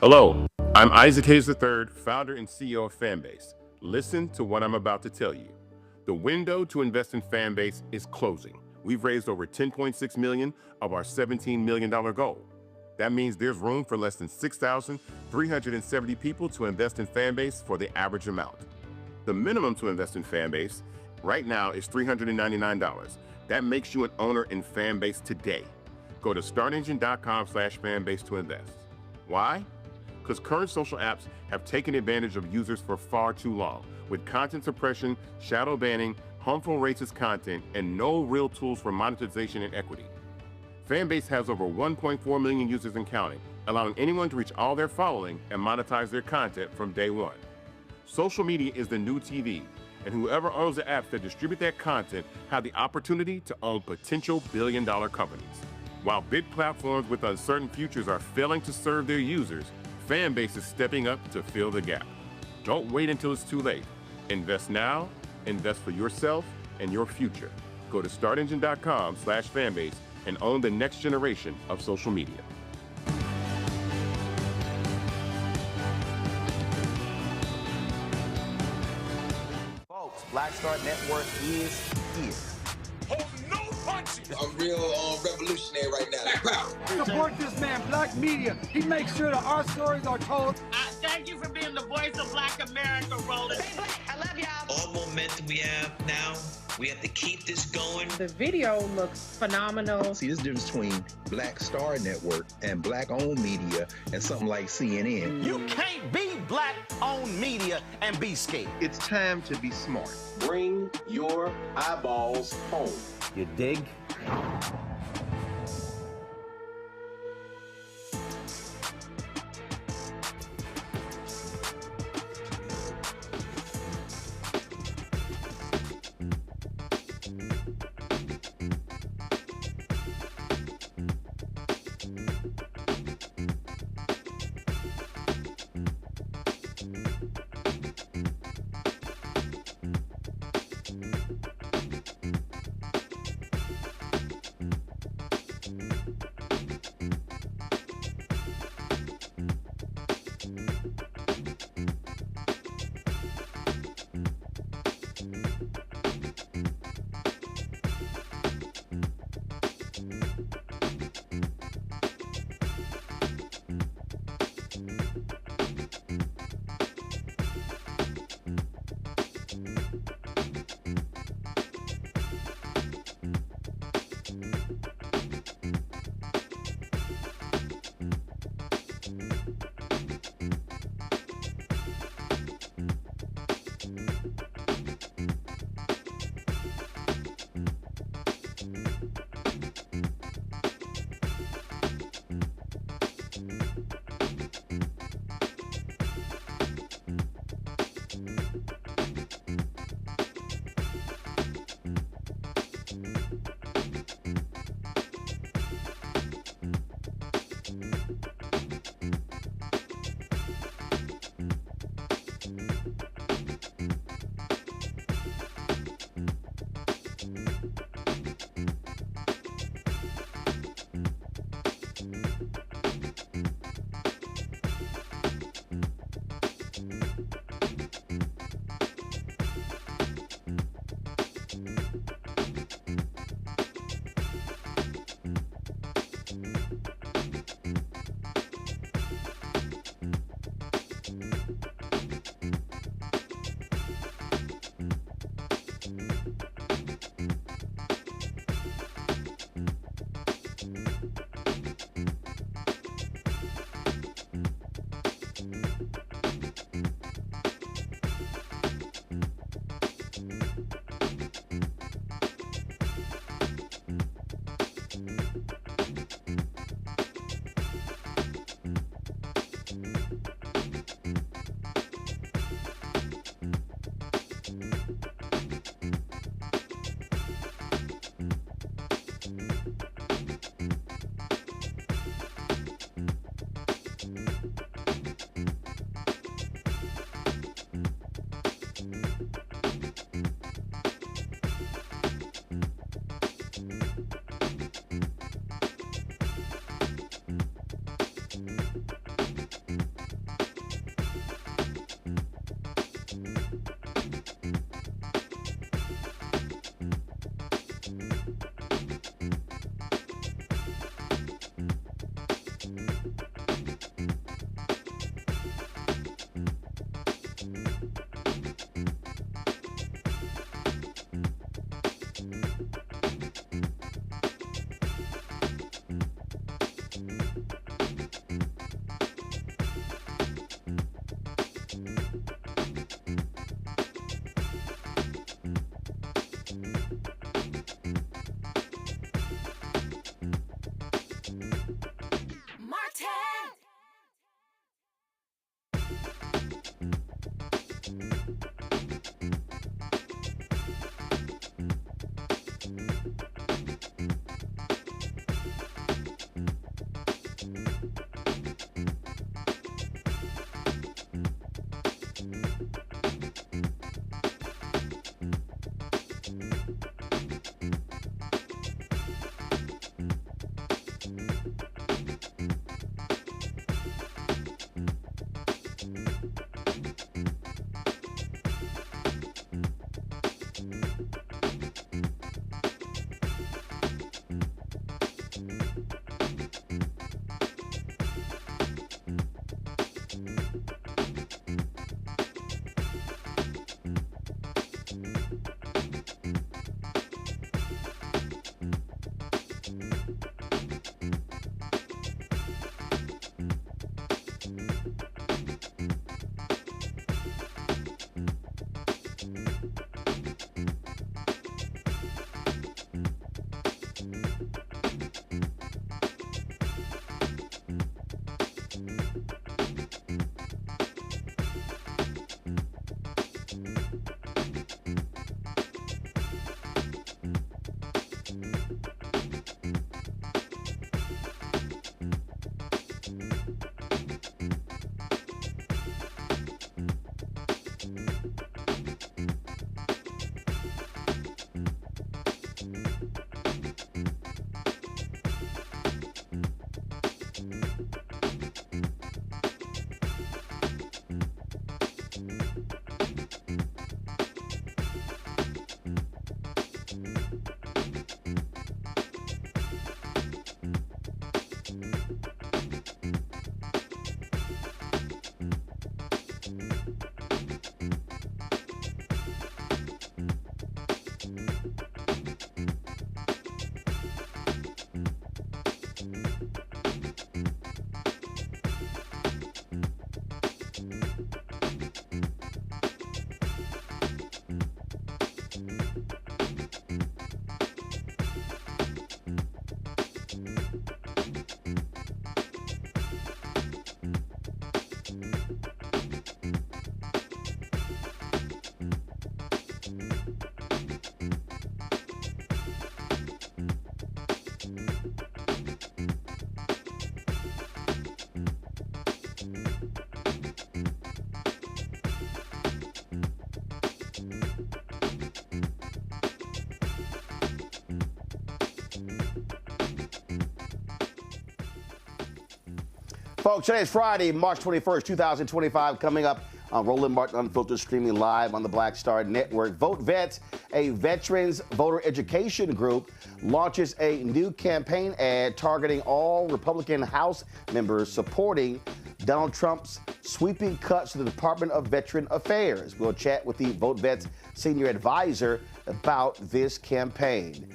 Hello, I'm Isaac Hayes III, founder and CEO of Fanbase. Listen to what I'm about to tell you. The window to invest in Fanbase is closing. We've raised over $10.6 million of our $17 million goal. That means there's room for less than 6,370 people to invest in Fanbase for the average amount. The minimum to invest in Fanbase right now is $399. That makes you an owner in Fanbase today. Go to startengine.com/fanbase to invest. Why? Because current social apps have taken advantage of users for far too long, with content suppression, shadow banning, harmful racist content, and no real tools for monetization and equity. Fanbase has over 1.4 million users and counting, allowing anyone to reach all their following and monetize their content from day one. Social media is the new TV, and whoever owns the apps that distribute that content have the opportunity to own potential billion-dollar companies. While big platforms with uncertain futures are failing to serve their users, Fanbase is stepping up to fill the gap. Don't wait until it's too late. Invest now, invest for yourself and your future. Go to startengine.com/fanbase and own the next generation of social media. Folks, Black Star Network is here. I'm real revolutionary right now. Support this man, Black Media. He makes sure that our stories are told. Thank you for being the voice of Black America, Roland. Stay black. I love y'all. All momentum we have now, we have to keep this going. The video looks phenomenal. See, this difference between Black Star Network and Black-owned media and something like CNN. You can't be Black-owned media and be scared. It's time to be smart. Bring your eyeballs home. You dig? Folks, today is Friday, March 21st, 2025, coming up on Roland Martin Unfiltered, streaming live on the Black Star Network. VoteVets, a veterans voter education group, launches a new campaign ad targeting all Republican House members supporting Donald Trump's sweeping cuts to the Department of Veteran Affairs. We'll chat with the VoteVets Senior Advisor about this campaign.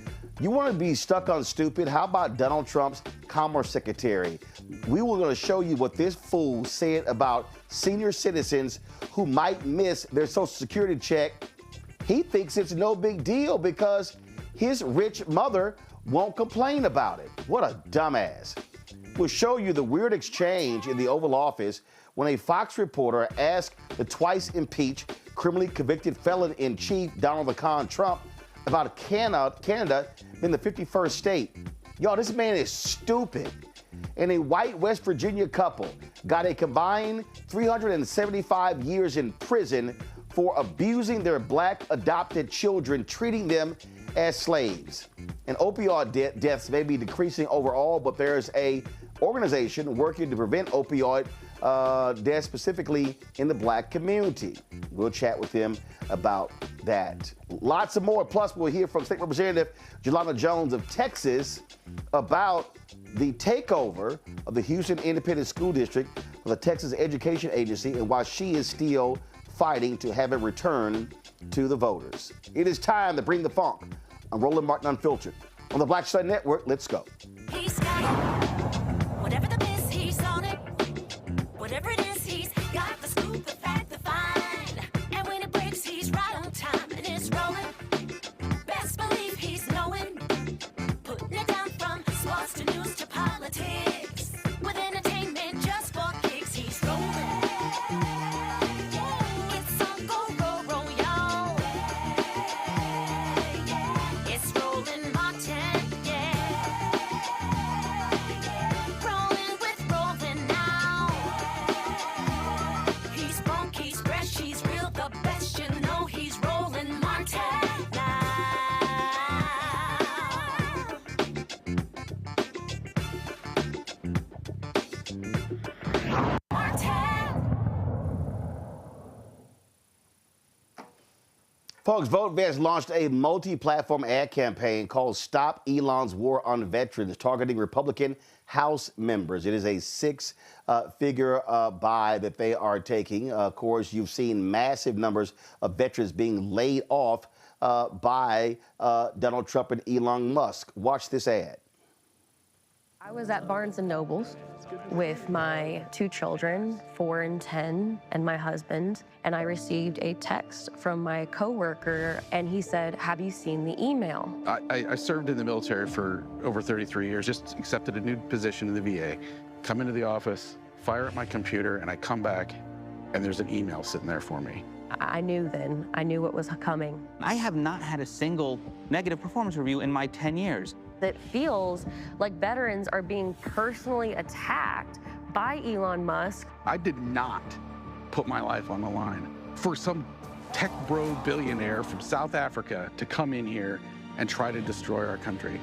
You want to be stuck on stupid? How about Donald Trump's Commerce Secretary? We were going to show you what this fool said about senior citizens who might miss their Social Security check. He thinks it's no big deal because his rich mother won't complain about it. What a dumbass. We'll show you the weird exchange in the Oval Office when a Fox reporter asked the twice impeached, criminally convicted felon-in-chief Donald the Con Trump about Canada being the 51st state. Y'all, this man is stupid. And a white West Virginia couple got a combined 375 years in prison for abusing their black adopted children, treating them as slaves. And opioid deaths may be decreasing overall, but there's a organization working to prevent opioid deaths, specifically in the black community. We'll chat with them about that. Lots of more. Plus, we'll hear from State Representative Jelana Jones of Texas about the takeover of the Houston Independent School District for the Texas Education Agency and why she is still fighting to have it returned to the voters. It is time to bring the funk. I'm Roland Martin Unfiltered. On the Black Star Network, let's go. He's got it. Whatever the miss, he's on it. Whatever it is, he's got the scoop, the fact, the find. And when it breaks, he's right on time and it's rolling. Best believe he's knowing. Putting it down from sports to news to politics. With entertainment Folks, VoteVets launched a multi-platform ad campaign called Stop Elon's War on Veterans, targeting Republican House members. It is a six-figure buy that they are taking. Of course, you've seen massive numbers of veterans being laid off by Donald Trump and Elon Musk. Watch this ad. I was at Barnes & Noble's with my two children, 4 and 10, and my husband, and I received a text from my coworker, and he said, "Have you seen the email?" I served in the military for over 33 years, just accepted a new position in the VA, come into the office, fire up my computer, and I come back, and there's an email sitting there for me. I knew then. I knew what was coming. I have not had a single negative performance review in my 10 years. It feels like veterans are being personally attacked by Elon Musk. I did not put my life on the line for some tech bro billionaire from South Africa to come in here and try to destroy our country.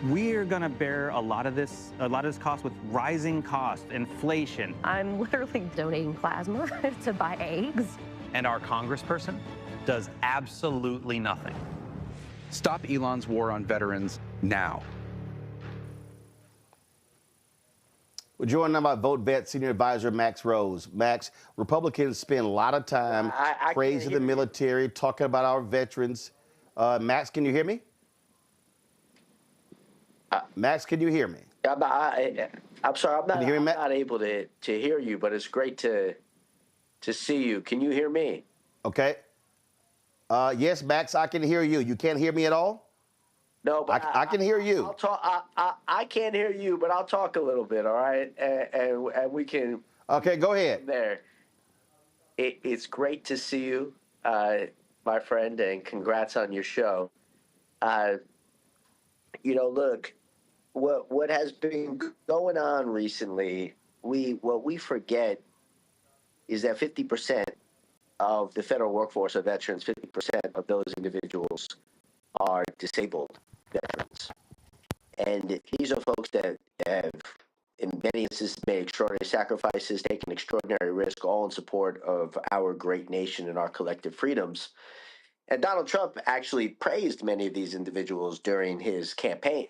We're going to bear a lot of this cost with rising costs, inflation. I'm literally donating plasma to buy eggs. And our congressperson does absolutely nothing. Stop Elon's war on veterans now. We're joined now by VoteVets Senior Advisor Max Rose. Max, Republicans spend a lot of time praising the military, talking about our veterans. Max, can you hear me? Max, can you hear me? I'm sorry, I'm not able to hear you, but it's great to see you. Can you hear me? Okay. Yes, Max, I can hear you. You can't hear me at all? No, but I can hear you. I'll talk. I can't hear you, but I'll talk a little bit, all right? And we can. Okay, go ahead. There. It's great to see you, my friend, and congrats on your show. Look, what has been going on recently, what we forget is that 50% of the federal workforce of veterans, 50% of those individuals are disabled veterans. And these are folks that have, in many instances, made extraordinary sacrifices, taken extraordinary risk, all in support of our great nation and our collective freedoms. And Donald Trump actually praised many of these individuals during his campaign,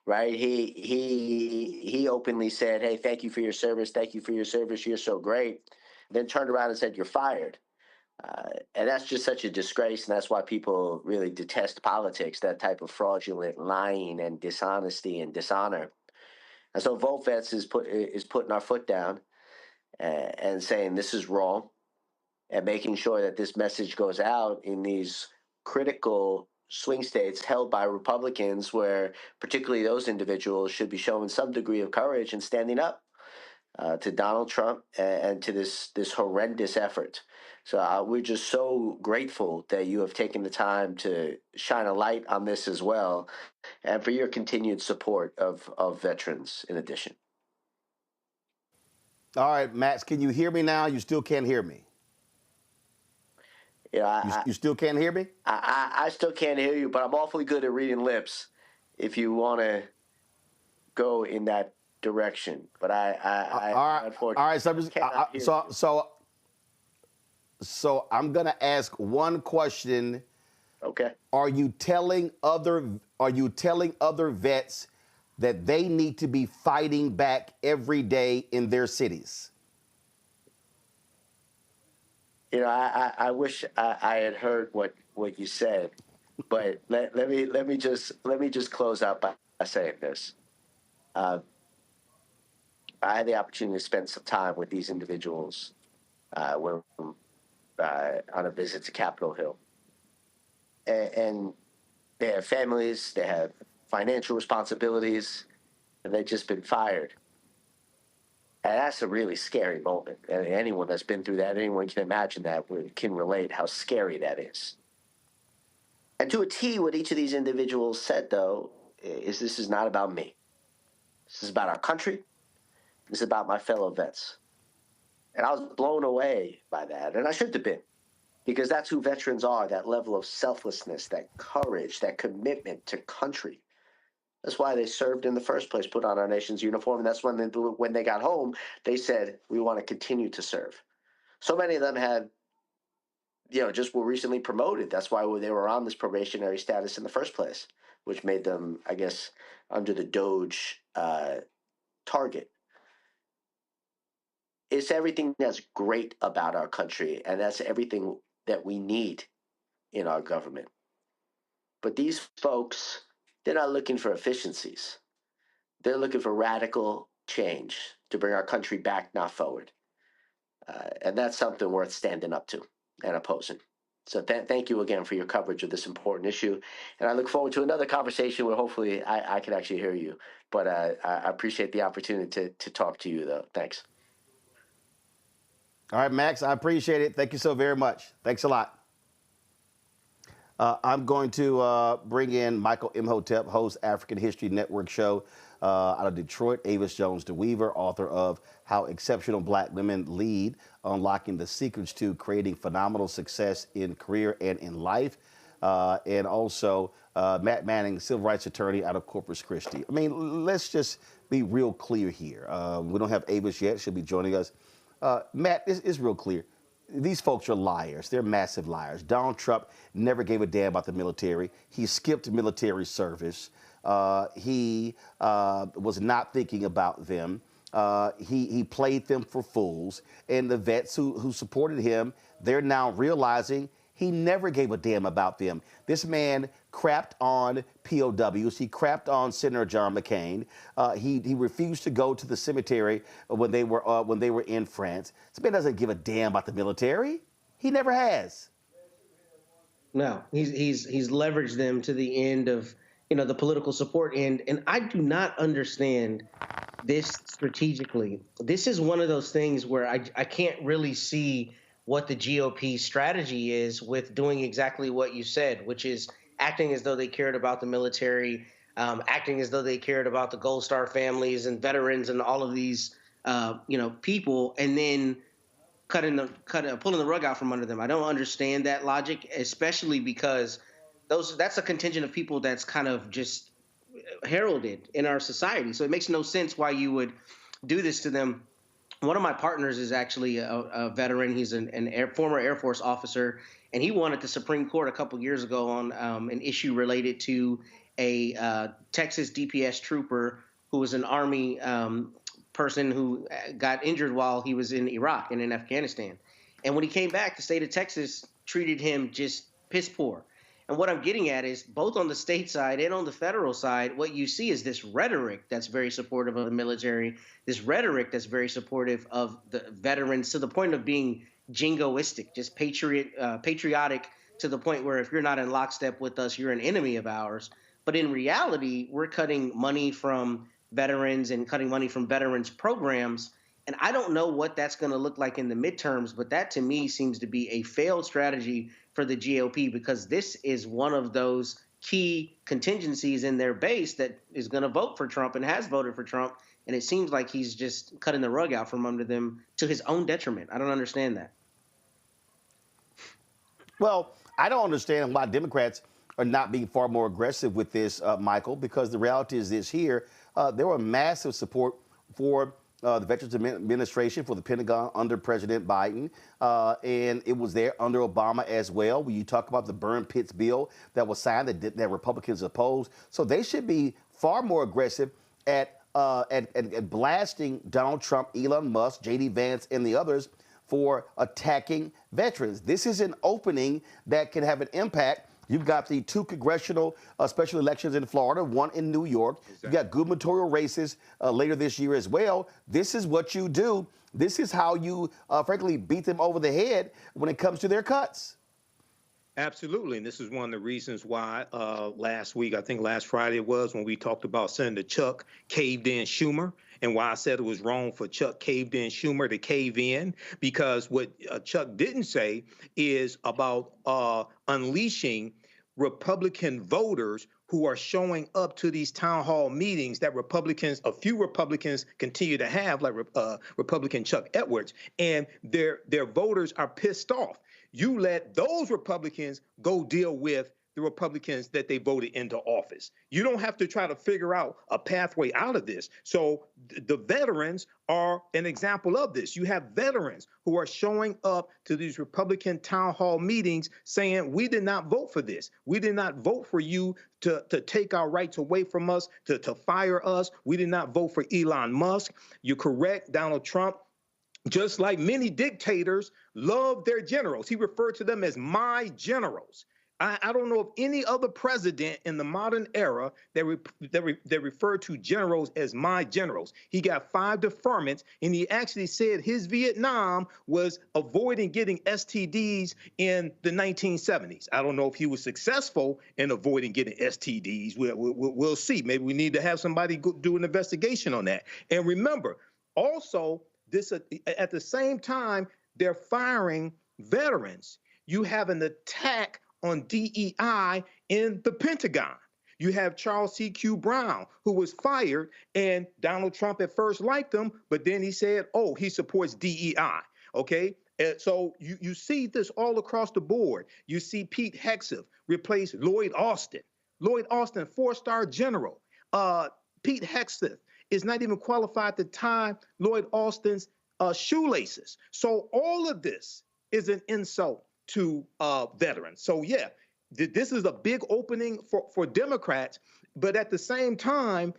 right? He openly said, "Hey, thank you for your service. Thank you for your service. You're so great." Then turned around and said, "You're fired." And that's just such a disgrace, and that's why people really detest politics, that type of fraudulent lying and dishonesty and dishonor. And so VoteVets is putting our foot down and saying this is wrong, and making sure that this message goes out in these critical swing states held by Republicans, where particularly those individuals should be showing some degree of courage and standing up to Donald Trump and to this horrendous effort. So we're just so grateful that you have taken the time to shine a light on this as well, and for your continued support of veterans in addition. All right, Max, can you hear me now? You still can't hear me. Yeah, you still can't hear me? I still can't hear you, but I'm awfully good at reading lips if you want to go in that direction. But I unfortunately all right, so I'm just, so I'm gonna ask one question. Okay. Are you telling other vets that they need to be fighting back every day in their cities? I wish I had heard what you said, but let me just close out by saying this. I had the opportunity to spend some time with these individuals on a visit to Capitol Hill, and they have families, they have financial responsibilities, and they've just been fired. And that's a really scary moment. And anyone that's been through that, anyone can imagine that, can relate how scary that is. And to a T, what each of these individuals said, though, is this is not about me. This is about our country. This is about my fellow vets. And I was blown away by that. And I should have been, because that's who veterans are, that level of selflessness, that courage, that commitment to country. That's why they served in the first place, put on our nation's uniform. And that's when they got home, they said, we want to continue to serve. So many of them had just were recently promoted. That's why they were on this probationary status in the first place, which made them, I guess, under the DOGE target. It's everything that's great about our country, and that's everything that we need in our government. But these folks, they're not looking for efficiencies. They're looking for radical change to bring our country back, not forward. And that's something worth standing up to and opposing. So thank you again for your coverage of this important issue. And I look forward to another conversation where hopefully I can actually hear you. But I appreciate the opportunity to talk to you, though. Thanks. All right, Max, I appreciate it. Thank you so very much. Thanks a lot. I'm going to bring in Michael Imhotep, host African History Network show out of Detroit. Avis Jones DeWeaver, author of How Exceptional Black Women Lead, Unlocking the Secrets to Creating Phenomenal Success in Career and in Life. And also Matt Manning, civil rights attorney out of Corpus Christi. I mean, let's just be real clear here. We don't have Avis yet. She'll be joining us. Matt, it's real clear. These folks are liars. They're massive liars. Donald Trump never gave a damn about the military. He skipped military service. He was not thinking about them. He played them for fools. And the vets who supported him, they're now realizing he never gave a damn about them. This man crapped on POWs. He crapped on Senator John McCain. He refused to go to the cemetery when they were in France. This man doesn't give a damn about the military. He never has. No, he's leveraged them to the end of the political support end, and I do not understand this strategically. This is one of those things where I can't really see what the GOP strategy is with doing exactly what you said, which is acting as though they cared about the military, acting as though they cared about the Gold Star families and veterans and all of these, people, and then pulling the rug out from under them. I don't understand that logic, especially because that's a contingent of people that's kind of just heralded in our society. So it makes no sense why you would do this to them. One of my partners is actually a veteran. He's former Air Force officer, and he won at the Supreme Court a couple years ago on an issue related to a Texas DPS trooper who was an Army person who got injured while he was in Iraq and in Afghanistan. And when he came back, the state of Texas treated him just piss poor. And what I'm getting at is both on the state side and on the federal side, what you see is this rhetoric that's very supportive of the military, this rhetoric that's very supportive of the veterans to the point of being jingoistic, just patriotic to the point where if you're not in lockstep with us, you're an enemy of ours. But in reality, we're cutting money from veterans and cutting money from veterans programs. And I don't know what that's going to look like in the midterms, but that to me seems to be a failed strategy for the GOP, because this is one of those key contingencies in their base that is going to vote for Trump and has voted for Trump. And it seems like he's just cutting the rug out from under them to his own detriment. I don't understand that. Well, I don't understand why Democrats are not being far more aggressive with this, Michael, because the reality is this here. There were massive support for the Veterans Administration, for the Pentagon under President Biden, and it was there under Obama as well. When you talk about the burn pits bill that was signed that Republicans opposed, so they should be far more aggressive at blasting Donald Trump, Elon Musk, J.D. Vance, and the others for attacking veterans. This is an opening that can have an impact. You've got the 2 congressional special elections in Florida, 1 in New York. Exactly. You've got gubernatorial races later this year as well. This is what you do. This is how you, frankly, beat them over the head when it comes to their cuts. Absolutely. And this is one of the reasons why last week, I think last Friday it was, when we talked about Senator Chuck caved in Schumer, and why I said it was wrong for Chuck caved in Schumer to cave in, because what Chuck didn't say is about unleashing Republican voters who are showing up to these town hall meetings that a few Republicans continue to have, like Republican Chuck Edwards, and their voters are pissed off. You let those Republicans go deal with the Republicans that they voted into office. You don't have to try to figure out a pathway out of this. So the veterans are an example of this. You have veterans who are showing up to these Republican town hall meetings saying, we did not vote for this. We did not vote for you to take our rights away from us, to fire us. We did not vote for Elon Musk. You're correct, Donald Trump, just like many dictators, love their generals. He referred to them as my generals. I don't know of any other president in the modern era that referred to generals as my generals. He got 5 deferments, and he actually said his Vietnam was avoiding getting STDs in the 1970s. I don't know if he was successful in avoiding getting STDs. We'll see. Maybe we need to have somebody do an investigation on that. And remember, also, this at the same time, they're firing veterans. You have an attack on DEI in the Pentagon. You have Charles C.Q. Brown, who was fired, and Donald Trump at first liked him, but then he said, oh, he supports DEI, okay? So you see this all across the board. You see Pete Hegseth replace Lloyd Austin. Lloyd Austin, 4-star general. Pete Hegseth is not even qualified to tie Lloyd Austin's shoelaces. So all of this is an insult to veterans. So yeah, this is a big opening for Democrats, but at the same time,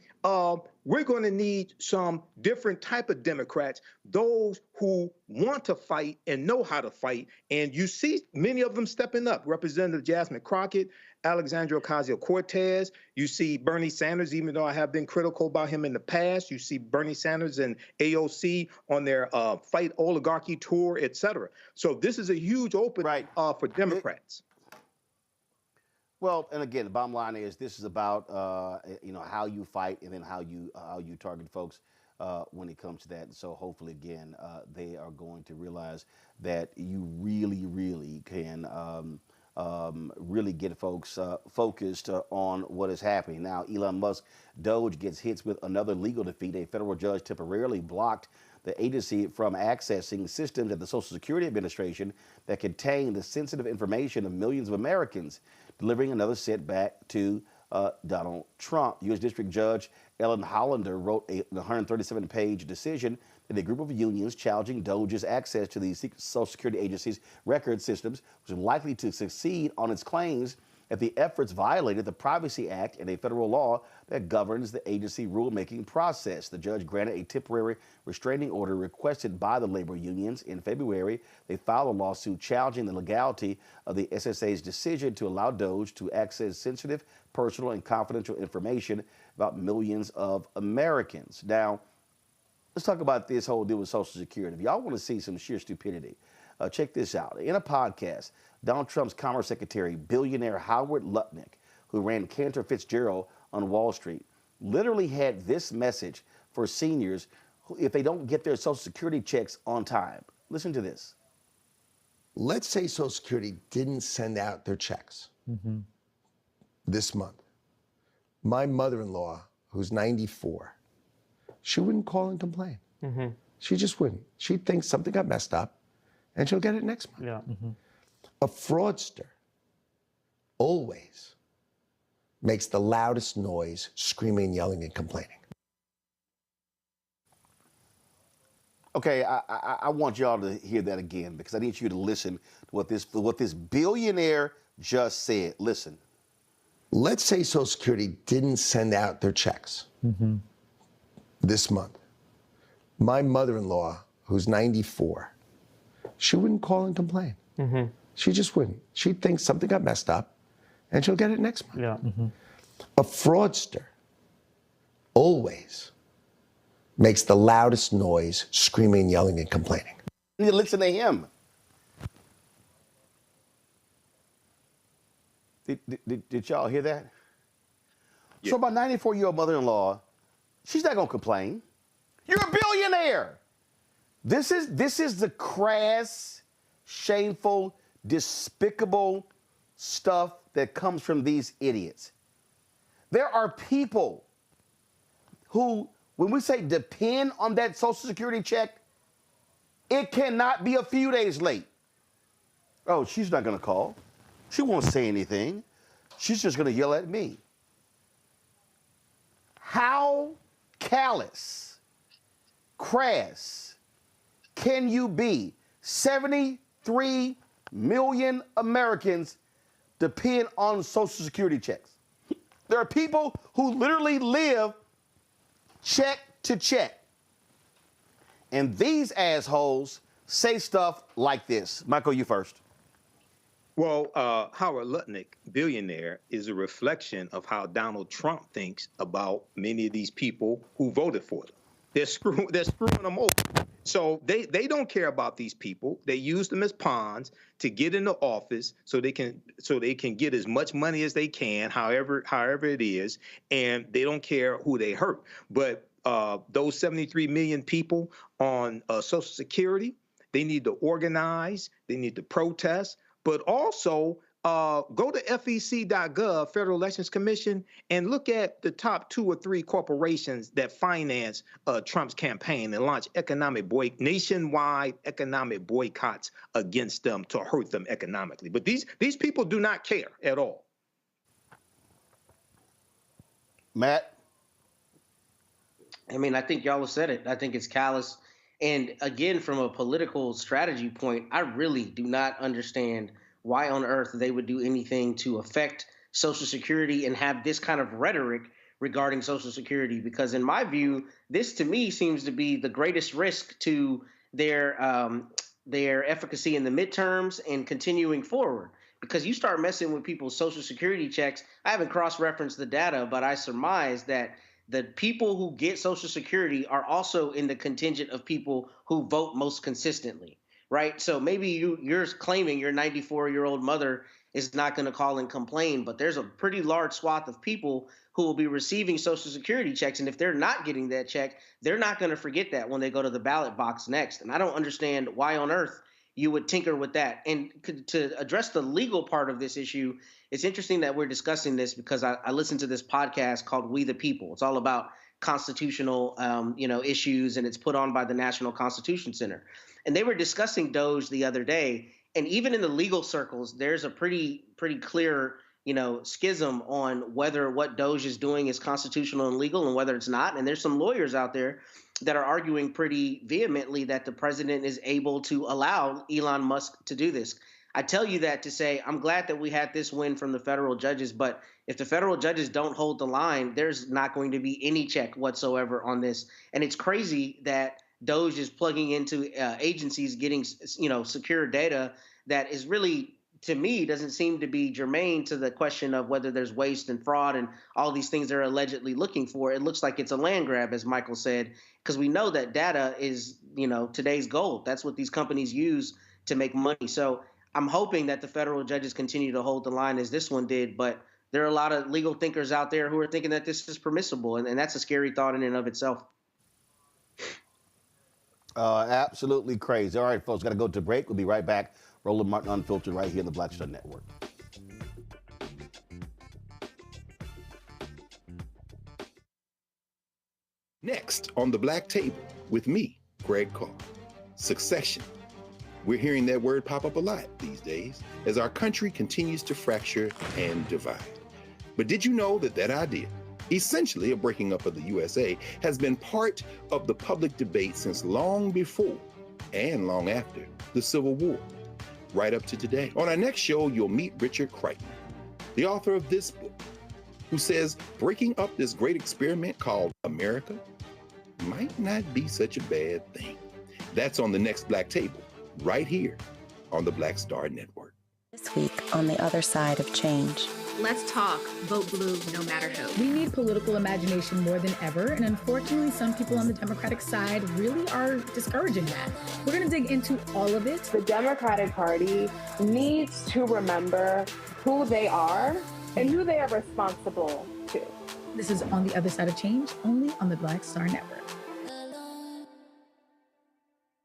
we're going to need some different type of Democrats, those who want to fight and know how to fight. And you see many of them stepping up. Representative Jasmine Crockett, Alexandria Ocasio-Cortez. You see Bernie Sanders, even though I have been critical about him in the past. You see Bernie Sanders and AOC on their Fight Oligarchy tour, et cetera. So this is a huge opening for Democrats. Well, and again, the bottom line is this is about how you fight and then how you target folks when it comes to that. And so hopefully, again, they are going to realize that you really can really get folks focused on what is happening. Now, Elon Musk, DOGE gets hit with another legal defeat. A federal judge temporarily blocked the agency from accessing systems at the Social Security Administration that contain the sensitive information of millions of Americans, delivering another setback to Donald Trump. U.S. District Judge Elon Hollander wrote a 137-page decision that a group of unions challenging DOGE's access to the Social Security Agency's record systems was likely to succeed on its claims that the efforts violated the Privacy Act and a federal law that governs the agency rulemaking process. The judge granted a temporary restraining order requested by the labor unions. In February, they filed a lawsuit challenging the legality of the SSA's decision to allow DOGE to access sensitive, personal, and confidential information about millions of Americans. Now, let's talk about this whole deal with Social Security. If y'all want to see some sheer stupidity, check this out. In a podcast, Donald Trump's Commerce Secretary, billionaire Howard Lutnick, who ran Cantor Fitzgerald on Wall Street, literally had this message for seniors if they don't get their Social Security checks on time. Listen to this. Let's say Social Security didn't send out their checks this month. My mother-in-law, who's 94, she wouldn't call and complain. She just wouldn't. She'd think something got messed up, and she'll get it next month. Yeah. A fraudster always makes the loudest noise, screaming, yelling, and complaining. Okay, I want y'all to hear that again because I need you to listen to what this billionaire just said. Listen. Let's say Social Security didn't send out their checks this month. My mother-in-law, who's 94, she wouldn't call and complain. She just wouldn't. She'd think something got messed up, and she'll get it next month. Yeah. A fraudster always makes the loudest noise, screaming, yelling, and complaining. You listen to him. Did y'all hear that? Yeah. So my 94-year-old mother-in-law, she's not gonna complain. You're a billionaire. This is the crass, shameful, despicable stuff that comes from these idiots. There are people who, when we say depend on that Social Security check, it cannot be a few days late. Oh, she's not going to call. She won't say anything. she's just going to yell at me. How callous, crass can you be? 73 million Americans depend on Social Security checks. There are people who literally live check to check. And these assholes say stuff like this. Michael, you first. Well, Howard Lutnick, billionaire, is a reflection of how Donald Trump thinks about many of these people who voted for them. They're screwing them over. So they don't care about these people. They use them as pawns to get into office so they can get as much money as they can, however it is, and they don't care who they hurt. But those 73 million people on Social Security, they need to organize, they need to protest, but also go to fec.gov, Federal Elections Commission, and look at the top 2 or 3 corporations that finance Trump's campaign and launch nationwide economic boycotts against them to hurt them economically. But these people do not care at all. Matt? I mean, I think y'all have said it. I think it's callous. And again, from a political strategy point, I really do not understand why on earth they would do anything to affect Social Security and have this kind of rhetoric regarding Social Security. Because in my view, this to me seems to be the greatest risk to their efficacy in the midterms and continuing forward. Because you start messing with people's Social Security checks. I haven't cross-referenced the data, but I surmise that the people who get Social Security are also in the contingent of people who vote most consistently, right? So maybe you're claiming your 94-year-old mother is not going to call and complain, but there's a pretty large swath of people who will be receiving Social Security checks, and if they're not getting that check, they're not going to forget that when they go to the ballot box next. And I don't understand why on earth you would tinker with that. And to address the legal part of this issue, it's interesting that we're discussing this because I listened to this podcast called We the People. It's all about constitutional, issues, and it's put on by the National Constitution Center. And they were discussing DOGE the other day, and even in the legal circles, there's a pretty clear, schism on whether what DOGE is doing is constitutional and legal and whether it's not. And there's some lawyers out there that are arguing pretty vehemently that the president is able to allow Elon Musk to do this. I tell you that to say I'm glad that we had this win from the federal judges, but if the federal judges don't hold the line, there's not going to be any check whatsoever on this. And it's crazy that DOGE is plugging into agencies getting, secure data that is really, to me, doesn't seem to be germane to the question of whether there's waste and fraud and all these things they're allegedly looking for. It looks like it's a land grab, as Michael said, because we know that data is, today's gold. That's what these companies use to make money. So I'm hoping that the federal judges continue to hold the line as this one did, but there are a lot of legal thinkers out there who are thinking that this is permissible, and that's a scary thought in and of itself. Absolutely crazy. All right, folks, got to go to break. We'll be right back. Roland Martin Unfiltered right here on the Black Star Network. Next on the Black Table with me, Greg Carr. Succession. We're hearing that word pop up a lot these days as our country continues to fracture and divide. But did you know that idea, essentially a breaking up of the USA, has been part of the public debate since long before and long after the Civil War, right up to today? On our next show, you'll meet Richard Crichton, the author of this book, who says breaking up this great experiment called America might not be such a bad thing. That's on the next Black Table, right here on the Black Star Network. This week on The Other Side of Change. Let's talk. Vote blue no matter who. We need political imagination more than ever, and unfortunately, some people on the Democratic side really are discouraging that. We're going to dig into all of it. The Democratic Party needs to remember who they are and who they are responsible to. This is On the Other Side of Change, only on the Black Star Network.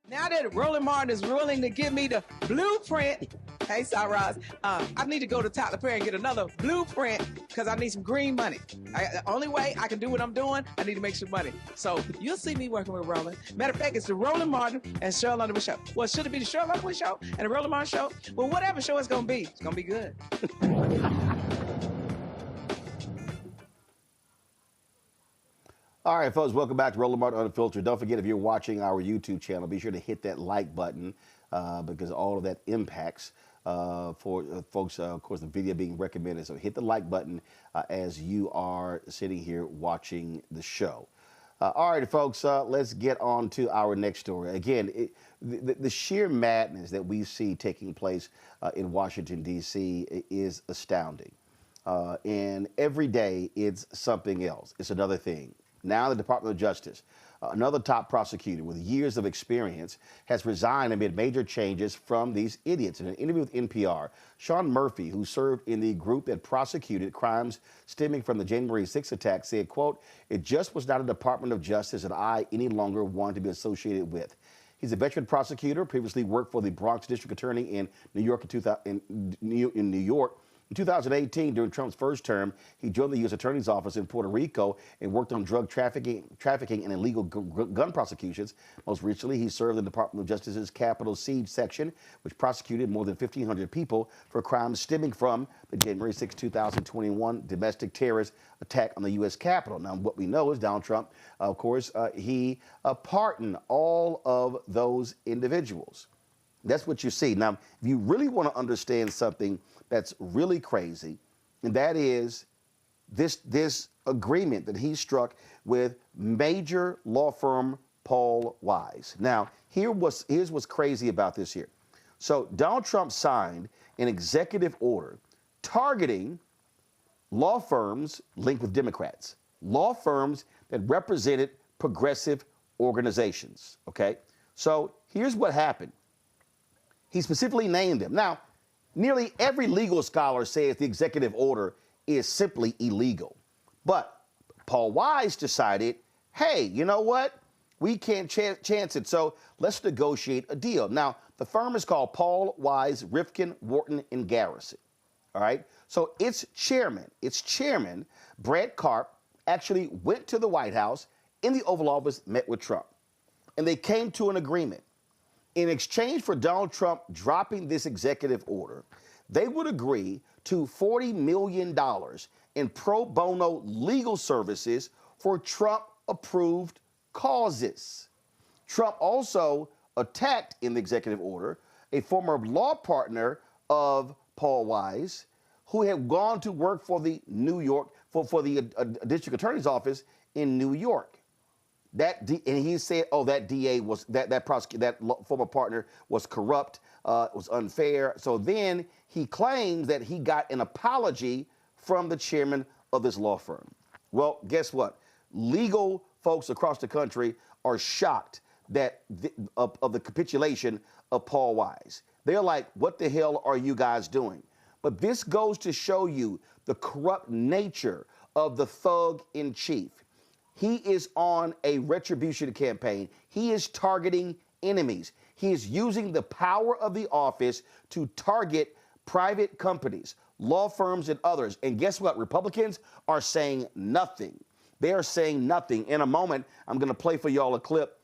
Now that Roland Martin is willing to give me the blueprint, hey, Cyrus, I need to go to Tyler Perry and get another blueprint because I need some green money. The only way I can do what I'm doing, I need to make some money. So you'll see me working with Roland. Matter of fact, it's the Roland Martin and Cheryl Underwood show. Well, should it be the Cheryl Underwood show and the Roland Martin show? Well, whatever show it's going to be good. All right, folks, welcome back to Roland Martin Unfiltered. Don't forget, if you're watching our YouTube channel, be sure to hit that like button because all of that impacts for folks, of course, the video being recommended. So hit the like button as you are sitting here watching the show. All right, folks, let's get on to our next story. Again, the sheer madness that we see taking place in Washington, D.C. is astounding. And every day it's something else. It's another thing. Now the Department of Justice, another top prosecutor with years of experience, has resigned amid major changes from these idiots. In an interview with NPR, Sean Murphy, who served in the group that prosecuted crimes stemming from the January 6th attack, said, quote, "It just was not a Department of Justice that I any longer wanted to be associated with." He's a veteran prosecutor, previously worked for the Bronx District Attorney in New York in New York. In 2018, during Trump's first term, he joined the U.S. Attorney's Office in Puerto Rico and worked on drug trafficking and illegal gun prosecutions. Most recently, he served in the Department of Justice's Capitol Siege section, which prosecuted more than 1,500 people for crimes stemming from the January 6, 2021 domestic terrorist attack on the U.S. Capitol. Now, what we know is Donald Trump, of course, he pardoned all of those individuals. That's what you see. Now, if you really want to understand something that's really crazy, and that is this agreement that he struck with major law firm Paul Weiss. Now, here's what's crazy about this here. So Donald Trump signed an executive order targeting law firms linked with Democrats, law firms that represented progressive organizations, okay? So here's what happened. He specifically named them. Now, nearly every legal scholar says the executive order is simply illegal. But Paul Weiss decided, hey, you know what? We can't chance it, so let's negotiate a deal. Now, the firm is called Paul Weiss, Rifkin, Wharton, and Garrison. All right? So its chairman, Brad Karp, actually went to the White House in the Oval Office, met with Trump. And they came to an agreement. In exchange for Donald Trump dropping this executive order, they would agree to $40 million in pro bono legal services for Trump-approved causes. Trump also attacked in the executive order a former law partner of Paul Weiss who had gone to work for the district attorney's office in New York. And he said, "Oh, that DA was that former partner was corrupt, was unfair." So then he claims that he got an apology from the chairman of this law firm. Well, guess what? Legal folks across the country are shocked of the capitulation of Paul Weiss. They're like, "What the hell are you guys doing?" But this goes to show you the corrupt nature of the thug in chief. He is on a retribution campaign. He is targeting enemies. He is using the power of the office to target private companies, law firms, and others. And guess what? Republicans are saying nothing. They are saying nothing. In a moment, I'm going to play for y'all a clip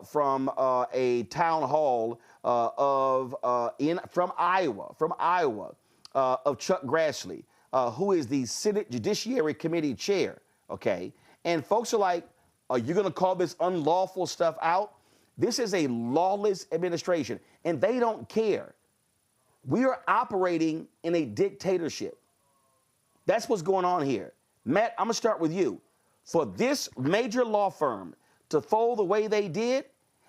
from a town hall from Iowa, of Chuck Grassley, who is the Senate Judiciary Committee chair, okay? And folks are like, are you going to call this unlawful stuff out? This is a lawless administration, and they don't care. We are operating in a dictatorship. That's what's going on here. Matt, I'm going to start with you. For this major law firm to fold the way they did,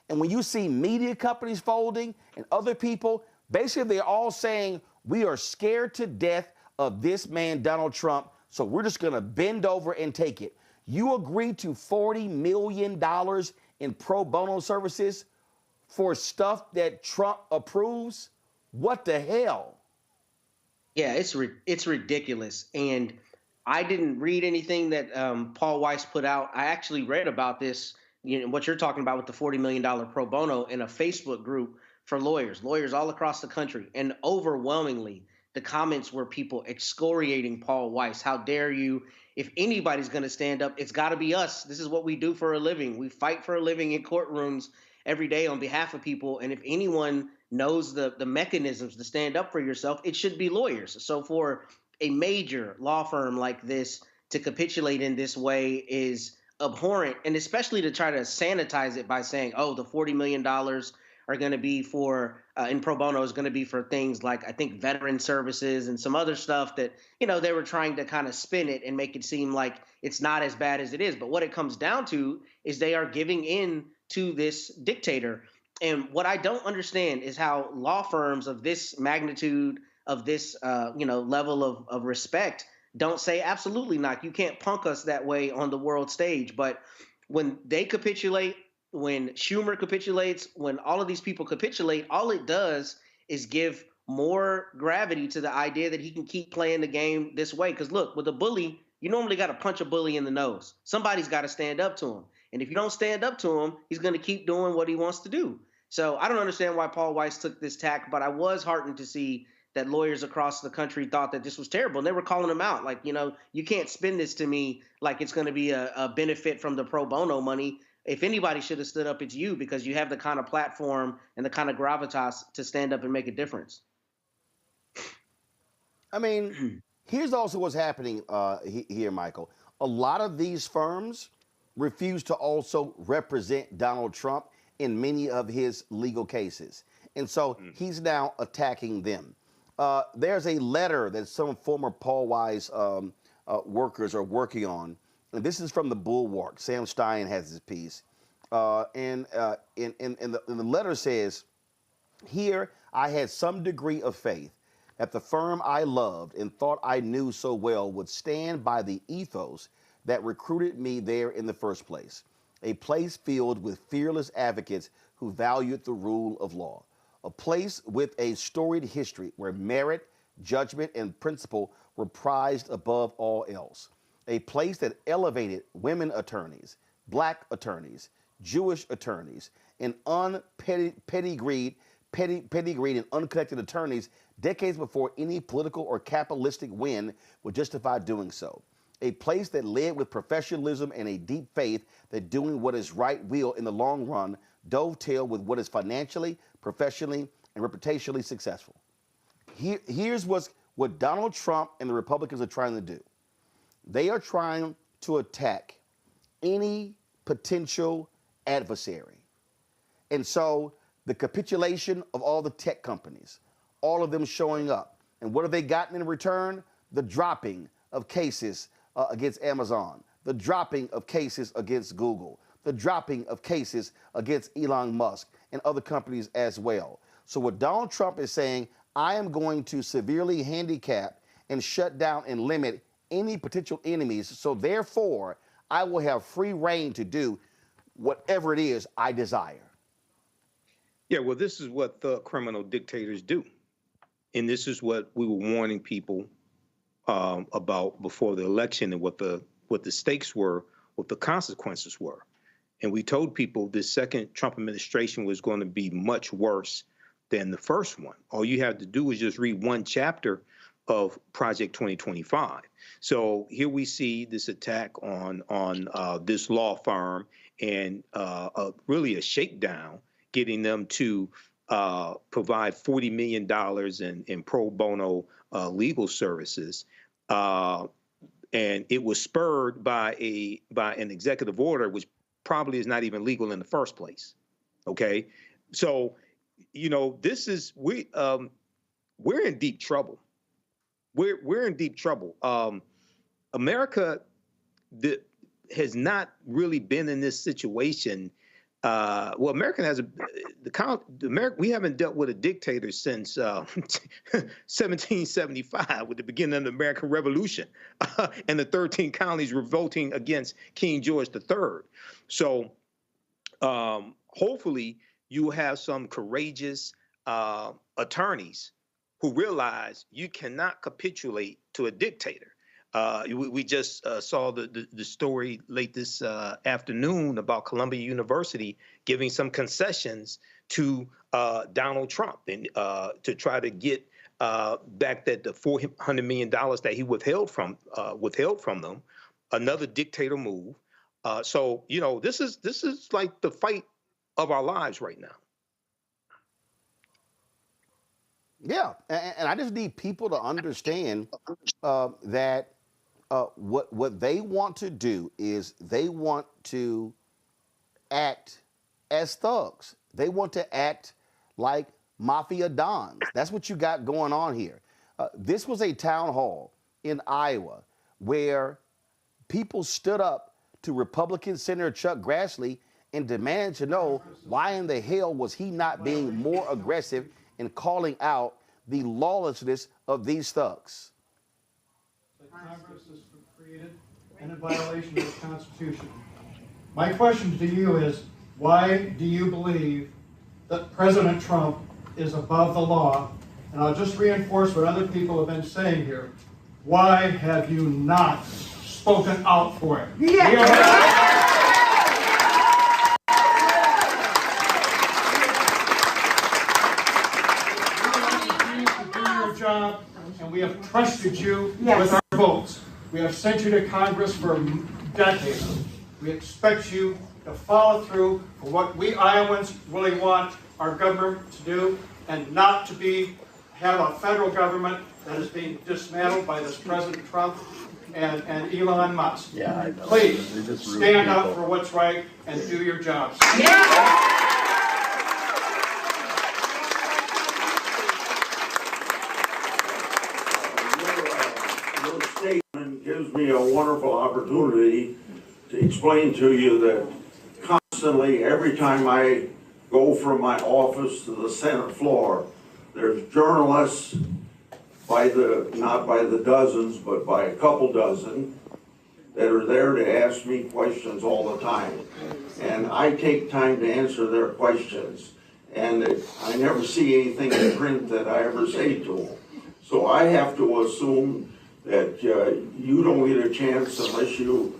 and when you see media companies folding and other people, basically they're all saying, we are scared to death of this man, Donald Trump, so we're just going to bend over and take it. You agreed to $40 million in pro bono services for stuff that Trump approves? What the hell? Yeah, it's ridiculous. And I didn't read anything that Paul Weiss put out. I actually read about this, what you're talking about with the $40 million pro bono in a Facebook group for lawyers all across the country. And overwhelmingly, the comments were people excoriating Paul Weiss. How dare you? If anybody's going to stand up, it's got to be us. This is what we do for a living. We fight for a living in courtrooms every day on behalf of people. And if anyone knows the mechanisms to stand up for yourself, it should be lawyers. So for a major law firm like this to capitulate in this way is abhorrent, and especially to try to sanitize it by saying, oh, the $40 million are going to be for, in pro bono is going to be for things like, I think, veteran services and some other stuff that, they were trying to kind of spin it and make it seem like it's not as bad as it is. But what it comes down to is they are giving in to this dictator. And what I don't understand is how law firms of this magnitude, of this, level of respect, don't say absolutely not. You can't punk us that way on the world stage. But when they capitulate, when Schumer capitulates, when all of these people capitulate, all it does is give more gravity to the idea that he can keep playing the game this way. Because look, with a bully, you normally got to punch a bully in the nose. Somebody's got to stand up to him. And if you don't stand up to him, he's going to keep doing what he wants to do. So I don't understand why Paul Weiss took this tack, but I was heartened to see that lawyers across the country thought that this was terrible. And they were calling him out. Like, you can't spin this to me like it's going to be a benefit from the pro bono money. If anybody should have stood up, it's you, because you have the kind of platform and the kind of gravitas to stand up and make a difference. I mean, here's also what's happening here, Michael. A lot of these firms refuse to also represent Donald Trump in many of his legal cases. And so he's now attacking them. There's a letter that some former Paul Weiss workers are working on. And this is from the Bulwark. Sam Stein has this piece. And the letter says, here I had some degree of faith that the firm I loved and thought I knew so well would stand by the ethos that recruited me there in the first place. A place filled with fearless advocates who valued the rule of law. A place with a storied history where merit, judgment, and principle were prized above all else. A place that elevated women attorneys, black attorneys, Jewish attorneys, and pedigreed and unconnected attorneys decades before any political or capitalistic win would justify doing so. A place that led with professionalism and a deep faith that doing what is right will, in the long run, dovetail with what is financially, professionally, and reputationally successful. Here's what Donald Trump and the Republicans are trying to do. They are trying to attack any potential adversary. And so the capitulation of all the tech companies, all of them showing up. And what have they gotten in return? The dropping of cases against Amazon, the dropping of cases against Google, the dropping of cases against Elon Musk and other companies as well. So what Donald Trump is saying, I am going to severely handicap and shut down and limit any potential enemies. So therefore, I will have free reign to do whatever it is I desire. Yeah, well, this is what the criminal dictators do. And this is what we were warning people about before the election, and what the stakes were, what the consequences were. And we told people the second Trump administration was going to be much worse than the first one. All you have to do is just read one chapter of Project 2025. So here we see this attack on this law firm, and really a shakedown, getting them to provide $40 million in pro bono legal services. And it was spurred by an executive order, which probably is not even legal in the first place. Okay, so this is we're in deep trouble. We're in deep trouble. America has not really been in this situation. America has we haven't dealt with a dictator since 1775, with the beginning of the American Revolution, and the 13 colonies revolting against King George III. So hopefully you have some courageous attorneys who realize you cannot capitulate to a dictator. We just saw the story late this afternoon about Columbia University giving some concessions to Donald Trump, and to try to get back the $400 million that he withheld from them. Another dictator move. So this is like the fight of our lives right now. Yeah, and I just need people to understand that what they want to do is they want to act as thugs. They want to act like mafia dons. That's what you got going on here. This was a town hall in Iowa where people stood up to Republican Senator Chuck Grassley and demanded to know why in the hell was he not being more aggressive in calling out the lawlessness of these thugs. Congress is created and in violation of the Constitution. My question to you is, why do you believe that President Trump is above the law? And I'll just reinforce what other people have been saying here. Why have you not spoken out for it? Yeah. Job, and we have trusted you with our votes. We have sent you to Congress for decades. We expect you to follow through for what we Iowans really want our government to do, and not to have a federal government that is being dismantled by this President Trump and Elon Musk. Yeah, please stand up for what's right and do your jobs. Yeah. Statement gives me a wonderful opportunity to explain to you that constantly, every time I go from my office to the Senate floor, there's journalists not by the dozens, but by a couple dozen that are there to ask me questions all the time. And I take time to answer their questions. And I never see anything in print that I ever say to them. So I have to assume that you don't get a chance unless you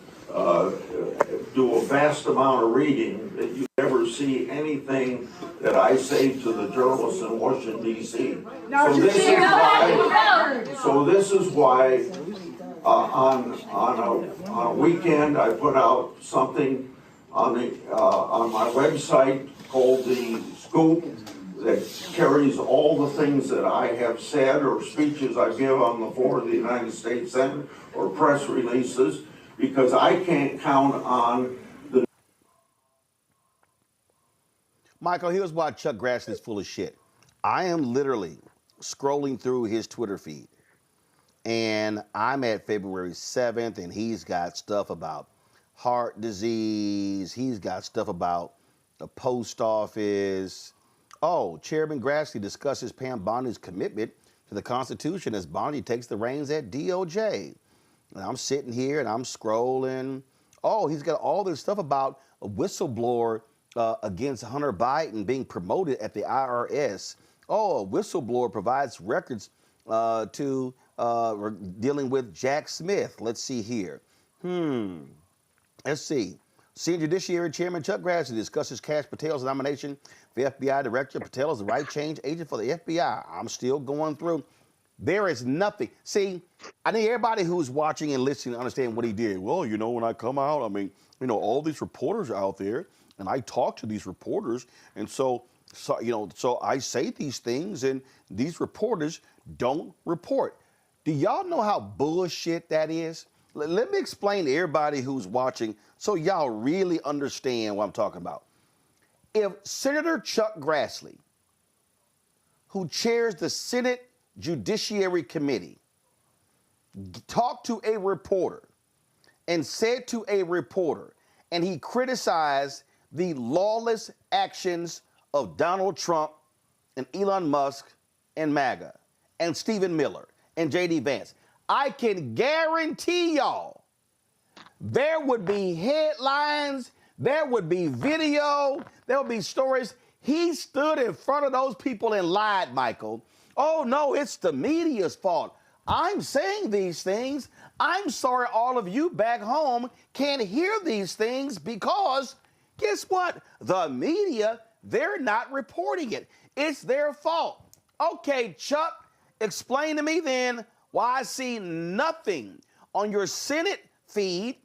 do a vast amount of reading, that you never see anything that I say to the journalists in Washington, D.C. So this is why on a weekend I put out something on my website called The Scoop, that carries all the things that I have said or speeches I give on the floor of the United States Senate or press releases, because I can't count on the... Michael, here's why Chuck Grassley is full of shit. I am literally scrolling through his Twitter feed, and I'm at February 7th, and he's got stuff about heart disease. He's got stuff about the post office. Oh, Chairman Grassley discusses Pam Bondi's commitment to the Constitution as Bondi takes the reins at DOJ. And I'm sitting here and I'm scrolling. Oh, he's got all this stuff about a whistleblower against Hunter Biden being promoted at the IRS. Oh, a whistleblower provides records to dealing with Jack Smith. Let's see here. Let's see. Senior Judiciary Chairman Chuck Grassley discusses Kash Patel's nomination for FBI Director. Patel is the right change agent for the FBI. I'm still going through. There is nothing. See, I need everybody who's watching and listening to understand what he did. Well, you know, when I come out, I mean, you know, all these reporters are out there, and I talk to these reporters, and so I say these things, and these reporters don't report. Do y'all know how bullshit that is? Let me explain to everybody who's watching so y'all really understand what I'm talking about. If Senator Chuck Grassley, who chairs the Senate Judiciary Committee, talked to a reporter and said to a reporter, and he criticized the lawless actions of Donald Trump and Elon Musk and MAGA and Stephen Miller and J.D. Vance, I can guarantee y'all there would be headlines, there would be video, there would be stories. He stood in front of those people and lied, Michael. Oh, no, it's the media's fault. I'm saying these things. I'm sorry all of you back home can't hear these things because guess what? The media, they're not reporting it. It's their fault. Okay, Chuck, explain to me then why I see nothing on your Senate feed,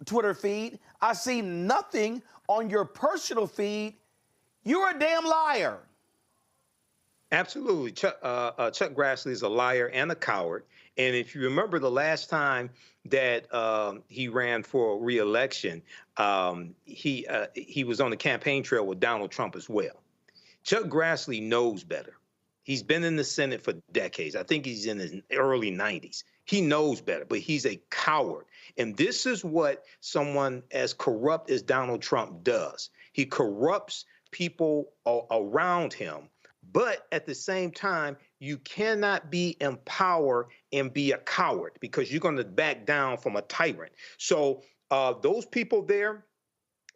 Twitter feed. I see nothing on your personal feed. You're a damn liar. Absolutely. Chuck Grassley is a liar and a coward. And if you remember the last time that he ran for re-election, he was on the campaign trail with Donald Trump as well. Chuck Grassley knows better. He's been in the Senate for decades. I think he's in his early 90s. He knows better, but he's a coward. And this is what someone as corrupt as Donald Trump does. He corrupts people around him. But at the same time, you cannot be in power and be a coward because you're going to back down from a tyrant. So those people there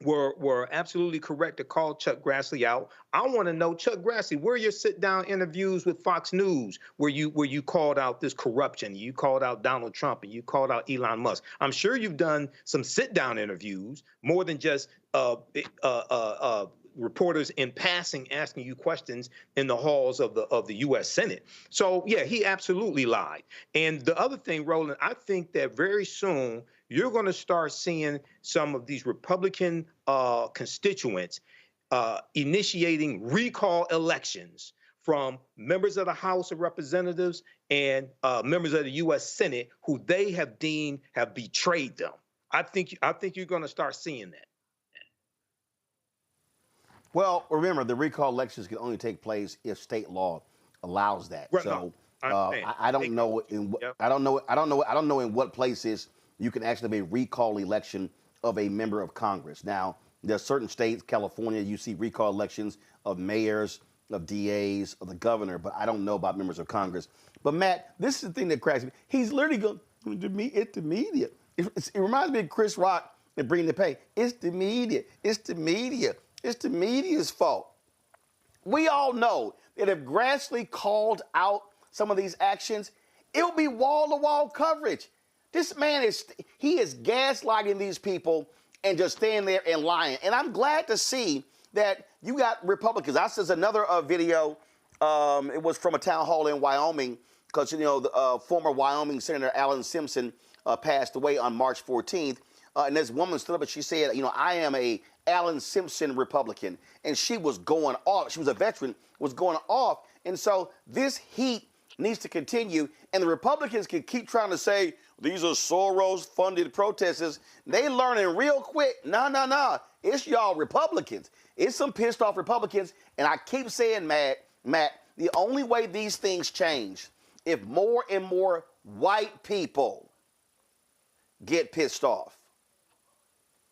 were absolutely correct to call Chuck Grassley out. I want to know, Chuck Grassley, where are your sit-down interviews with Fox News where you called out this corruption, you called out Donald Trump, and you called out Elon Musk? I'm sure you've done some sit-down interviews more than just reporters in passing asking you questions in the halls of the U.S. Senate. So, yeah, he absolutely lied. And the other thing, Roland, I think that very soon you're going to start seeing some of these Republican constituents initiating recall elections from members of the House of Representatives and members of the U.S. Senate who they have deemed have betrayed them. I think you're going to start seeing that. Well, remember, the recall elections can only take place if state law allows that. Right, so no, I don't know I don't know in what places you can actually have a recall election of a member of Congress. Now, there are certain states, California, you see recall elections of mayors, of DAs, of the governor, but I don't know about members of Congress. But Matt, this is the thing that cracks me. He's literally going to me. It's the media. It reminds me of Chris Rock and Bring the Pain. It's the media. It's the media. It's the media's fault. We all know that if Grassley called out some of these actions, it'll be wall-to-wall coverage. This man is gaslighting these people and just staying there and lying. And I'm glad to see that you got Republicans. I saw another video. It was from a town hall in Wyoming because, the former Wyoming Senator Alan Simpson passed away on March 14th. And this woman stood up and she said, I am a Alan Simpson Republican. And she was going off. She was a veteran, was going off. And so this heat needs to continue. And the Republicans can keep trying to say, these are Soros-funded protesters. They learning real quick. No. It's y'all Republicans. It's some pissed off Republicans. And I keep saying, Matt, the only way these things change, if more and more white people get pissed off.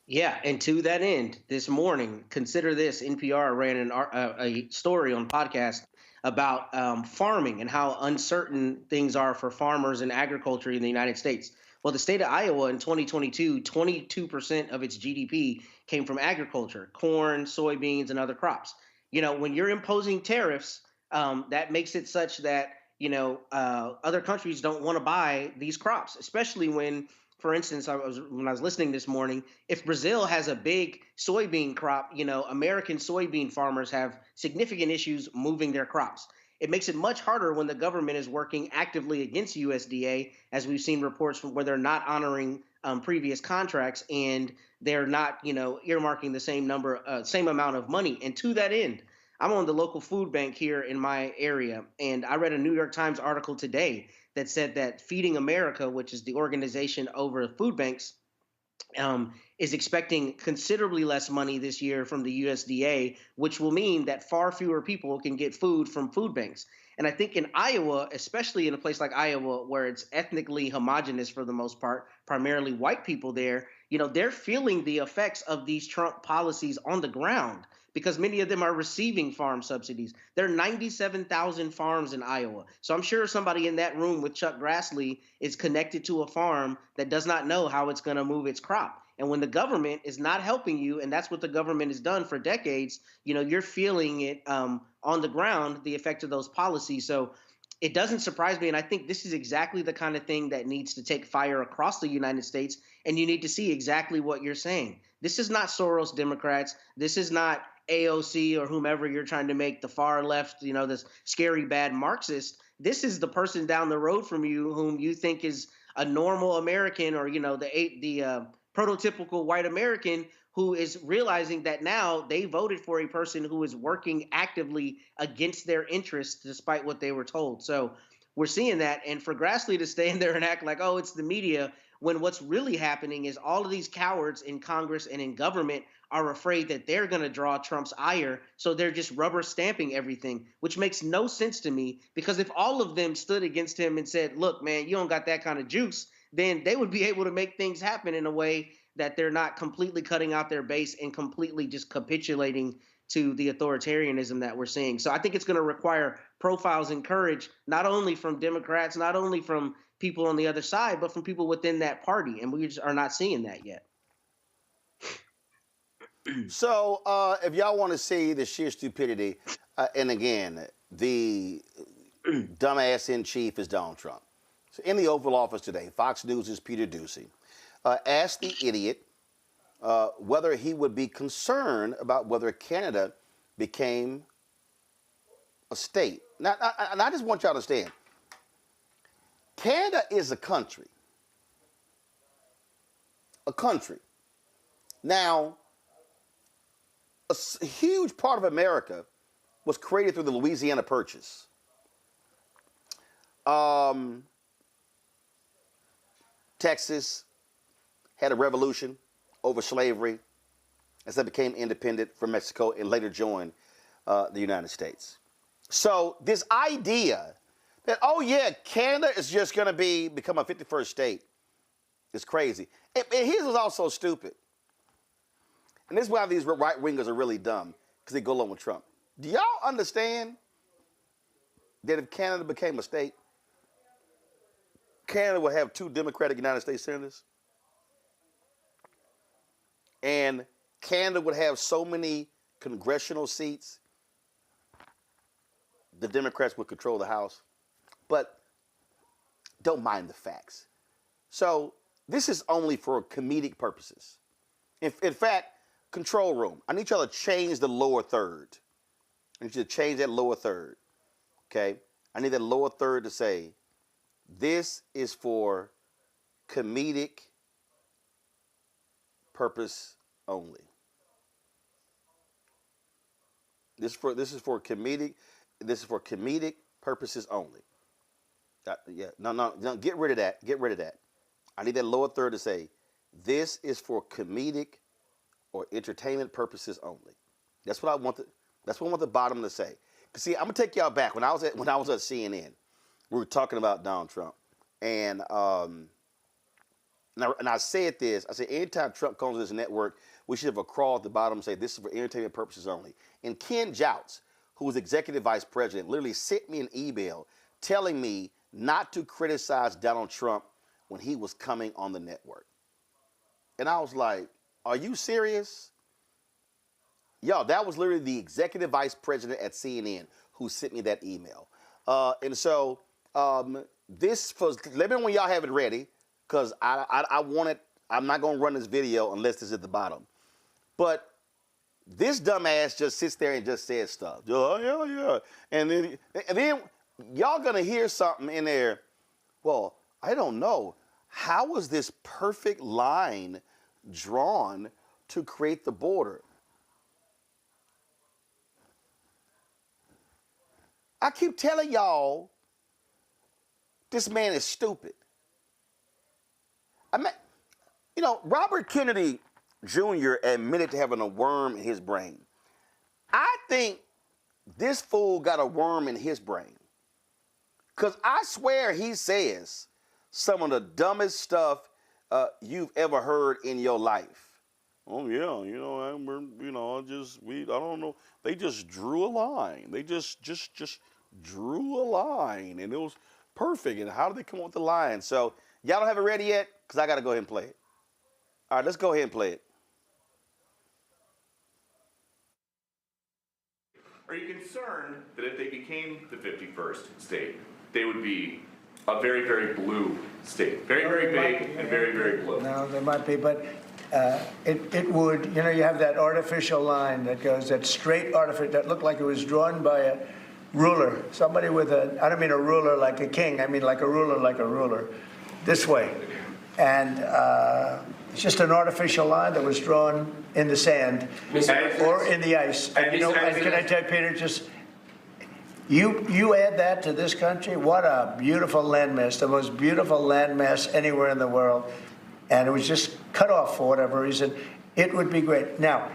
Yeah, and to that end, this morning, consider this, NPR ran a story on podcast about farming and how uncertain things are for farmers and agriculture in the United States. Well, the state of Iowa in 2022, 22% of its GDP came from agriculture, corn, soybeans, and other crops. When you're imposing tariffs, that makes it such that, other countries don't want to buy these crops, especially when, for instance, when I was listening this morning, if Brazil has a big soybean crop, American soybean farmers have significant issues moving their crops. It makes it much harder when the government is working actively against USDA, as we've seen reports from where they're not honoring previous contracts and they're not, earmarking the same amount of money. And to that end, I'm on the local food bank here in my area, and I read a New York Times article today that said that Feeding America, which is the organization over food banks, is expecting considerably less money this year from the USDA, which will mean that far fewer people can get food from food banks. And I think in Iowa, especially in a place like Iowa, where it's ethnically homogenous for the most part, primarily white people there, they're feeling the effects of these Trump policies on the ground because many of them are receiving farm subsidies. There are 97,000 farms in Iowa. So I'm sure somebody in that room with Chuck Grassley is connected to a farm that does not know how it's going to move its crop. And when the government is not helping you, and that's what the government has done for decades, you're feeling it on the ground, the effect of those policies. So it doesn't surprise me. And I think this is exactly the kind of thing that needs to take fire across the United States. And you need to see exactly what you're saying. This is not Soros Democrats. This is not AOC or whomever you're trying to make the far left, this scary bad Marxist. This is the person down the road from you whom you think is a normal American or, the prototypical white American who is realizing that now they voted for a person who is working actively against their interests despite what they were told. So we're seeing that. And for Grassley to stand there and act like, oh, it's the media, when what's really happening is all of these cowards in Congress and in government are afraid that they're going to draw Trump's ire. So they're just rubber stamping everything, which makes no sense to me, because if all of them stood against him and said, look, man, you don't got that kind of juice, then they would be able to make things happen in a way that they're not completely cutting out their base and completely just capitulating to the authoritarianism that we're seeing. So I think it's going to require profiles and courage, not only from Democrats, not only from people on the other side, but from people within that party. And we just are not seeing that yet. So if y'all want to see the sheer stupidity, and again, the dumbass in chief is Donald Trump. So in the Oval Office today, Fox News' Peter Doocy asked the idiot whether he would be concerned about whether Canada became a state. Now, I just want y'all to understand, Canada is a country. A country. Now, a huge part of America was created through the Louisiana Purchase. Texas had a revolution over slavery as they became independent from Mexico and later joined the United States. So this idea that, oh yeah, Canada is just going to become a 51st state is crazy. And his was also stupid. And this is why these right-wingers are really dumb, because they go along with Trump. Do y'all understand that if Canada became a state, Canada would have 2 Democratic United States senators? And Canada would have so many congressional seats, the Democrats would control the House. But don't mind the facts. So this is only for comedic purposes. In fact, control room, I need y'all to change the lower third. I need you to change that lower third, okay? I need that lower third to say, this is for comedic purpose only. This is for comedic purposes only. No, get rid of that. Get rid of that. I need that lower third to say, this is for comedic or entertainment purposes only. That's what I want. That's what I want the bottom to say. Cause see, I'm gonna take y'all back when I was at CNN. We were talking about Donald Trump, and I said this. I said anytime Trump comes to this network, we should have a crawl at the bottom and say this is for entertainment purposes only. And Ken Jouts, who was executive vice president, literally sent me an email telling me not to criticize Donald Trump when he was coming on the network. And I was like, are you serious? Yo, that was literally the executive vice president at CNN who sent me that email. And so this, let me know when y'all have it ready, because I want it. I'm not going to run this video unless it's at the bottom. But this dumbass just sits there and just says stuff. Yeah. And then y'all going to hear something in there. Well, I don't know. How was this perfect line drawn to create the border? I keep telling y'all, this man is stupid. I mean, you know, Robert Kennedy Jr. admitted to having a worm in his brain. I think this fool got a worm in his brain. Because I swear he says some of the dumbest stuff you've ever heard in your life. Oh yeah, you know, I don't know. They just drew a line. They just drew a line, and it was perfect. And how did they come up with the line? So y'all don't have it ready yet? Because I got to go ahead and play it. All right, let's go ahead and play it. Are you concerned that if they became the 51st state, they would be a very, very blue state? Very, very big and very, very blue. No, there might be, but it would, you know, you have that artificial line that goes, that straight artificial, that looked like it was drawn by a ruler. Somebody with a, I don't mean a ruler like a king, I mean like a ruler, this way. And it's just an artificial line that was drawn in the sand or in the ice. And you know, and can I tell you, Peter, just you add that to this country, what a beautiful landmass, the most beautiful landmass anywhere in the world. And it was just cut off for whatever reason. It would be great. Now,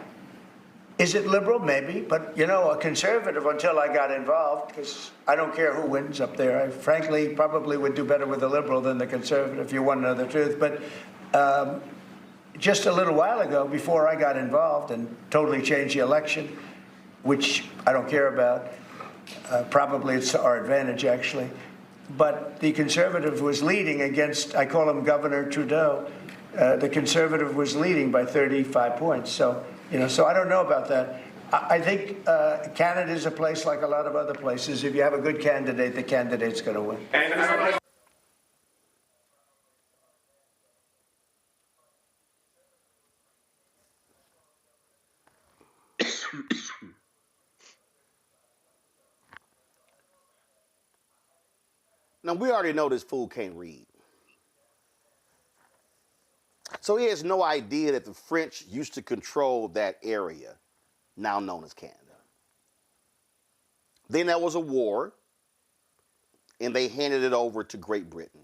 is it liberal? Maybe. But, you know, a conservative until I got involved, because I don't care who wins up there. I frankly probably would do better with the liberal than the conservative, if you want to know the truth. But just a little while ago, before I got involved and totally changed the election, which I don't care about, probably it's to our advantage, actually. But the conservative was leading against, I call him Governor Trudeau. The conservative was leading by 35 points. So, you know, so I don't know about that. I think Canada is a place like a lot of other places. If you have a good candidate, the candidate's going to win. Now, we already know this fool can't read. So he has no idea that the French used to control that area, now known as Canada. Then there was a war, and they handed it over to Great Britain.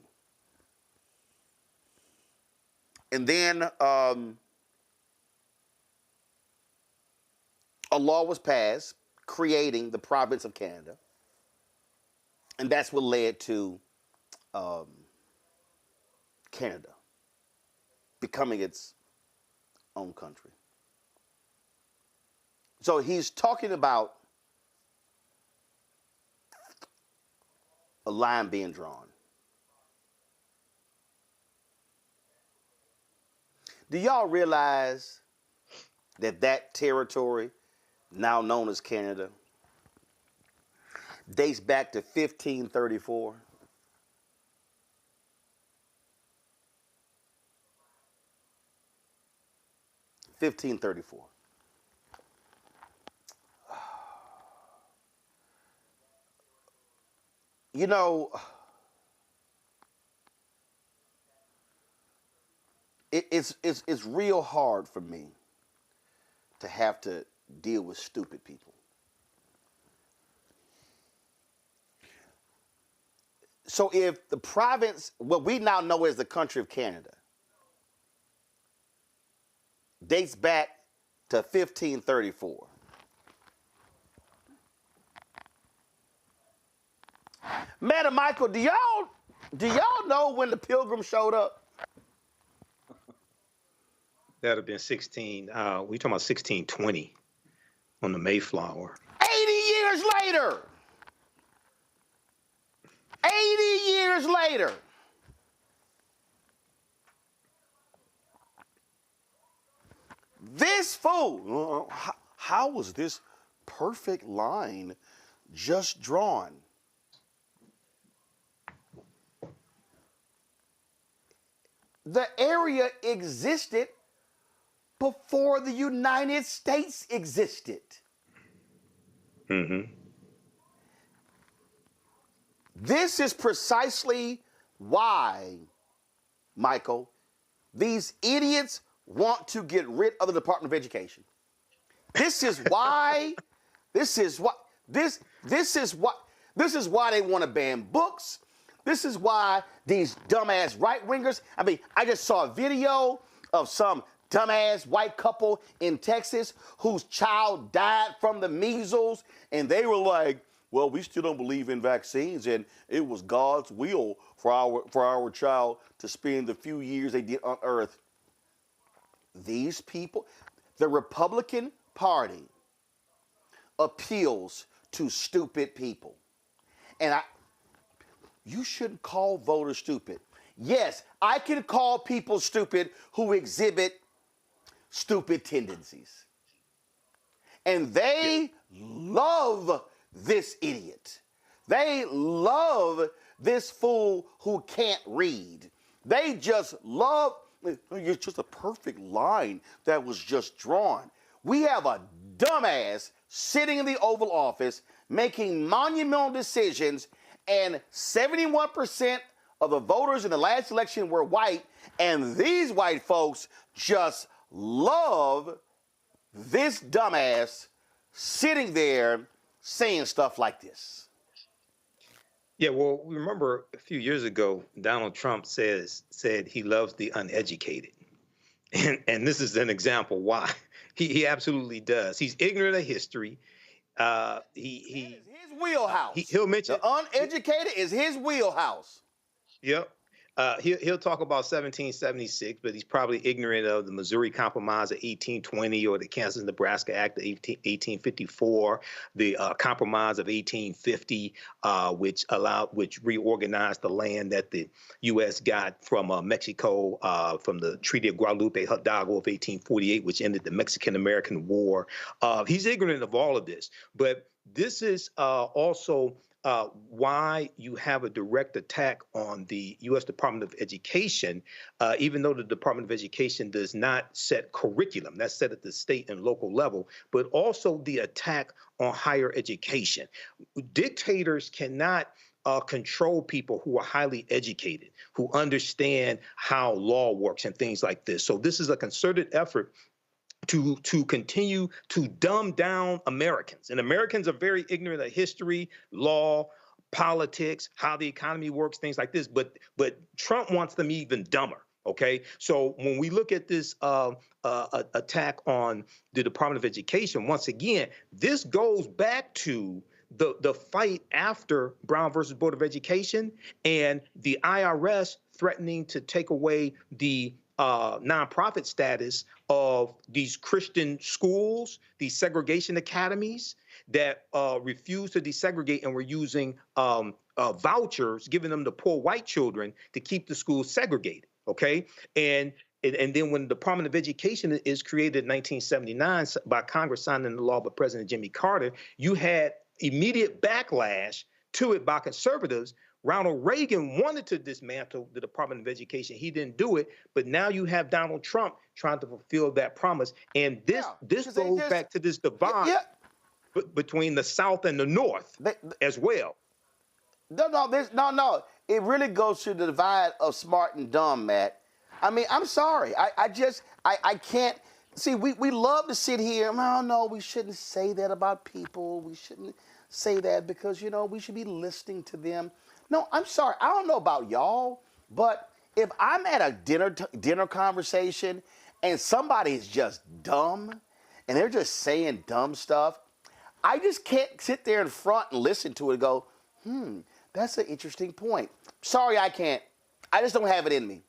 And then a law was passed creating the province of Canada. And that's what led to Canada becoming its own country. So he's talking about a line being drawn. Do y'all realize that that territory, now known as Canada, dates back to 1534? You know, it's real hard for me to have to deal with stupid people. So if the province, what we now know as the country of Canada, dates back to 1534. Madam Michael, do y'all know when the Pilgrims showed up? That'd have been 16. We talking about 1620 on the Mayflower. 80 years later. 80 years later. This fool, how was this perfect line just drawn? The area existed before the United States existed. Mm-hmm. This is precisely why, Michael, these idiots want to get rid of the Department of Education. This is why, this is why they want to ban books. This is why these dumbass right-wingers, I mean, I just saw a video of some dumbass white couple in Texas whose child died from the measles, and they were like, well, we still don't believe in vaccines, and it was God's will for our child to spend the few years they did on earth. These people, the Republican Party appeals to stupid people. And you shouldn't call voters stupid. Yes, I can call people stupid who exhibit stupid tendencies. And they love this idiot. They love this fool who can't read. They just love, it's just a perfect line that was just drawn. We have a dumbass sitting in the Oval Office making monumental decisions, and 71% of the voters in the last election were white, and these white folks just love this dumbass sitting there saying stuff like this. Yeah, well, remember a few years ago, Donald Trump said he loves the uneducated. And this is an example why. He absolutely does. He's ignorant of history. His wheelhouse. He'll mention the uneducated is his wheelhouse. Yep. He'll talk about 1776, but he's probably ignorant of the Missouri Compromise of 1820 or the Kansas-Nebraska Act of 1854, the Compromise of 1850, which reorganized the land that the U.S. got from Mexico from the Treaty of Guadalupe Hidalgo of 1848, which ended the Mexican-American War. He's ignorant of all of this, but this is also why you have a direct attack on the U.S. Department of Education, even though the Department of Education does not set curriculum, that's set at the state and local level, but also the attack on higher education. Dictators cannot control people who are highly educated, who understand how law works and things like this. So this is a concerted effort to continue to dumb down Americans. And Americans are very ignorant of history, law, politics, how the economy works, things like this. But Trump wants them even dumber. Okay, so when we look at this attack on the Department of Education, once again, this goes back to the fight after Brown versus Board of Education and the IRS threatening to take away the nonprofit status of these Christian schools, these segregation academies that refuse to desegregate and were using vouchers, giving them to poor white children to keep the schools segregated. Okay, and then when the Department of Education is created in 1979 by Congress signing the law by President Jimmy Carter, you had immediate backlash to it by conservatives. Ronald Reagan wanted to dismantle the Department of Education. He didn't do it, but now you have Donald Trump trying to fulfill that promise. And this goes back to this divide between the South and the North as well. No. It really goes to the divide of smart and dumb, Matt. I mean, I'm sorry. I can't. See, we love to sit here. Oh, no, we shouldn't say that about people. We shouldn't say that because, we should be listening to them. No, I'm sorry. I don't know about y'all, but if I'm at a dinner conversation and somebody is just dumb and they're just saying dumb stuff, I just can't sit there in front and listen to it and go, that's an interesting point. Sorry, I can't. I just don't have it in me.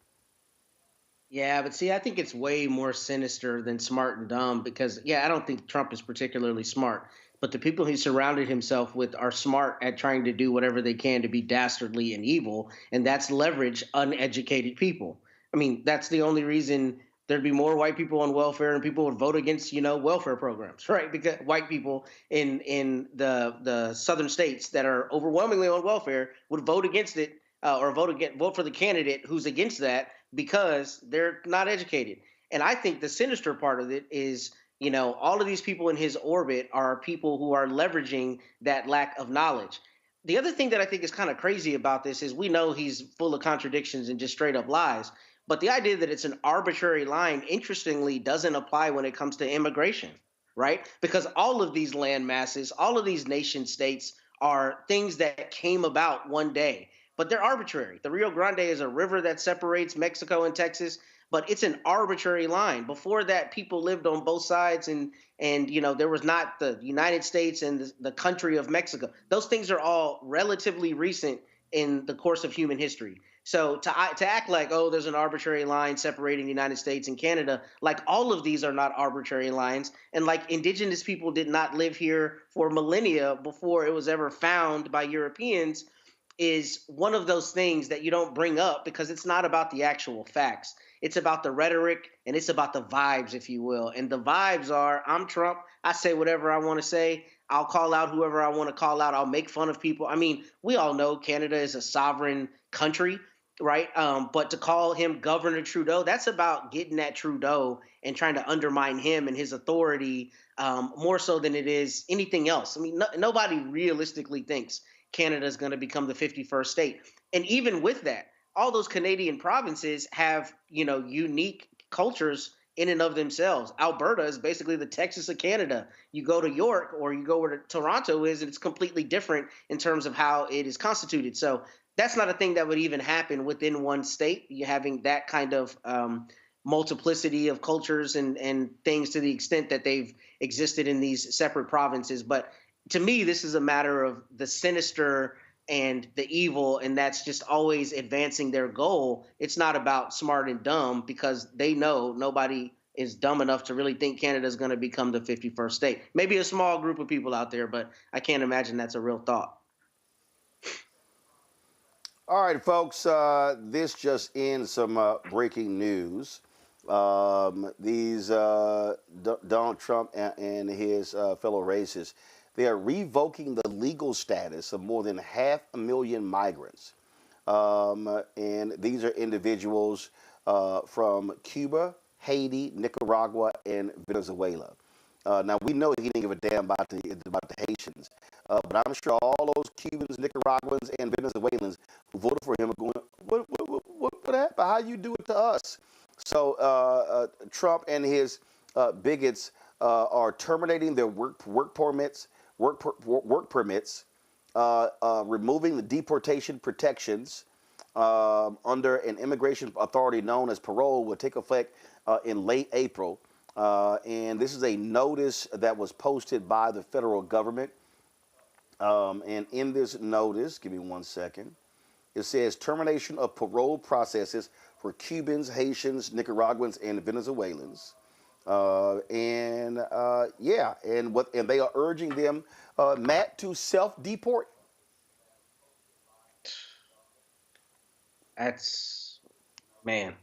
Yeah, but see, I think it's way more sinister than smart and dumb because, I don't think Trump is particularly smart. But the people he surrounded himself with are smart at trying to do whatever they can to be dastardly and evil, and that's leverage uneducated people. I mean, that's the only reason there'd be more white people on welfare and people would vote against, welfare programs, right? Because white people in the southern states that are overwhelmingly on welfare would vote against it or vote for the candidate who's against that because they're not educated. And I think the sinister part of it is, all of these people in his orbit are people who are leveraging that lack of knowledge. The other thing that I think is kind of crazy about this is we know he's full of contradictions and just straight up lies. But the idea that it's an arbitrary line, interestingly, doesn't apply when it comes to immigration, right? Because all of these land masses, all of these nation states are things that came about one day, but they're arbitrary. The Rio Grande is a river that separates Mexico and Texas, but it's an arbitrary line. Before that, people lived on both sides and there was not the United States and the country of Mexico. Those things are all relatively recent in the course of human history. So to act like, there's an arbitrary line separating the United States and Canada, like all of these are not arbitrary lines. And like indigenous people did not live here for millennia before it was ever found by Europeans is one of those things that you don't bring up because it's not about the actual facts. It's about the rhetoric and it's about the vibes, if you will. And the vibes are, I'm Trump. I say whatever I want to say. I'll call out whoever I want to call out. I'll make fun of people. I mean, we all know Canada is a sovereign country, right? But to call him Governor Trudeau, that's about getting at Trudeau and trying to undermine him and his authority more so than it is anything else. I mean, nobody realistically thinks Canada is going to become the 51st state. And even with that, all those Canadian provinces have, unique cultures in and of themselves. Alberta is basically the Texas of Canada. You go to York or you go where Toronto is, and it's completely different in terms of how it is constituted. So that's not a thing that would even happen within one state. You having that kind of multiplicity of cultures and things to the extent that they've existed in these separate provinces. But to me, this is a matter of the sinister and the evil, and that's just always advancing their goal. It's not about smart and dumb, because they know nobody is dumb enough to really think Canada is going to become the 51st state. Maybe a small group of people out there, but I can't imagine that's a real thought. All right, folks, this just in, some breaking news. Donald Trump and his fellow racists, they are revoking the legal status of more than 500,000 migrants. And these are individuals from Cuba, Haiti, Nicaragua, and Venezuela. Now, we know he didn't give a damn about the Haitians, but I'm sure all those Cubans, Nicaraguans, and Venezuelans who voted for him are going, what happened? How you do it to us? So Trump and his bigots are terminating their work permits, removing the deportation protections under an immigration authority known as parole, will take effect in late April. And this is a notice that was posted by the federal government. And in this notice, give me 1 second, it says termination of parole processes for Cubans, Haitians, Nicaraguans, and Venezuelans. And they are urging them, Matt, to self-deport. That's, man.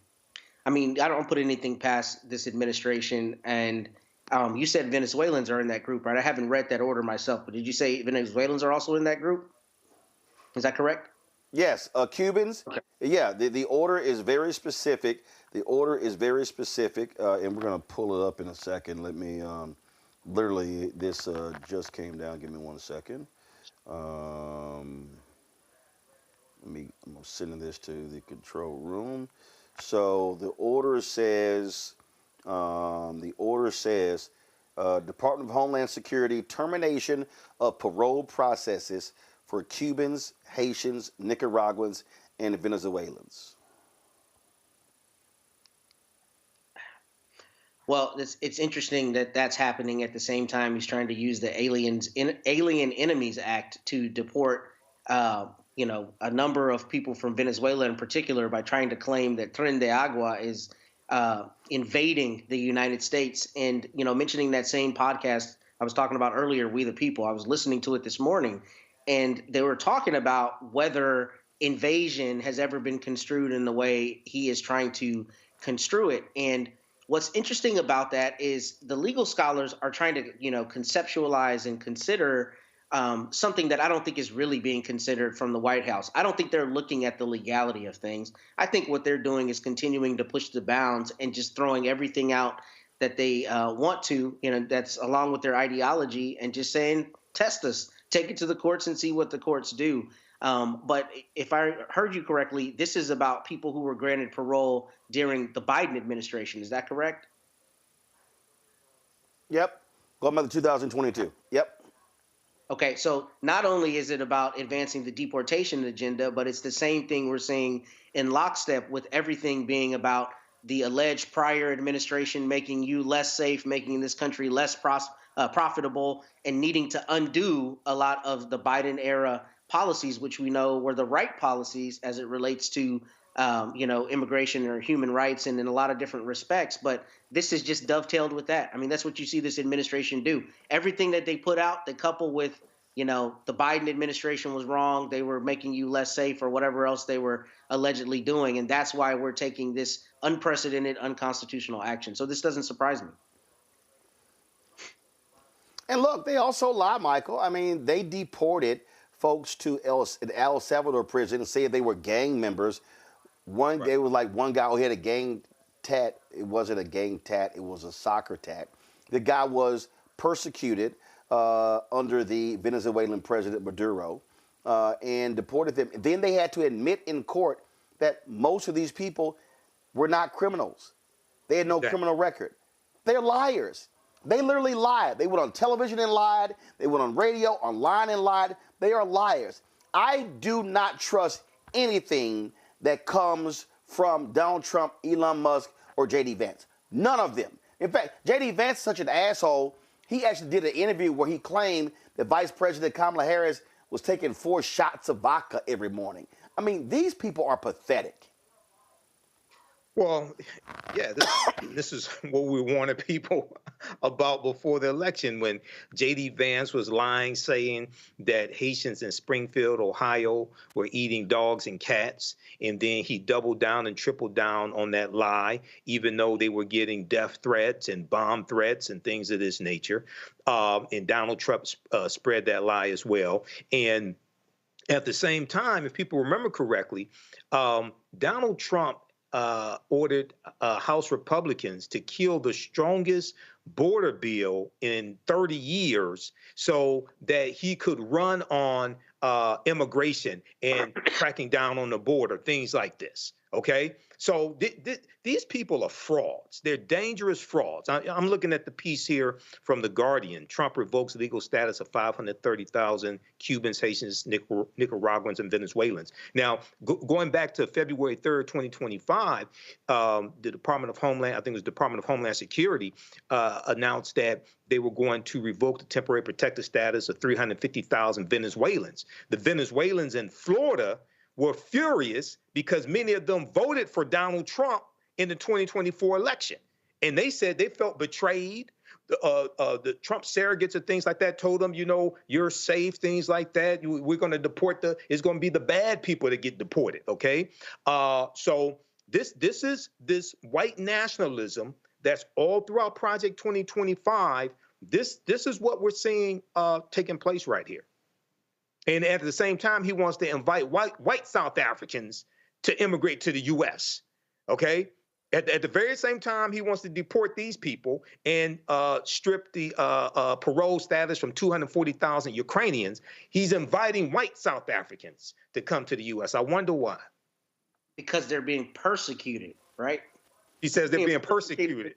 I mean, I don't put anything past this administration. And you said Venezuelans are in that group, right? I haven't read that order myself, but did you say Venezuelans are also in that group? Is that correct? Yes, Cubans. Okay. Yeah, the order is very specific. The order is very specific, and we're going to pull it up in a second. Let me, literally, this just came down. Give me 1 second. I'm sending this to the control room. So the order says, Department of Homeland Security, termination of parole processes for Cubans, Haitians, Nicaraguans, and Venezuelans. Well, it's interesting that that's happening at the same time he's trying to use the Alien Enemies Act to deport, a number of people from Venezuela in particular, by trying to claim that Tren de Agua is invading the United States. And, mentioning that same podcast I was talking about earlier, We the People, I was listening to it this morning, and they were talking about whether invasion has ever been construed in the way he is trying to construe it. And what's interesting about that is the legal scholars are trying to, conceptualize and consider something that I don't think is really being considered from the White House. I don't think they're looking at the legality of things. I think what they're doing is continuing to push the bounds and just throwing everything out that they want to, that's along with their ideology, and just saying, test us, take it to the courts and see what the courts do. But if I heard you correctly, this is about people who were granted parole during the Biden administration. Is that correct? Yep. Going back to 2022. Yep. Okay, so not only is it about advancing the deportation agenda, but it's the same thing we're seeing in lockstep with everything being about the alleged prior administration making you less safe, making this country less profitable, and needing to undo a lot of the Biden era policies, which we know were the right policies as it relates to, immigration or human rights, and in a lot of different respects. But this is just dovetailed with that. I mean, that's what you see this administration do. Everything that they put out, they couple with, the Biden administration was wrong. They were making you less safe, or whatever else they were allegedly doing. And that's why we're taking this unprecedented, unconstitutional action. So this doesn't surprise me. And look, they also lie, Michael. I mean, they deported folks to El Salvador prison and said they were gang members. There was like one guy who had a gang tat. It wasn't a gang tat. It was a soccer tat. The guy was persecuted under the Venezuelan president Maduro and deported them. Then they had to admit in court that most of these people were not criminals. They had no criminal record. They're liars. They literally lied. They went on television and lied. They went on radio, online and lied. They are liars. I do not trust anything that comes from Donald Trump, Elon Musk, or J.D. Vance. None of them. In fact, J.D. Vance is such an asshole. He actually did an interview where he claimed that Vice President Kamala Harris was taking 4 shots of vodka every morning. I mean, these people are pathetic. Well, yeah, this is what we warned people about before the election when J.D. Vance was lying, saying that Haitians in Springfield, Ohio were eating dogs and cats. And then he doubled down and tripled down on that lie, even though they were getting death threats and bomb threats and things of this nature. And Donald Trump spread that lie as well. And at the same time, if people remember correctly, Donald Trump ordered House Republicans to kill the strongest border bill in 30 years so that he could run on immigration and cracking down on the border, things like this. Okay, so these people are frauds. They're dangerous frauds. I'm looking at the piece here from The Guardian. Trump revokes legal status of 530,000 Cubans, Haitians, Nicaraguans, and Venezuelans. Now, going back to February 3rd, 2025, the Department of Homeland, I think it was Department of Homeland Security, announced that they were going to revoke the temporary protected status of 350,000 Venezuelans. The Venezuelans in Florida were furious because many of them voted for Donald Trump in the 2024 election. And they said they felt betrayed. The Trump surrogates and things like that told them, you know, you're safe, things like that. We're going to deport it's going to be the bad people that get deported, okay? So this is this white nationalism that's all throughout Project 2025. This is what we're seeing taking place right here. And at the same time, he wants to invite white South Africans to immigrate to the U.S., okay? At the very same time, he wants to deport these people and strip the parole status from 240,000 Ukrainians. He's inviting white South Africans to come to the U.S. I wonder why. Because they're being persecuted, right? He says they're being persecuted.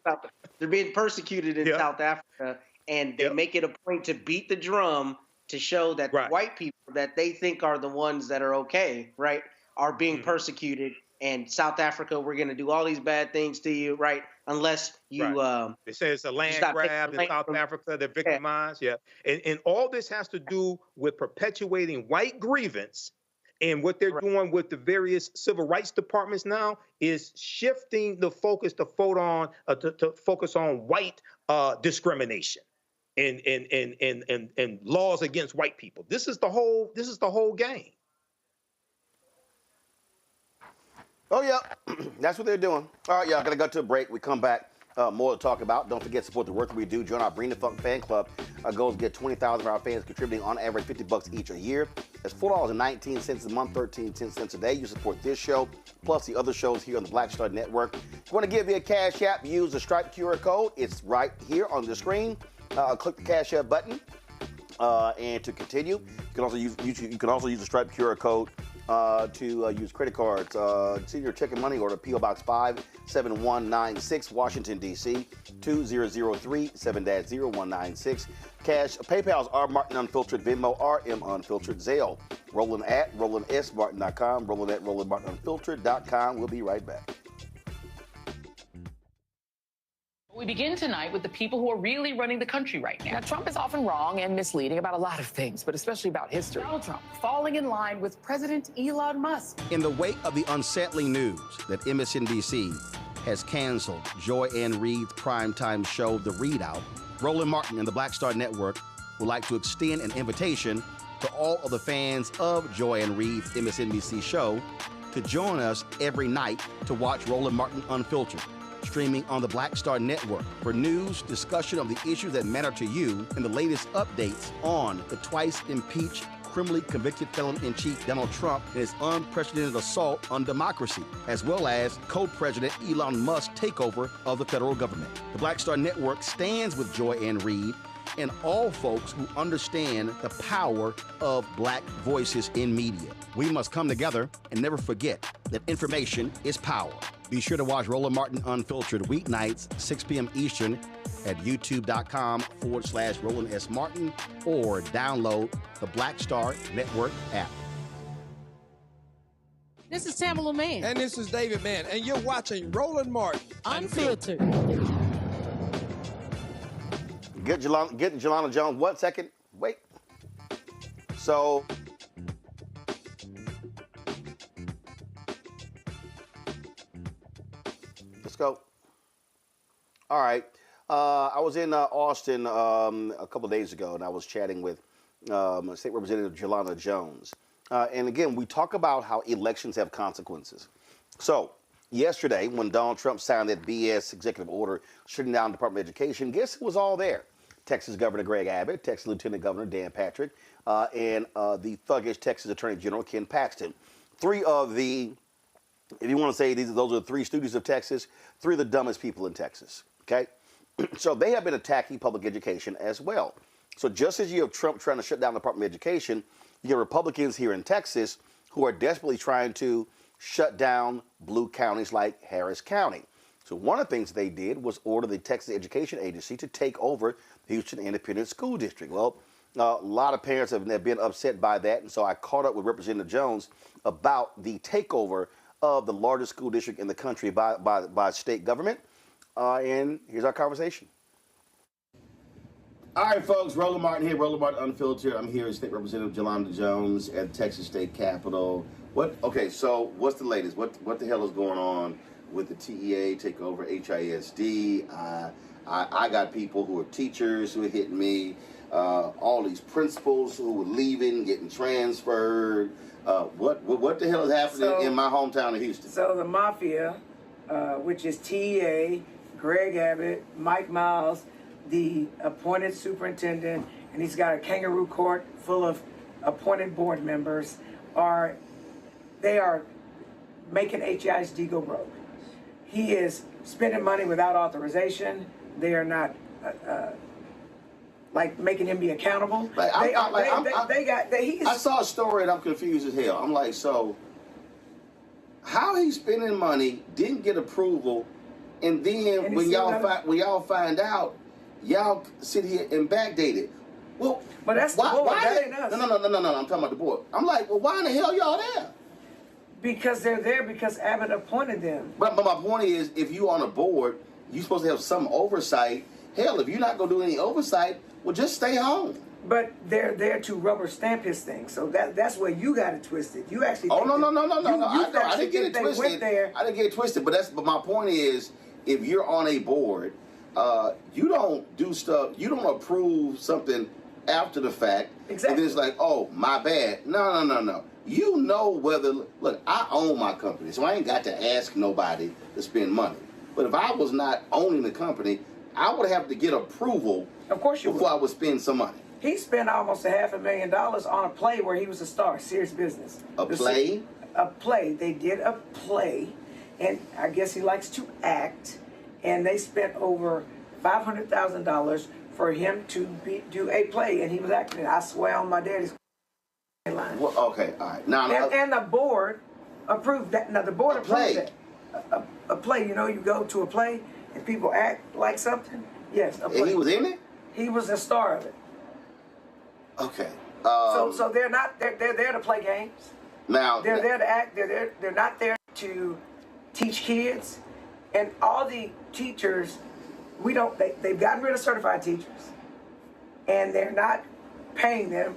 They're being persecuted in South Africa, and they make it a point to beat the drum to show that the white people that they think are the ones that are okay, right, are being persecuted. And South Africa, we're going to do all these bad things to you, right, unless you... They say it's a land grab in South Africa. They're victimized, And all this has to do with perpetuating white grievance. And what they're doing with the various civil rights departments now is shifting the focus to focus on white discrimination. And laws against white people. This is the whole game. Oh yeah, that's what they're doing. All right, y'all, gotta go to a break. We come back, more to talk about. Don't forget to support the work that we do. Join our Bring the Funk fan club. Our goal is to get 20,000 of our fans contributing on average $50 each a year. That's $4.19 a month, 13 cents a day. You support this show, plus the other shows here on the Black Star Network. If you want to give me a Cash App, use the Stripe QR code. It's right here on the screen. Click the Cash App button, and to continue, you can also use the Stripe QR code to use credit cards. Senior checking money order, P.O. Box 57196, Washington, D.C. 2003 7-0196. Cash, PayPal's R Martin Unfiltered, Venmo RM Unfiltered, Zelle. Roland at RolandSMartin.com, Roland at RolandMartinUnfiltered.com. We'll be right back. We begin tonight with the people who are really running the country right now. Now, Trump is often wrong and misleading about a lot of things, but especially about history. Donald Trump falling in line with President Elon Musk. In the wake of the unsettling news that MSNBC has canceled Joy Ann Reid's primetime show, The Readout, Roland Martin and the Black Star Network would like to extend an invitation to all of the fans of Joy Ann Reid's MSNBC show to join us every night to watch Roland Martin Unfiltered, streaming on the Black Star Network for news, discussion of the issues that matter to you, and the latest updates on the twice impeached, criminally convicted felon-in-chief Donald Trump and his unprecedented assault on democracy, as well as co-president Elon Musk's takeover of the federal government. The Black Star Network stands with Joy Ann Reid and all folks who understand the power of black voices in media. We must come together and never forget that information is power. Be sure to watch Roland Martin Unfiltered weeknights, 6 p.m. Eastern at youtube.com/Roland S. Martin or download the Black Star Network app. This is Tamala Mann. And this is David Mann. And you're watching Roland Martin Unfiltered. Get Jelana Jones. 1 second. Wait. So, let's go. All right. I was in Austin a couple of days ago, and I was chatting with State Representative Jelana Jones. And again, we talk about how elections have consequences. So, yesterday, when Donald Trump signed that BS executive order shutting down the Department of Education, guess who was all there? Texas Governor Greg Abbott, Texas Lieutenant Governor Dan Patrick, and the thuggish Texas Attorney General Ken Paxton. Three of the, if you want to say those are the three stooges of Texas, three of the dumbest people in Texas, okay? So they have been attacking public education as well. So just as you have Trump trying to shut down the Department of Education, you have Republicans here in Texas who are desperately trying to shut down blue counties like Harris County. So one of the things they did was order the Texas Education Agency to take over the Houston Independent School District. Well, a lot of parents have been upset by that, and so I caught up with Representative Jones about the takeover of the largest school district in the country by state government, and here's our conversation. All right, folks, Roland Martin here, Roland Martin Unfiltered. I'm here with State Representative Jelana Jones at the Texas State Capitol. Okay, so what's the latest? What the hell is going on with the TEA takeover, HISD? I got people who are teachers who are hitting me, all these principals who were leaving, getting transferred. What the hell is happening in my hometown of Houston? So the mafia, which is TEA, Greg Abbott, Mike Miles, the appointed superintendent, and he's got a kangaroo court full of appointed board members, they are making HISD go broke. He is spending money without authorization. They are not making him be accountable. I saw a story and I'm confused as hell. I'm like, so how he's spending money, didn't get approval, and then when y'all find out, y'all sit here and backdate it. Well, but that's the board. That ain't us. No. I'm talking about the board. I'm like, well, why in the hell y'all there? Because they're there because Abbott appointed them. But my point is, if you on a board, you're supposed to have some oversight. Hell, if you're not going to do any oversight, well, just stay home. But they're there to rubber stamp his thing. So that's where you got it twisted. You actually. Oh, no. I didn't get it twisted. I didn't get it twisted. But my point is, if you're on a board, you don't do stuff. You don't approve something after the fact. Exactly. And then it's like, oh, my bad. No. You know whether, look, I own my company, so I ain't got to ask nobody to spend money. But if I was not owning the company, I would have to get approval before I would spend some money. He spent almost $500,000 on a play where he was a star, serious business. A play? A play. They did a play, and I guess he likes to act, and they spent over $500,000 for him to do a play, and he was acting. I swear on my daddy's line. Well, okay, all right. Now, and the board approved that. Now, the board approved that. A play, you go to a play and people act like something. Yes, a play. And he was in it? He was the star of it. Okay. So they're not. They're there to play games. Now they're there to act. They're not there to teach kids. And all the teachers, they've gotten rid of certified teachers, and they're not paying them.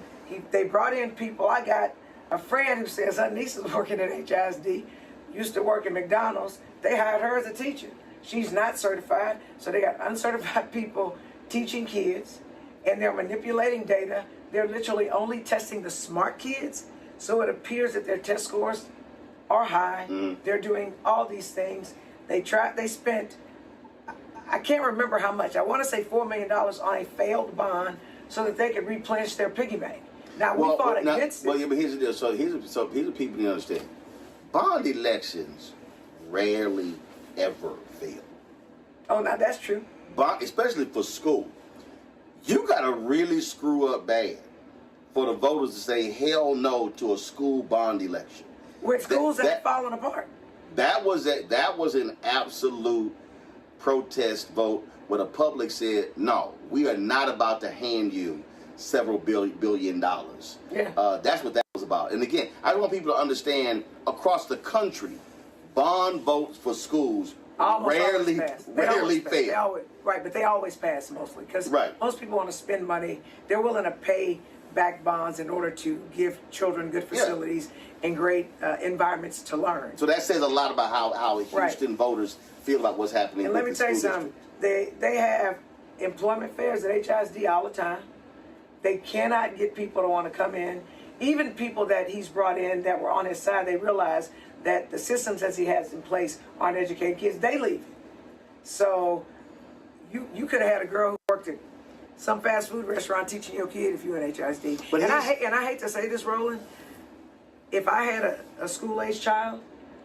They brought in people. I got a friend who says her niece is working at HISD, used to work at McDonald's. They hired her as a teacher. She's not certified, so they got uncertified people teaching kids, and they're manipulating data. They're literally only testing the smart kids, so it appears that their test scores are high. They're doing all these things. They spent, I can't remember how much. I want to say $4 million on a failed bond so that they could replenish their piggy bank. Now, we fought against it. Well, yeah, but here's the deal. So here's the people you understand. Bond elections rarely ever fail. Oh, now that's true. Especially for school. You got to really screw up bad for the voters to say hell no to a school bond election. with schools that are falling apart. That was an absolute protest vote where the public said, no, we are not about to hand you several $billion. Yeah. That's what that was about. And again, I want people to understand across the country, bond votes for schools rarely fail. Right, but they always pass mostly because right. most people want to spend money. They're willing to pay back bonds in order to give children good facilities and great environments to learn. So that says a lot about how Houston voters feel about what's happening. And let me tell you something. They have employment fairs at HISD all the time. They cannot get people to want to come in. Even people that he's brought in that were on his side, they realize that the systems as he has in place aren't educating kids. They leave. So you could have had a girl who worked at some fast food restaurant teaching your kid if you in HISD. But I hate to say this, Roland. If I had a school-age child,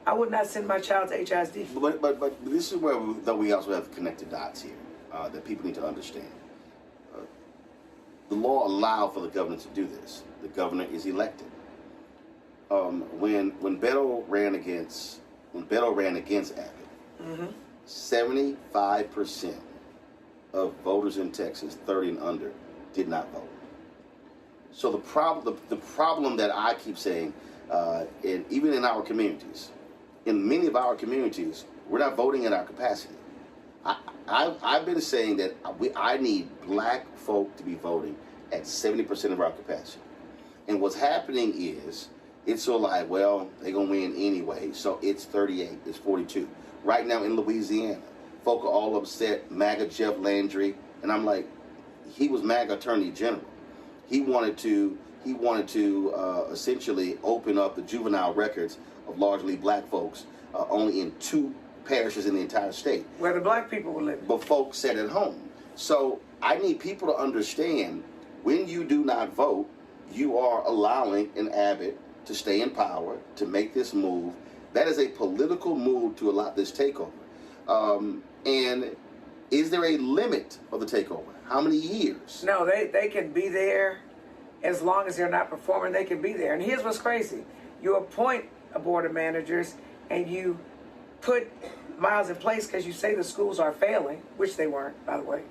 I would not send my child to HISD. But this is where we also have connected dots here that people need to understand. The law allowed for the governor to do this. The governor is elected. When Beto ran against Abbott, 75% of voters in Texas, 30 and under, did not vote. So the problem that I keep saying, even in our communities, in many of our communities, we're not voting in our capacity. I've been saying that I need black folk to be voting at 70% of our capacity. And what's happening is, it's so like, well, they're going to win anyway, so it's 38, it's 42. Right now in Louisiana, folk are all upset, MAGA Jeff Landry, and I'm like, he was MAGA Attorney General. He wanted to essentially open up the juvenile records of largely black folks only in 2 parishes in the entire state. Where the black people were living. But folks sat at home. So I need people to understand, when you do not vote, you are allowing an Abbott to stay in power, to make this move. That is a political move to allow this takeover. And is there a limit of the takeover? How many years? No, they can be there as long as they're not performing. They can be there. And here's what's crazy. You appoint a board of managers and you put Miles in place because you say the schools are failing, which they weren't, by the way.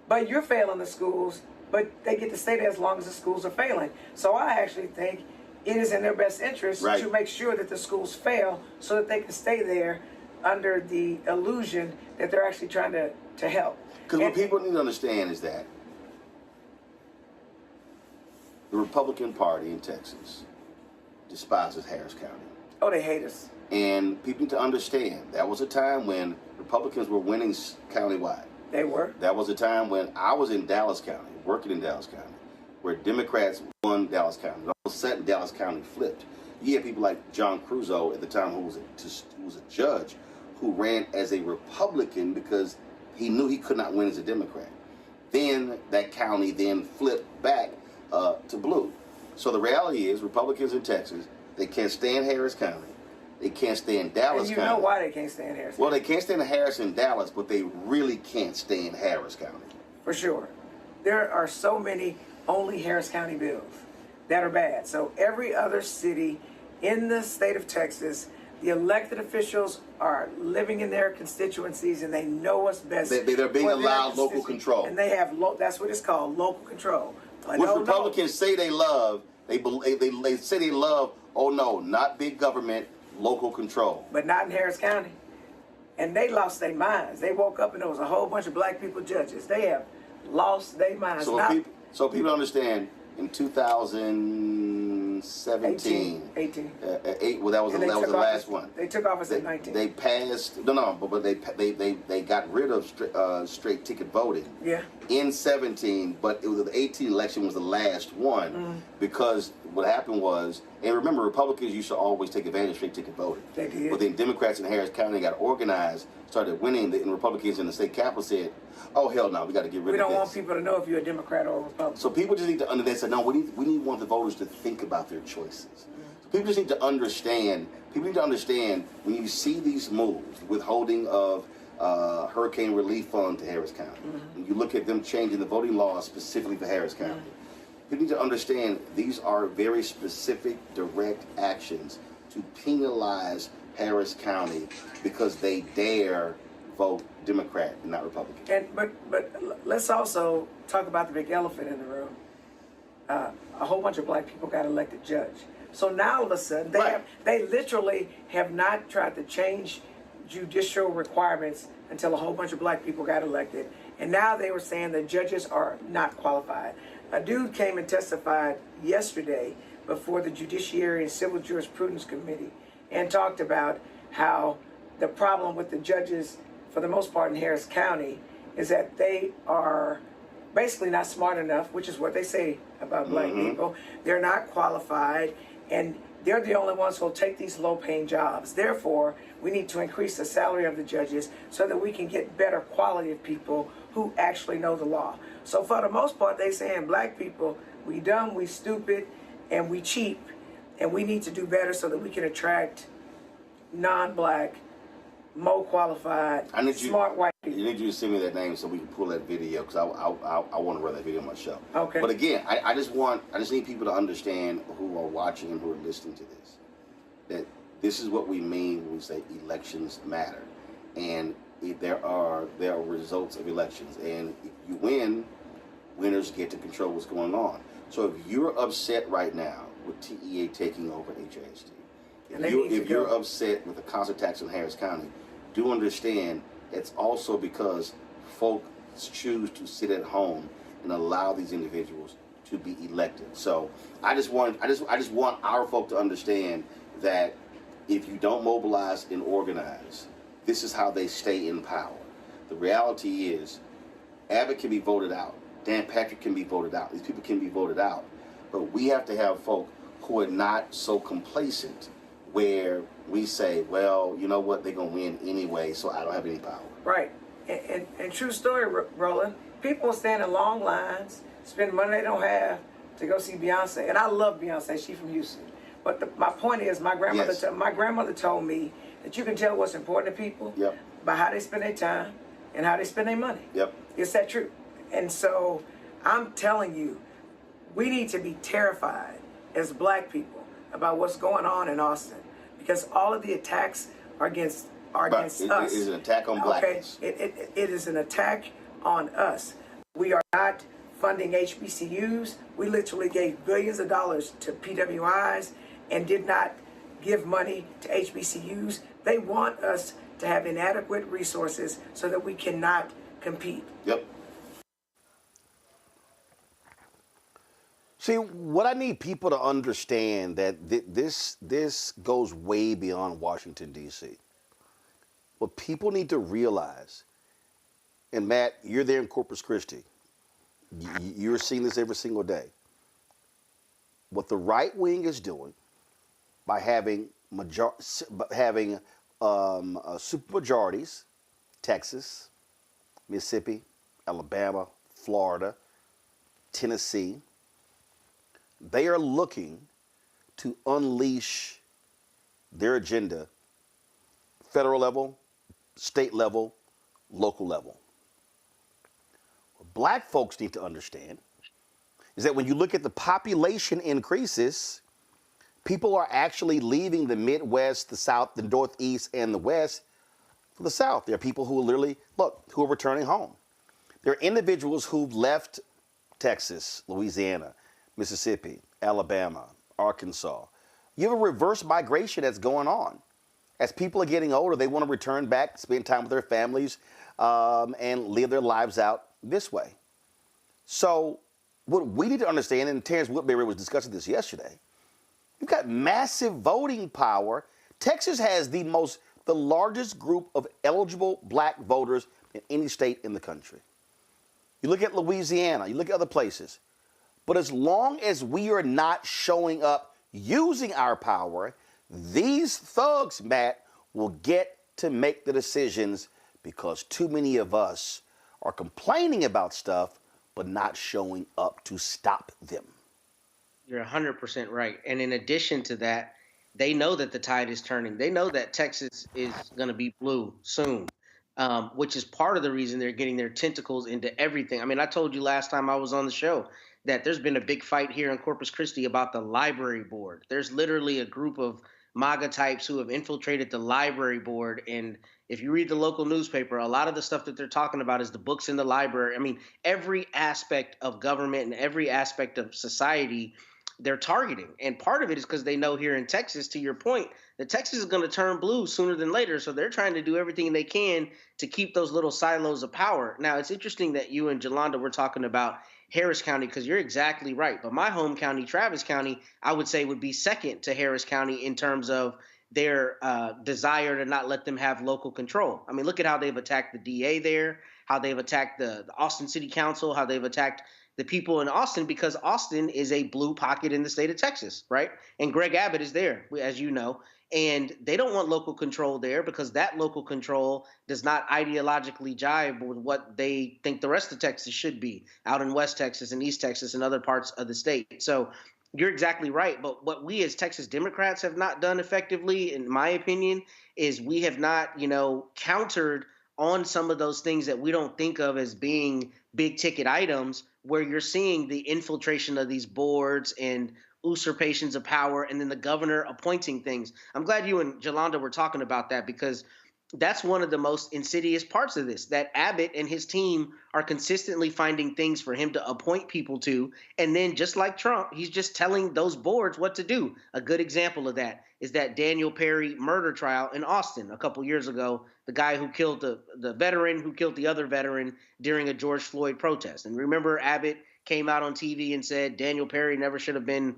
But you're failing the schools, but they get to stay there as long as the schools are failing. So I actually think it is in their best interest to make sure that the schools fail so that they can stay there under the illusion that they're actually trying to help. Because what people need to understand is that the Republican Party in Texas despises Harris County. Oh, they hate us. And people need to understand that was a time when Republicans were winning countywide. They were. That was a time when I was in Dallas County, working in Dallas County, where Democrats won Dallas County. All of a sudden, Dallas County flipped. You had people like John Crusoe at the time, who was a judge, who ran as a Republican because he knew he could not win as a Democrat. Then that county then flipped back to blue. So the reality is, Republicans in Texas, they can't stand Harris County. They can't stand Dallas County. And you know why they can't stand Harris County. Well, they can't stand Harris and Dallas, but they really can't stand Harris County. For sure. There are so many only Harris County bills that are bad. So every other city in the state of Texas, the elected officials are living in their constituencies and they know what's best. They're being allowed local control. And they have, that's what it's called, local control. Which Republicans say they love, they say they love, oh no, not big government, local control. But not in Harris County. And they lost their minds. They woke up and there was a whole bunch of black people judges. They have lost their minds. So people understand, in 2017, 18. Well, that was the last one. They took office in 19. They passed, but they got rid of straight ticket voting. Yeah. In 17, but it was the 18 election was the last one because what happened was, and remember, Republicans used to always take advantage of straight ticket voting. They did. But then Democrats in Harris County got organized, started winning, and Republicans in the state capital said, "Oh hell no, we got to get rid of this." We don't want people to know if you're a Democrat or a Republican. So people just need to understand. Say, no, we want the voters to think about their choices. So people just need to understand. People need to understand when you see these moves, withholding of hurricane relief fund to Harris County. When you look at them changing the voting laws specifically for Harris County, people need to understand these are very specific, direct actions to penalize Harris County because they dare vote Democrat and not Republican. But let's also talk about the big elephant in the room. A whole bunch of black people got elected judge. So now all of a sudden they literally have not tried to change judicial requirements until a whole bunch of black people got elected. And now they were saying that judges are not qualified. A dude came and testified yesterday before the Judiciary and Civil Jurisprudence Committee and talked about how the problem with the judges, for the most part in Harris County, is that they are basically not smart enough, which is what they say about black people. They're not qualified, and they're the only ones who will take these low-paying jobs. Therefore, we need to increase the salary of the judges so that we can get better quality of people who actually know the law. So for the most part, they saying black people, we dumb, we stupid, and we cheap, and we need to do better so that we can attract non-black, more qualified, smart white people. I need you to send me that name so we can pull that video, because I want to run that video on my show. Okay. But again, I just need people to understand who are watching and who are listening to this, that this is what we mean when we say elections matter, and there are results of elections, and if you win, winners get to control what's going on. So if you're upset right now with TEA taking over HAST, if you're upset with the constant tax in Harris County, do understand it's also because folks choose to sit at home and allow these individuals to be elected. So I just want our folk to understand that if you don't mobilize and organize, this is how they stay in power. The reality is, Abbott can be voted out. Dan Patrick can be voted out. These people can be voted out. But we have to have folk who are not so complacent where we say, well, you know what, they're going to win anyway, so I don't have any power. Right. And true story, Roland, people stand in long lines, spend money they don't have to go see Beyonce. And I love Beyonce. She's from Houston. But my point is, my grandmother told me that you can tell what's important to people by how they spend their time and how they spend their money. Is that true? And so I'm telling you, we need to be terrified as black people about what's going on in Austin, because all of the attacks are against us. It is an attack on blackness. Okay, it is an attack on us. We are not funding HBCUs. We literally gave billions of dollars to PWIs and did not give money to HBCUs. They want us to have inadequate resources so that we cannot compete. See, what I need people to understand that this goes way beyond Washington, D.C. What people need to realize, and Matt, you're there in Corpus Christi. You're seeing this every single day. What the right wing is doing by having supermajorities, Texas, Mississippi, Alabama, Florida, Tennessee, they are looking to unleash their agenda, federal level, state level, local level. What black folks need to understand is that when you look at the population increases, people are actually leaving the Midwest, the South, the Northeast, and the West for the South. There are people who literally, who are returning home. There are individuals who've left Texas, Louisiana, Mississippi, Alabama, Arkansas. You have a reverse migration that's going on. As people are getting older, they want to return back, spend time with their families, and live their lives out this way. So what we need to understand, and Terrence Woodbury was discussing this yesterday, you've got massive voting power. Texas has the largest group of eligible black voters in any state in the country. You look at Louisiana, you look at other places. But as long as we are not showing up using our power, these thugs, Matt, will get to make the decisions because too many of us are complaining about stuff but not showing up to stop them. You're 100% right. And in addition to that, they know that the tide is turning. They know that Texas is going to be blue soon, which is part of the reason they're getting their tentacles into everything. I mean, I told you last time I was on the show that there's been a big fight here in Corpus Christi about the library board. There's literally a group of MAGA types who have infiltrated the library board. And if you read the local newspaper, a lot of the stuff that they're talking about is the books in the library. I mean, every aspect of government and every aspect of society they're targeting. And part of it is because they know here in Texas, to your point, that Texas is going to turn blue sooner than later. So they're trying to do everything they can to keep those little silos of power. Now, it's interesting that you and Jolanda were talking about Harris County, because you're exactly right. But my home county, Travis County, I would say would be second to Harris County in terms of their desire to not let them have local control. I mean, look at how they've attacked the DA there, how they've attacked the Austin City Council, how they've attacked the people in Austin, because Austin is a blue pocket in the state of Texas, right? And Greg Abbott is there, as you know, and they don't want local control there because that local control does not ideologically jive with what they think the rest of Texas should be out in West Texas and East Texas and other parts of the state. So you're exactly right. But what we as Texas Democrats have not done effectively, in my opinion, is we have not, countered on some of those things that we don't think of as being big ticket items, where you're seeing the infiltration of these boards and usurpations of power, and then the governor appointing things. I'm glad you and Jolanda were talking about that, because that's one of the most insidious parts of this, that Abbott and his team are consistently finding things for him to appoint people to. And then just like Trump, he's just telling those boards what to do. A good example of that is that Daniel Perry murder trial in Austin a couple years ago, the guy who killed the veteran who killed the other veteran during a George Floyd protest. And remember, Abbott came out on TV and said Daniel Perry never should have been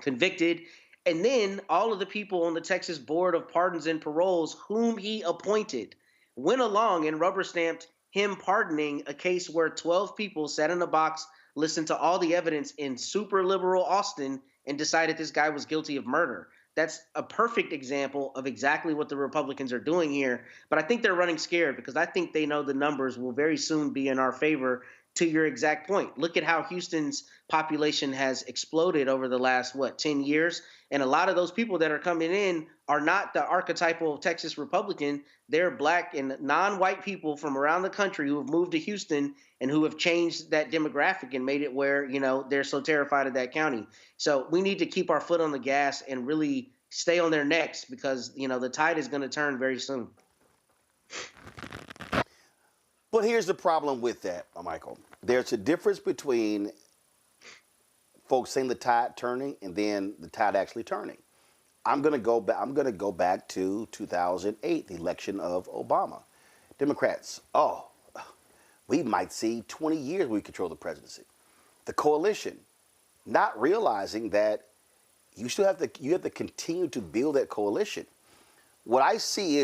convicted. And then all of the people on the Texas Board of Pardons and Paroles, whom he appointed, went along and rubber stamped him pardoning a case where 12 people sat in a box, listened to all the evidence in super liberal Austin, and decided this guy was guilty of murder. That's a perfect example of exactly what the Republicans are doing here. But I think they're running scared, because I think they know the numbers will very soon be in our favor. To your exact point, look at how Houston's population has exploded over the last, 10 years? And a lot of those people that are coming in are not the archetypal Texas Republican. They're black and non-white people from around the country who have moved to Houston and who have changed that demographic and made it where, they're so terrified of that county. So we need to keep our foot on the gas and really stay on their necks, because, the tide is going to turn very soon. But here's the problem with that, Michael. There's a difference between folks saying the tide turning and then the tide actually turning. I'm going to go back to 2008, the election of Obama. Democrats, we might see 20 years we control the presidency. The coalition, not realizing that you have to continue to build that coalition. What I see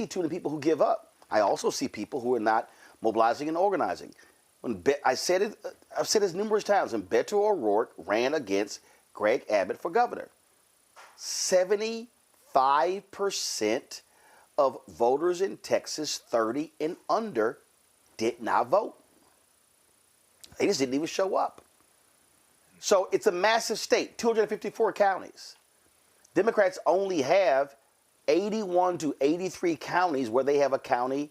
too many people who give up. I also see people who are not mobilizing and organizing. I've said this numerous times. When Beto O'Rourke ran against Greg Abbott for governor, 75% of voters in Texas 30 and under did not vote. They just didn't even show up. So it's a massive state, 254 counties. Democrats only have 81 to 83 counties where they have a county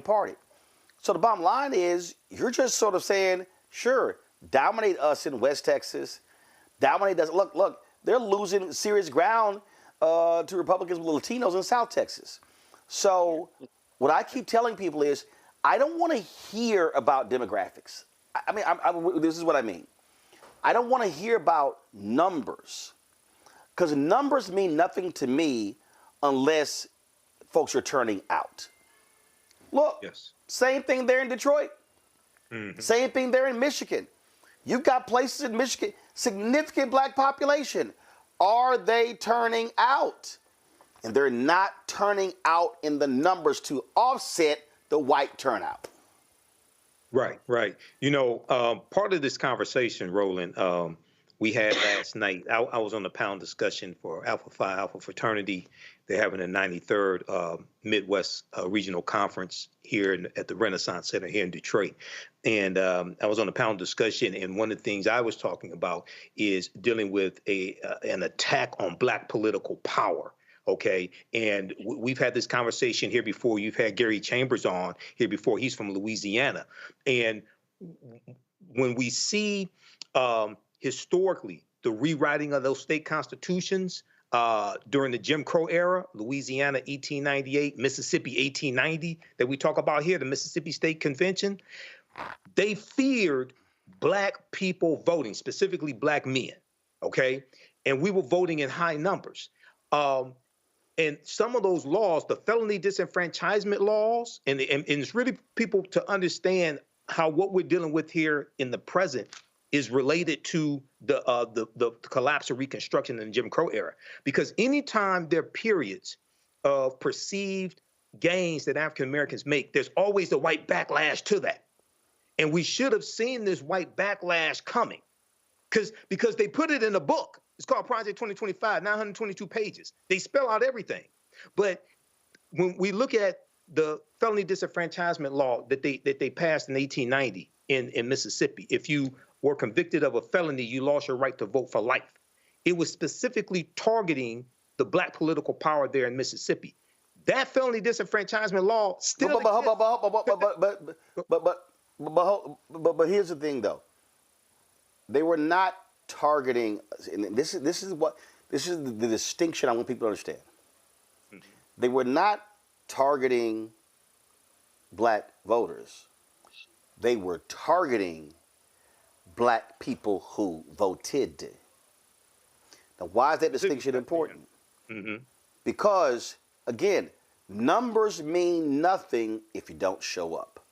party. So the bottom line is, you're just sort of saying, sure, dominate us in West Texas, dominate us. Look, they're losing serious ground to Republicans with Latinos in South Texas. So what I keep telling people is, I don't want to hear about demographics. This is what I mean. I don't want to hear about numbers, because numbers mean nothing to me unless folks are turning out. Look, Same thing there in Detroit. Mm-hmm. Same thing there in Michigan. You've got places in Michigan, significant black population. Are they turning out? And they're not turning out in the numbers to offset the white turnout. Right. Part of this conversation, Roland, we had last night. I was on the panel discussion for Alpha Phi Alpha Fraternity. They're having a 93rd Midwest Regional Conference here at the Renaissance Center here in Detroit. And I was on the panel discussion, and one of the things I was talking about is dealing with an attack on black political power. Okay, and we've had this conversation here before. You've had Gary Chambers on here before. He's from Louisiana. And when we see historically the rewriting of those state constitutions, during the Jim Crow era, Louisiana 1898, Mississippi 1890, that we talk about here, the Mississippi State Convention, they feared black people voting, specifically black men, okay? And we were voting in high numbers. And some of those laws, the felony disenfranchisement laws, and it's really people to understand how what we're dealing with here in the present is related to the collapse of Reconstruction in the Jim Crow era. Because anytime there are periods of perceived gains that African Americans make, there's always the white backlash to that. And we should have seen this white backlash coming because they put it in a book. It's called Project 2025, 922 pages. They spell out everything. But when we look at the felony disenfranchisement law that they passed in 1890 in Mississippi, if you were convicted of a felony, you lost your right to vote for life. It was specifically targeting the black political power there in Mississippi. That felony disenfranchisement law still But here's the thing, though. They were not targeting, and this is the distinction I want people to understand. They were not targeting black voters. They were targeting black people who voted. Now, why is that distinction important? Because, again, numbers mean nothing if you don't show up.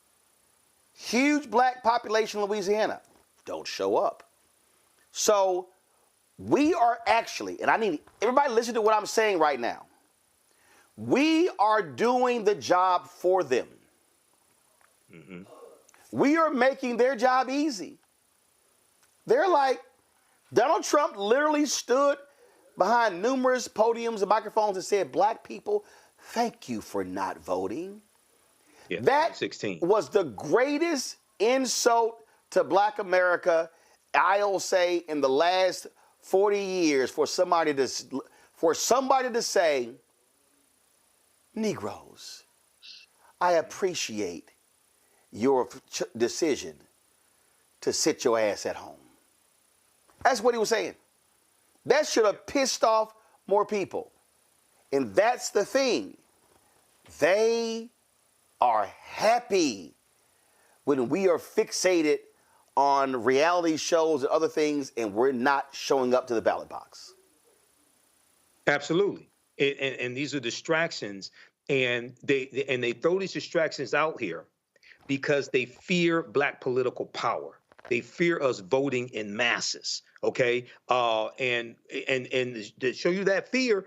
Huge black population in Louisiana, don't show up. So we are actually, and I need everybody to listen to what I'm saying right now. We are doing the job for them. We are making their job easy. They're like, Donald Trump literally stood behind numerous podiums and microphones and said, black people, thank you for not voting. Yeah, that 16 was the greatest insult to black America, I'll say, in the last 40 years for somebody to say, Negroes, I appreciate your decision to sit your ass at home. That's what he was saying. That should have pissed off more people. And that's the thing. They are happy when we are fixated on reality shows and other things and we're not showing up to the ballot box. Absolutely. And these are distractions, and they throw these distractions out here because they fear black political power. They fear us voting in masses. Okay, and to show you that fear,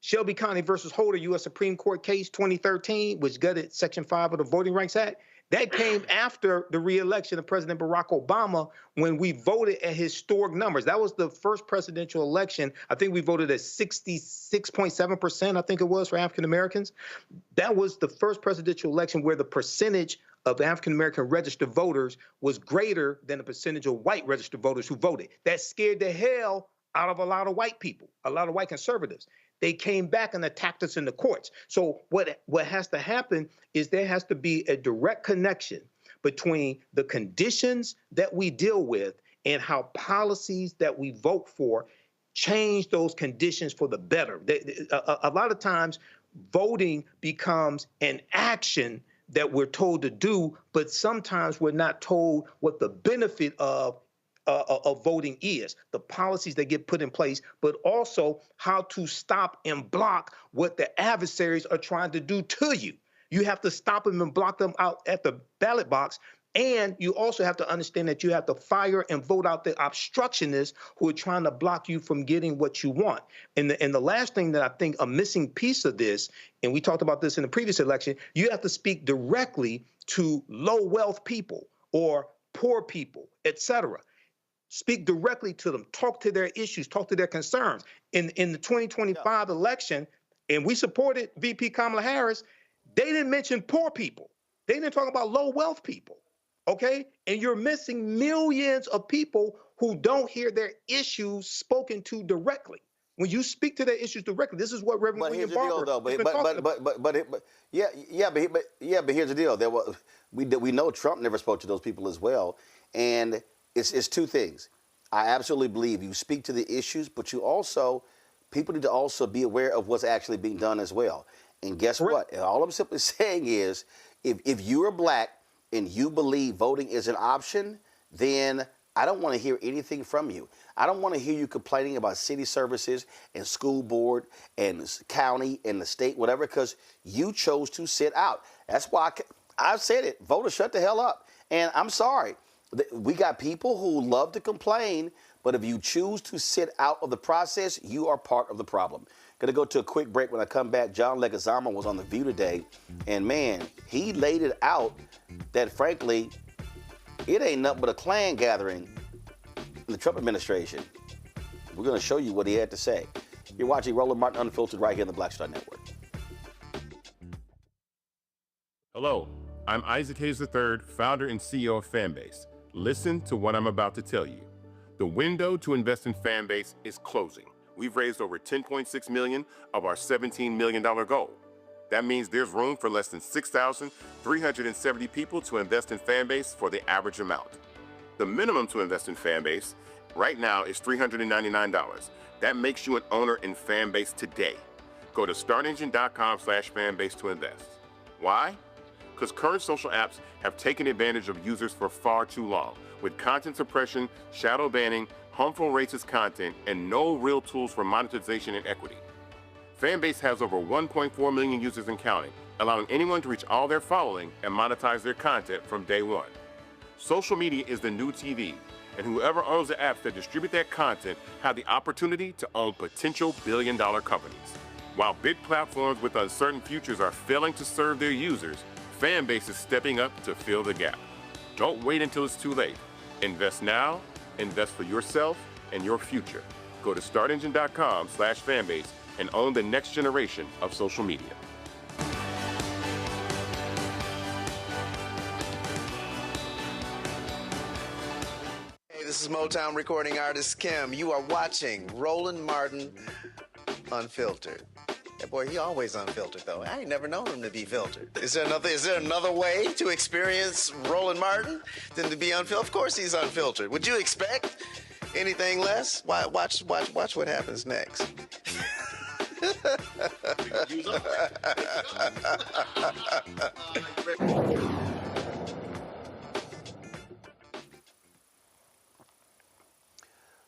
Shelby County versus Holder, U.S. Supreme Court case 2013, which gutted Section 5 of the Voting Rights Act. That came after the re-election of President Barack Obama, when we voted at historic numbers. That was the first presidential election. I think we voted at 66.7%, I think it was, for African Americans. That was the first presidential election where the percentage of African American registered voters was greater than the percentage of white registered voters who voted. That scared the hell out of a lot of white people, a lot of white conservatives. They came back and attacked us in the courts. So what has to happen is there has to be a direct connection between the conditions that we deal with and how policies that we vote for change those conditions for the better. A lot of times voting becomes an action that we're told to do, but sometimes we're not told what the benefit of voting is, the policies that get put in place, but also how to stop and block what the adversaries are trying to do to you. You have to stop them and block them out at the ballot box. And you also have to understand that you have to fire and vote out the obstructionists who are trying to block you from getting what you want. And the last thing that I think a missing piece of this, and we talked about this in the previous election, you have to speak directly to low wealth people or poor people, et cetera. Speak directly to them, talk to their issues, talk to their concerns. In the 2025 election, and we supported VP Kamala Harris, they didn't mention poor people. They didn't talk about low wealth people, okay? And you're missing millions of people who don't hear their issues spoken to directly. When you speak to their issues directly, this is what Reverend William Barber has been talking about. But here's the deal. We know Trump never spoke to those people as well, and it's two things. I absolutely believe you speak to the issues, but you also people need to also be aware of what's actually being done as well. And guess what? And all I'm simply saying is, if you're black and you believe voting is an option, then I don't want to hear anything from you. I don't want to hear you complaining about city services and school board and county and the state, whatever, because you chose to sit out. That's why I've said it. Voters, shut the hell up. And I'm sorry. We got people who love to complain, but if you choose to sit out of the process, you are part of the problem. Going to go to a quick break. When I come back, John Leguizamo was on The View today, and man, he laid it out that, frankly, it ain't nothing but a Klan gathering in the Trump administration. We're going to show you what he had to say. You're watching Roland Martin Unfiltered right here on the Black Star Network. Hello, I'm Isaac Hayes III, founder and CEO of Fanbase. Listen to what I'm about to tell you. The window to invest in Fanbase is closing. We've raised over $10.6 million of our $17 million goal. That means there's room for less than 6,370 people to invest in Fanbase for the average amount. The minimum to invest in Fanbase right now is $399. That makes you an owner in Fanbase today. Go to startengine.com/fanbase to invest. Why? Because current social apps have taken advantage of users for far too long, with content suppression, shadow banning, harmful racist content, and no real tools for monetization and equity. Fanbase has over 1.4 million users and counting, allowing anyone to reach all their following and monetize their content from day one. Social media is the new TV, and whoever owns the apps that distribute that content have the opportunity to own potential billion-dollar companies. While big platforms with uncertain futures are failing to serve their users, Fanbase is stepping up to fill the gap. Don't wait until it's too late. Invest now, invest for yourself and your future. Go to startengine.com/fanbase and own the next generation of social media. Hey, this is Motown recording artist Kim. You are watching Roland Martin Unfiltered. That boy, he always unfiltered though. I ain't never known him to be filtered. Is there another way to experience Roland Martin than to be unfiltered? Of course he's unfiltered. Would you expect anything less? Watch what happens next.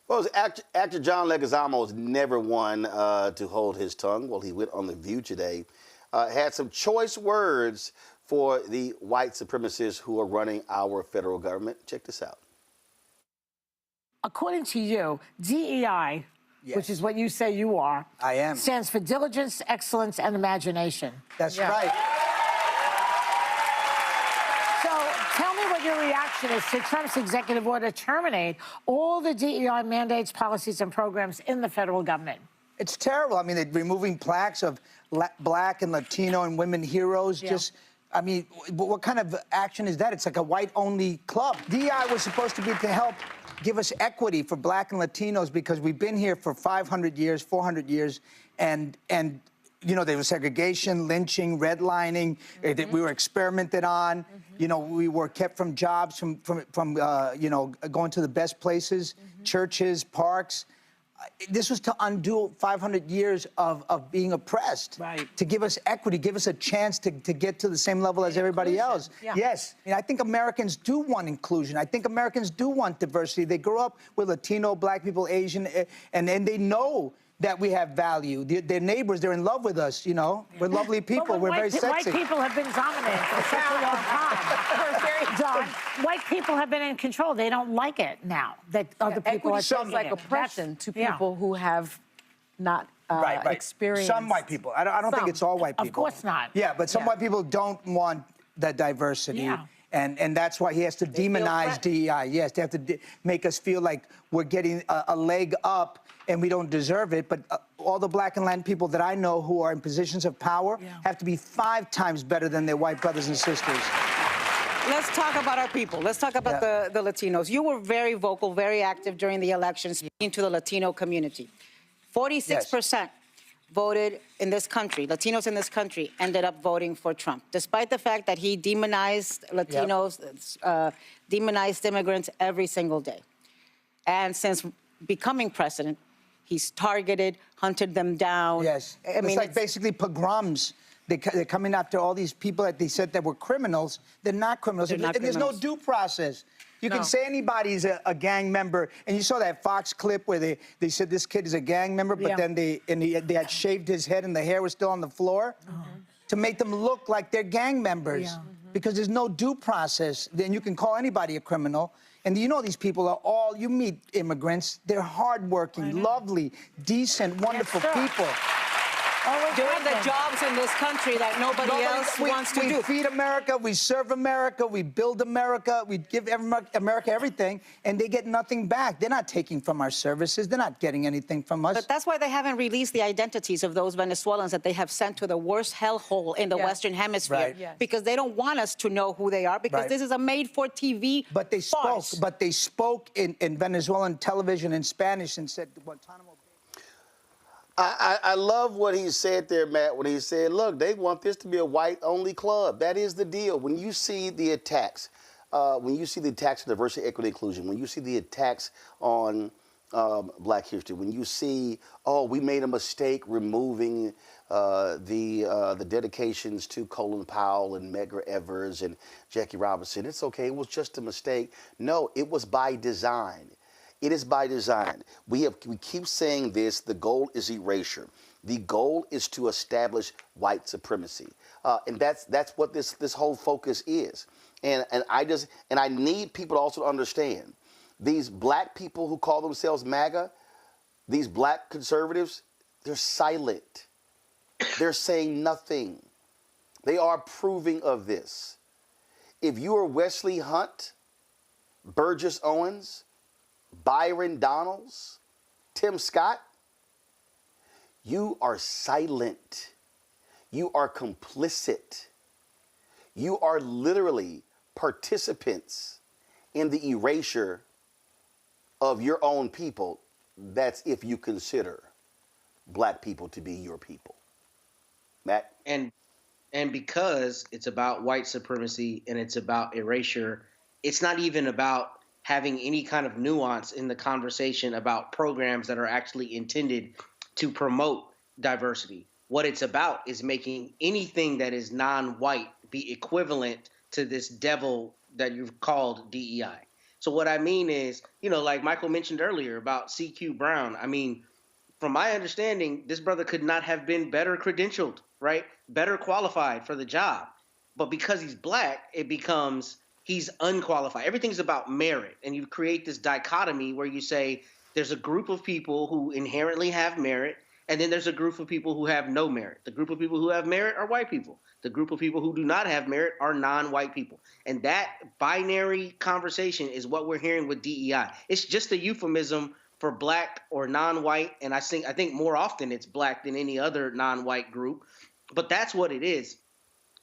Well, actor John Leguizamo is never one to hold his tongue. Well, he went on The View today, had some choice words for the white supremacists who are running our federal government. Check this out. According to you, DEI, which is what you say you are, I am, stands for diligence, excellence, and imagination. That's right. So tell me what your reaction is to Trump's executive order to terminate all the DEI mandates, policies, and programs in the federal government. It's terrible. I mean, they're removing plaques of Black and Latino and women heroes. Just, I mean, what kind of action is that? It's like a white-only club. DEI was supposed to be to help give us equity for Black and Latinos because we've been here for 500 years, 400 years, and you know, there was segregation, lynching, redlining. We were experimented on. You know, we were kept from jobs, from you know, going to the best places, churches, parks. This was to undo 500 years of being oppressed, to give us equity, give us a chance to get to the same level as everybody else. Yes, I mean, I think Americans do want inclusion. I think Americans do want diversity. They grew up with Latino, Black people, Asian, and they know that we have value. Their neighbors, they're in love with us, you know? We're lovely people, we're very sexy. White people have been dominant for such a long time. John, white people have been in control. They don't like it now that other people are sounds like oppression to people who have not experienced. Some white people. I don't think it's all white people. Of course not. Yeah, but some white people don't want that diversity. And that's why he has to demonize DEI. Yes, they have to make us feel like we're getting a leg up and we don't deserve it. But all the Black and Latin people that I know who are in positions of power have to be 5 times better than their white brothers and sisters. Let's talk about our people. Let's talk about the Latinos. You were very vocal, very active during the elections, speaking to the Latino community. 46% voted in this country, Latinos in this country, ended up voting for Trump, despite the fact that he demonized Latinos, demonized immigrants every single day. And since becoming president, He's targeted, hunted them down. Yes. I mean, it's like basically pogroms. They're coming after all these people that they said that were criminals. They're not criminals. They're not and there's no criminals. due process. You No. can say anybody's a gang member. And you saw that Fox clip where they said this kid is a gang member, but then they had shaved his head and the hair was still on the floor to make them look like they're gang members. Because there's no due process. Then you can call anybody a criminal. And you know these people are all, you meet immigrants, they're hardworking, lovely, decent, wonderful people. Doing the jobs in this country that nobody else wants to do. We feed America, we serve America, we build America, we give America everything, and they get nothing back. They're not taking from our services. They're not getting anything from us. But that's why they haven't released the identities of those Venezuelans that they have sent to the worst hellhole in the Western Hemisphere. Right. Yes. Because they don't want us to know who they are, because this is a made-for-TV But they farce. spoke in Venezuelan television in Spanish and said Guantanamo. I love what he said there, Matt, when he said, look, they want this to be a white-only club. That is the deal. When you see the attacks, on diversity, equity, inclusion, when you see the attacks on Black history, when you see, oh, we made a mistake removing the dedications to Colin Powell and Medgar Evers and Jackie Robinson, it's okay, it was just a mistake. No, it was by design. It is by design. We keep saying this, the goal is erasure. The goal is to establish white supremacy. And that's what this whole focus is. And I need people to also understand, these black people who call themselves MAGA, these black conservatives, they're silent. They're saying nothing. They are approving of this. If you are Wesley Hunt, Burgess Owens, Byron Donalds, Tim Scott, you are silent. You are complicit. You are literally participants in the erasure of your own people. That's if you consider black people to be your people. Matt? And because it's about white supremacy and it's about erasure, it's not even about having any kind of nuance in the conversation about programs that are actually intended to promote diversity. What it's about is making anything that is non-white be equivalent to this devil that you've called DEI. So what I mean is, like Michael mentioned earlier about CQ Brown, I mean, from my understanding, this brother could not have been better credentialed, right? Better qualified for the job. But because he's black, it becomes he's unqualified. Everything's about merit. And you create this dichotomy where you say there's a group of people who inherently have merit, and then there's a group of people who have no merit. The group of people who have merit are white people. The group of people who do not have merit are non-white people. And that binary conversation is what we're hearing with DEI. It's just a euphemism for black or non-white, and I think more often it's black than any other non-white group. But that's what it is.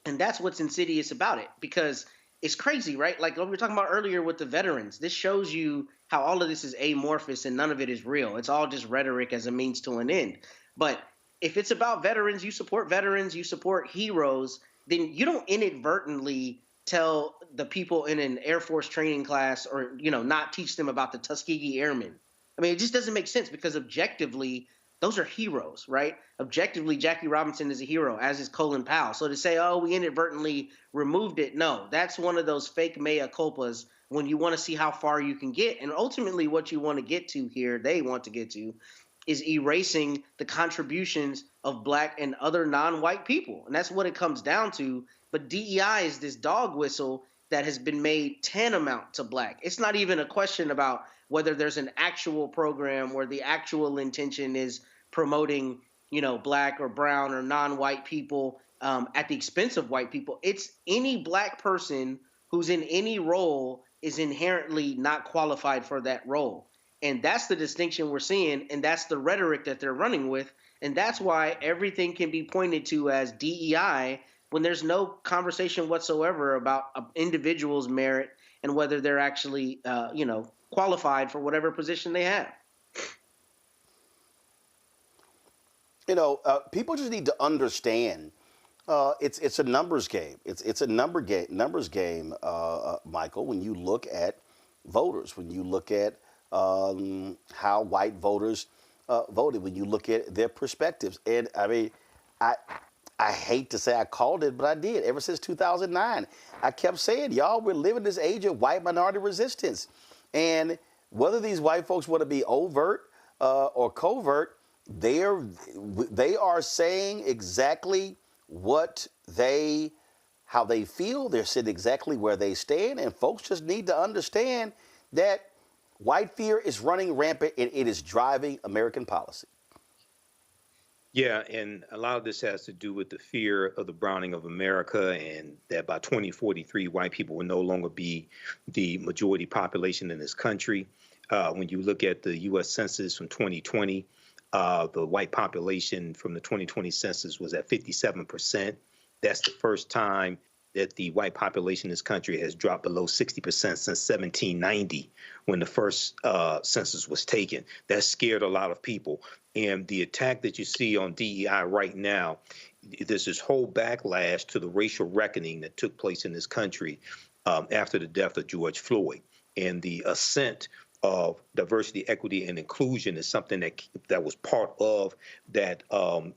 And that's what's insidious about it, because it's crazy, right? Like we were talking about earlier with the veterans. This shows you how all of this is amorphous and none of it is real. It's all just rhetoric as a means to an end. But if it's about veterans, you support heroes, then you don't inadvertently tell the people in an Air Force training class or, not teach them about the Tuskegee Airmen. I mean, it just doesn't make sense, because objectively, those are heroes, right? Objectively, Jackie Robinson is a hero, as is Colin Powell. So to say, oh, we inadvertently removed it, no, that's one of those fake mea culpas when you want to see how far you can get. And ultimately what you want to get to here, they want to get to, is erasing the contributions of black and other non-white people. And that's what it comes down to. But DEI is this dog whistle that has been made tantamount to black. It's not even a question about whether there's an actual program where the actual intention is promoting, black or brown or non-white people at the expense of white people. It's any black person who's in any role is inherently not qualified for that role. And that's the distinction we're seeing, and that's the rhetoric that they're running with. And that's why everything can be pointed to as DEI when there's no conversation whatsoever about individuals' merit and whether they're actually, qualified for whatever position they have. People just need to understand it's a numbers game. It's a numbers game, Michael, when you look at voters, when you look at how white voters voted when you look at their perspectives. And I mean, I hate to say I called it, but I did. Ever since 2009, I kept saying, y'all, we're living this age of white minority resistance. And whether these white folks want to be overt or covert, they are saying exactly how they feel. They're saying exactly where they stand. And folks just need to understand that white fear is running rampant and it is driving American policy. Yeah, and a lot of this has to do with the fear of the browning of America, and that by 2043, white people will no longer be the majority population in this country. When you look at the U.S. Census from 2020, the white population from the 2020 census was at 57%. That's the first time that the white population in this country has dropped below 60% since 1790, when the first census was taken. That scared a lot of people. And the attack that you see on DEI right now, there's this whole backlash to the racial reckoning that took place in this country after the death of George Floyd. And the ascent of diversity, equity, and inclusion is something that was part of that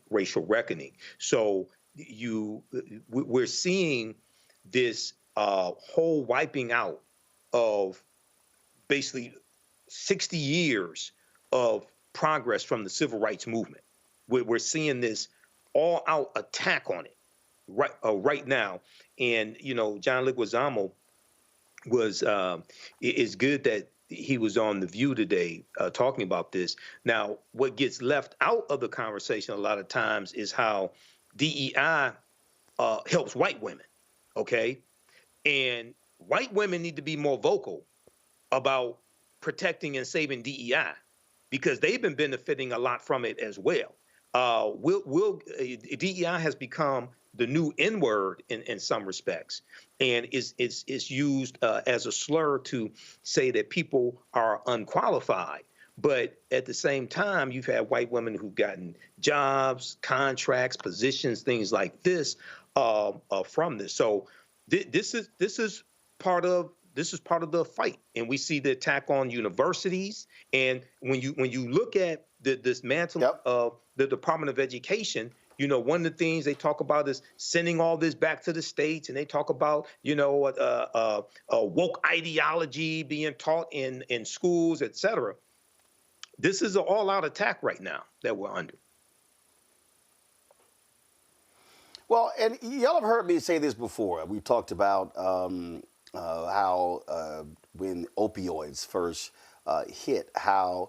racial reckoning. So we're seeing this whole wiping out of basically 60 years of progress from the civil rights movement. We're seeing this all-out attack on it right now. And John Leguizamo is good that he was on The View today talking about this. Now, what gets left out of the conversation a lot of times is how DEI helps white women. Okay, and white women need to be more vocal about protecting and saving DEI, because they've been benefiting a lot from it as well. DEI has become the new N-word in some respects, and is used as a slur to say that people are unqualified. But at the same time, you've had white women who've gotten jobs, contracts, positions, things like this from this. So this is part of the fight, and we see the attack on universities. And when you look at the dismantling of the Department of Education, one of the things they talk about is sending all this back to the states, and they talk about woke ideology being taught in schools, et cetera. This is an all-out attack right now that we're under. Well, and y'all have heard me say this before. We talked about how when opioids first hit, how,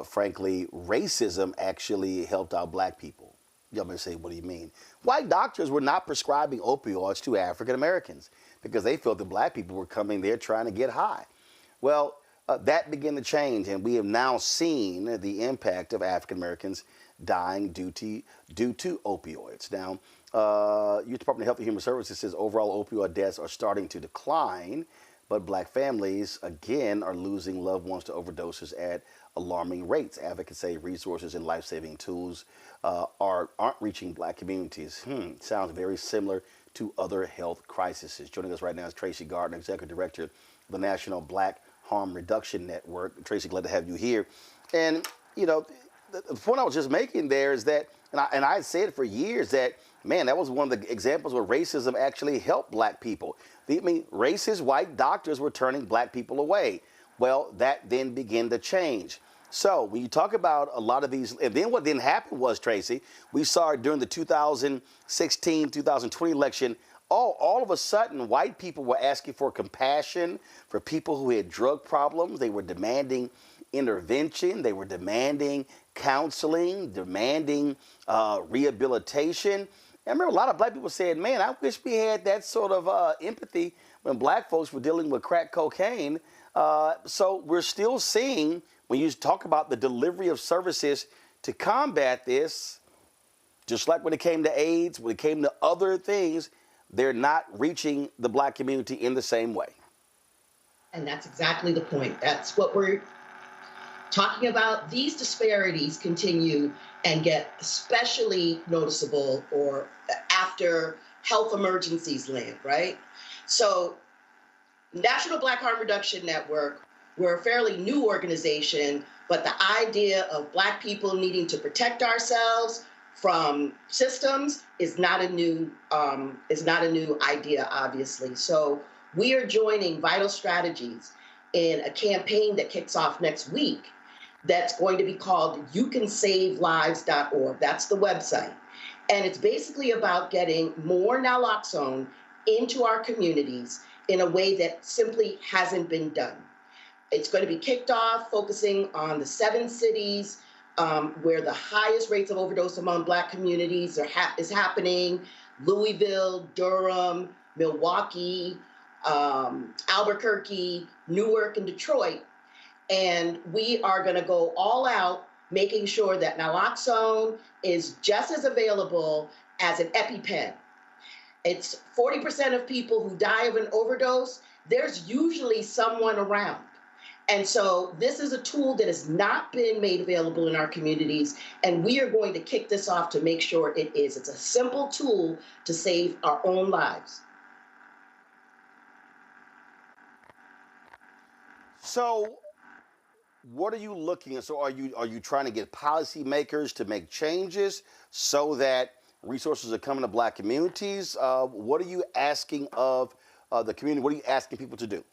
frankly, racism actually helped out black people. Y'all may say, what do you mean? White doctors were not prescribing opioids to African Americans because they felt that black people were coming there trying to get high. Well, that began to change, and we have now seen the impact of African Americans dying due to opioids. Now, U.S. Department of Health and Human Services says overall opioid deaths are starting to decline, but black families, again, are losing loved ones to overdoses at alarming rates. Advocates say resources and life-saving tools aren't reaching black communities. Sounds very similar to other health crises. Joining us right now is Tracy Gardner, Executive Director of the National Black Harm Reduction Network. Tracy, glad to have you here. And, the point I was just making there is that, and I said for years that, man, that was one of the examples where racism actually helped black people. Racist white doctors were turning black people away. Well, that then began to change. So when you talk about a lot of these, and then what then happened was, Tracy, we saw it during the 2016, 2020 election, all of a sudden, white people were asking for compassion for people who had drug problems. They were demanding intervention. They were demanding counseling, demanding rehabilitation. I remember a lot of black people said, man, I wish we had that sort of empathy when black folks were dealing with crack cocaine. So we're still seeing, when you talk about the delivery of services to combat this, just like when it came to AIDS, when it came to other things, they're not reaching the black community in the same way. And that's exactly the point. That's what we're talking about. These disparities continue and get especially noticeable or after health emergencies land, right? So National Black Harm Reduction Network, We're a fairly new organization, but the idea of Black people needing to protect ourselves from systems is not a new idea, obviously. So we are joining Vital Strategies in a campaign that kicks off next week that's going to be called YouCanSaveLives.org. That's the website. And it's basically about getting more naloxone into our communities in a way that simply hasn't been done. It's going to be kicked off focusing on the 7 cities where the highest rates of overdose among Black communities is happening: Louisville, Durham, Milwaukee, Albuquerque, Newark, and Detroit. And we are going to go all out, making sure that naloxone is just as available as an EpiPen. It's 40% of people who die of an overdose. There's usually someone around. And so this is a tool that has not been made available in our communities, and we are going to kick this off to make sure it is. It's a simple tool to save our own lives. So what are you looking at? So are you trying to get policymakers to make changes so that resources are coming to Black communities? What are you asking of the community? What are you asking people to do?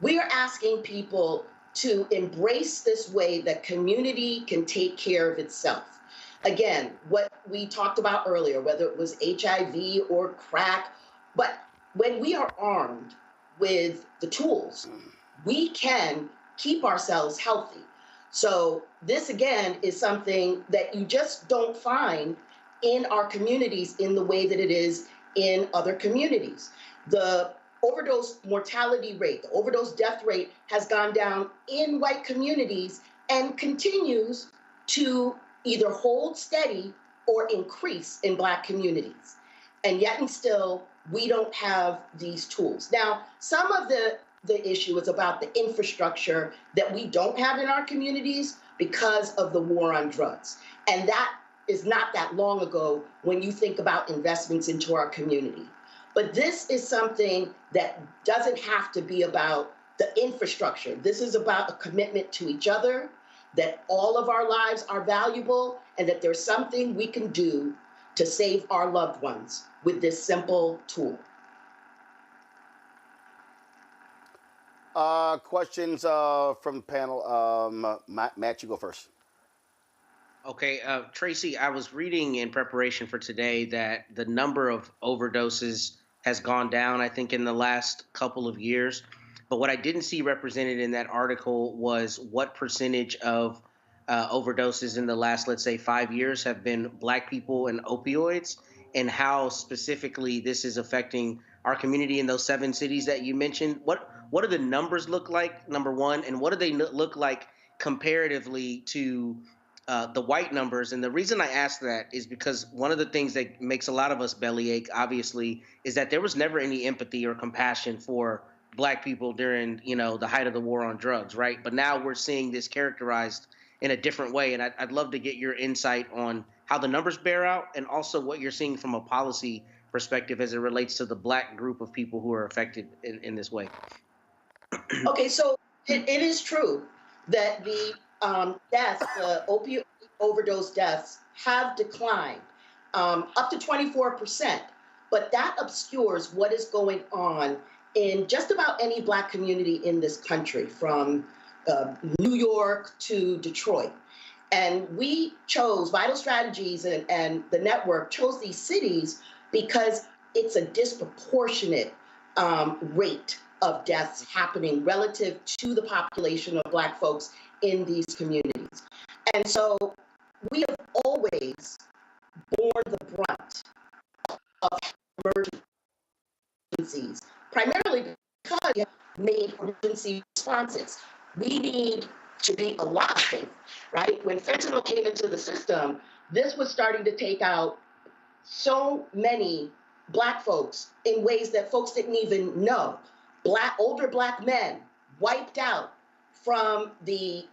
We are asking people to embrace this way that community can take care of itself. Again, what we talked about earlier, whether it was HIV or crack, but when we are armed with the tools, we can keep ourselves healthy. So this, again, is something that you just don't find in our communities in the way that it is in other communities. The overdose mortality rate, the overdose death rate has gone down in white communities and continues to either hold steady or increase in Black communities. And yet and still, we don't have these tools. Now, some of the issue is about the infrastructure that we don't have in our communities because of the war on drugs. And that is not that long ago when you think about investments into our community. But this is something that doesn't have to be about the infrastructure. This is about a commitment to each other, that all of our lives are valuable, and that there's something we can do to save our loved ones with this simple tool. Questions from the panel. Matt, you go first. Okay, Tracy, I was reading in preparation for today that the number of overdoses has gone down, I think, in the last couple of years. But what I didn't see represented in that article was what percentage of overdoses in the last, let's say, 5 years have been Black people and opioids, and how specifically this is affecting our community in those 7 cities that you mentioned. What do the numbers look like, number one, and what do they look like comparatively to the white numbers? And the reason I ask that is because one of the things that makes a lot of us bellyache, obviously, is that there was never any empathy or compassion for Black people during, the height of the war on drugs, right? But now we're seeing this characterized in a different way. And I'd love to get your insight on how the numbers bear out, and also what you're seeing from a policy perspective as it relates to the Black group of people who are affected in this way. Okay, so it is true that the deaths, the opioid overdose deaths, have declined up to 24%. But that obscures what is going on in just about any Black community in this country, from New York to Detroit. And we chose, Vital Strategies and the network chose these cities because it's a disproportionate rate of deaths happening relative to the population of Black folks in these communities. And so we have always borne the brunt of emergencies, primarily because we have made emergency responses. We need to be alive, right? When fentanyl came into the system, this was starting to take out so many Black folks in ways that folks didn't even know. Older Black men wiped out from the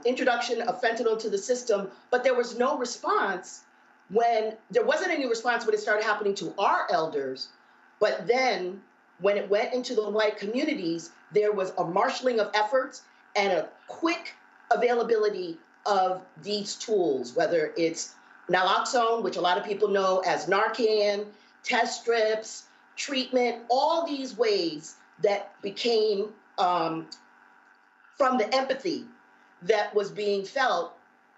introduction of fentanyl to the system, but there was no response there wasn't any response when it started happening to our elders, but then when it went into the white communities, there was a marshaling of efforts and a quick availability of these tools, whether it's naloxone, which a lot of people know as Narcan, test strips, treatment, all these ways that became from the empathy that was being felt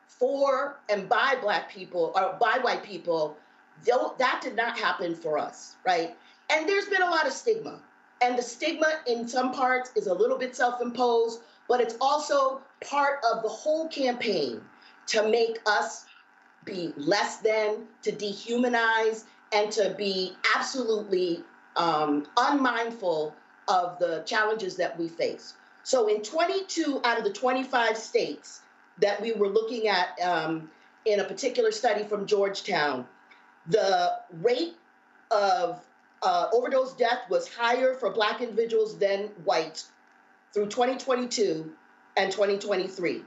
for and by Black people or by white people. That did not happen for us, right? And there's been a lot of stigma. And the stigma in some parts is a little bit self-imposed, but it's also part of the whole campaign to make us be less than, to dehumanize, and to be absolutely unmindful of the challenges that we face. So in 22 out of the 25 states that we were looking at in a particular study from Georgetown, the rate of overdose death was higher for Black individuals than white through 2022 and 2023.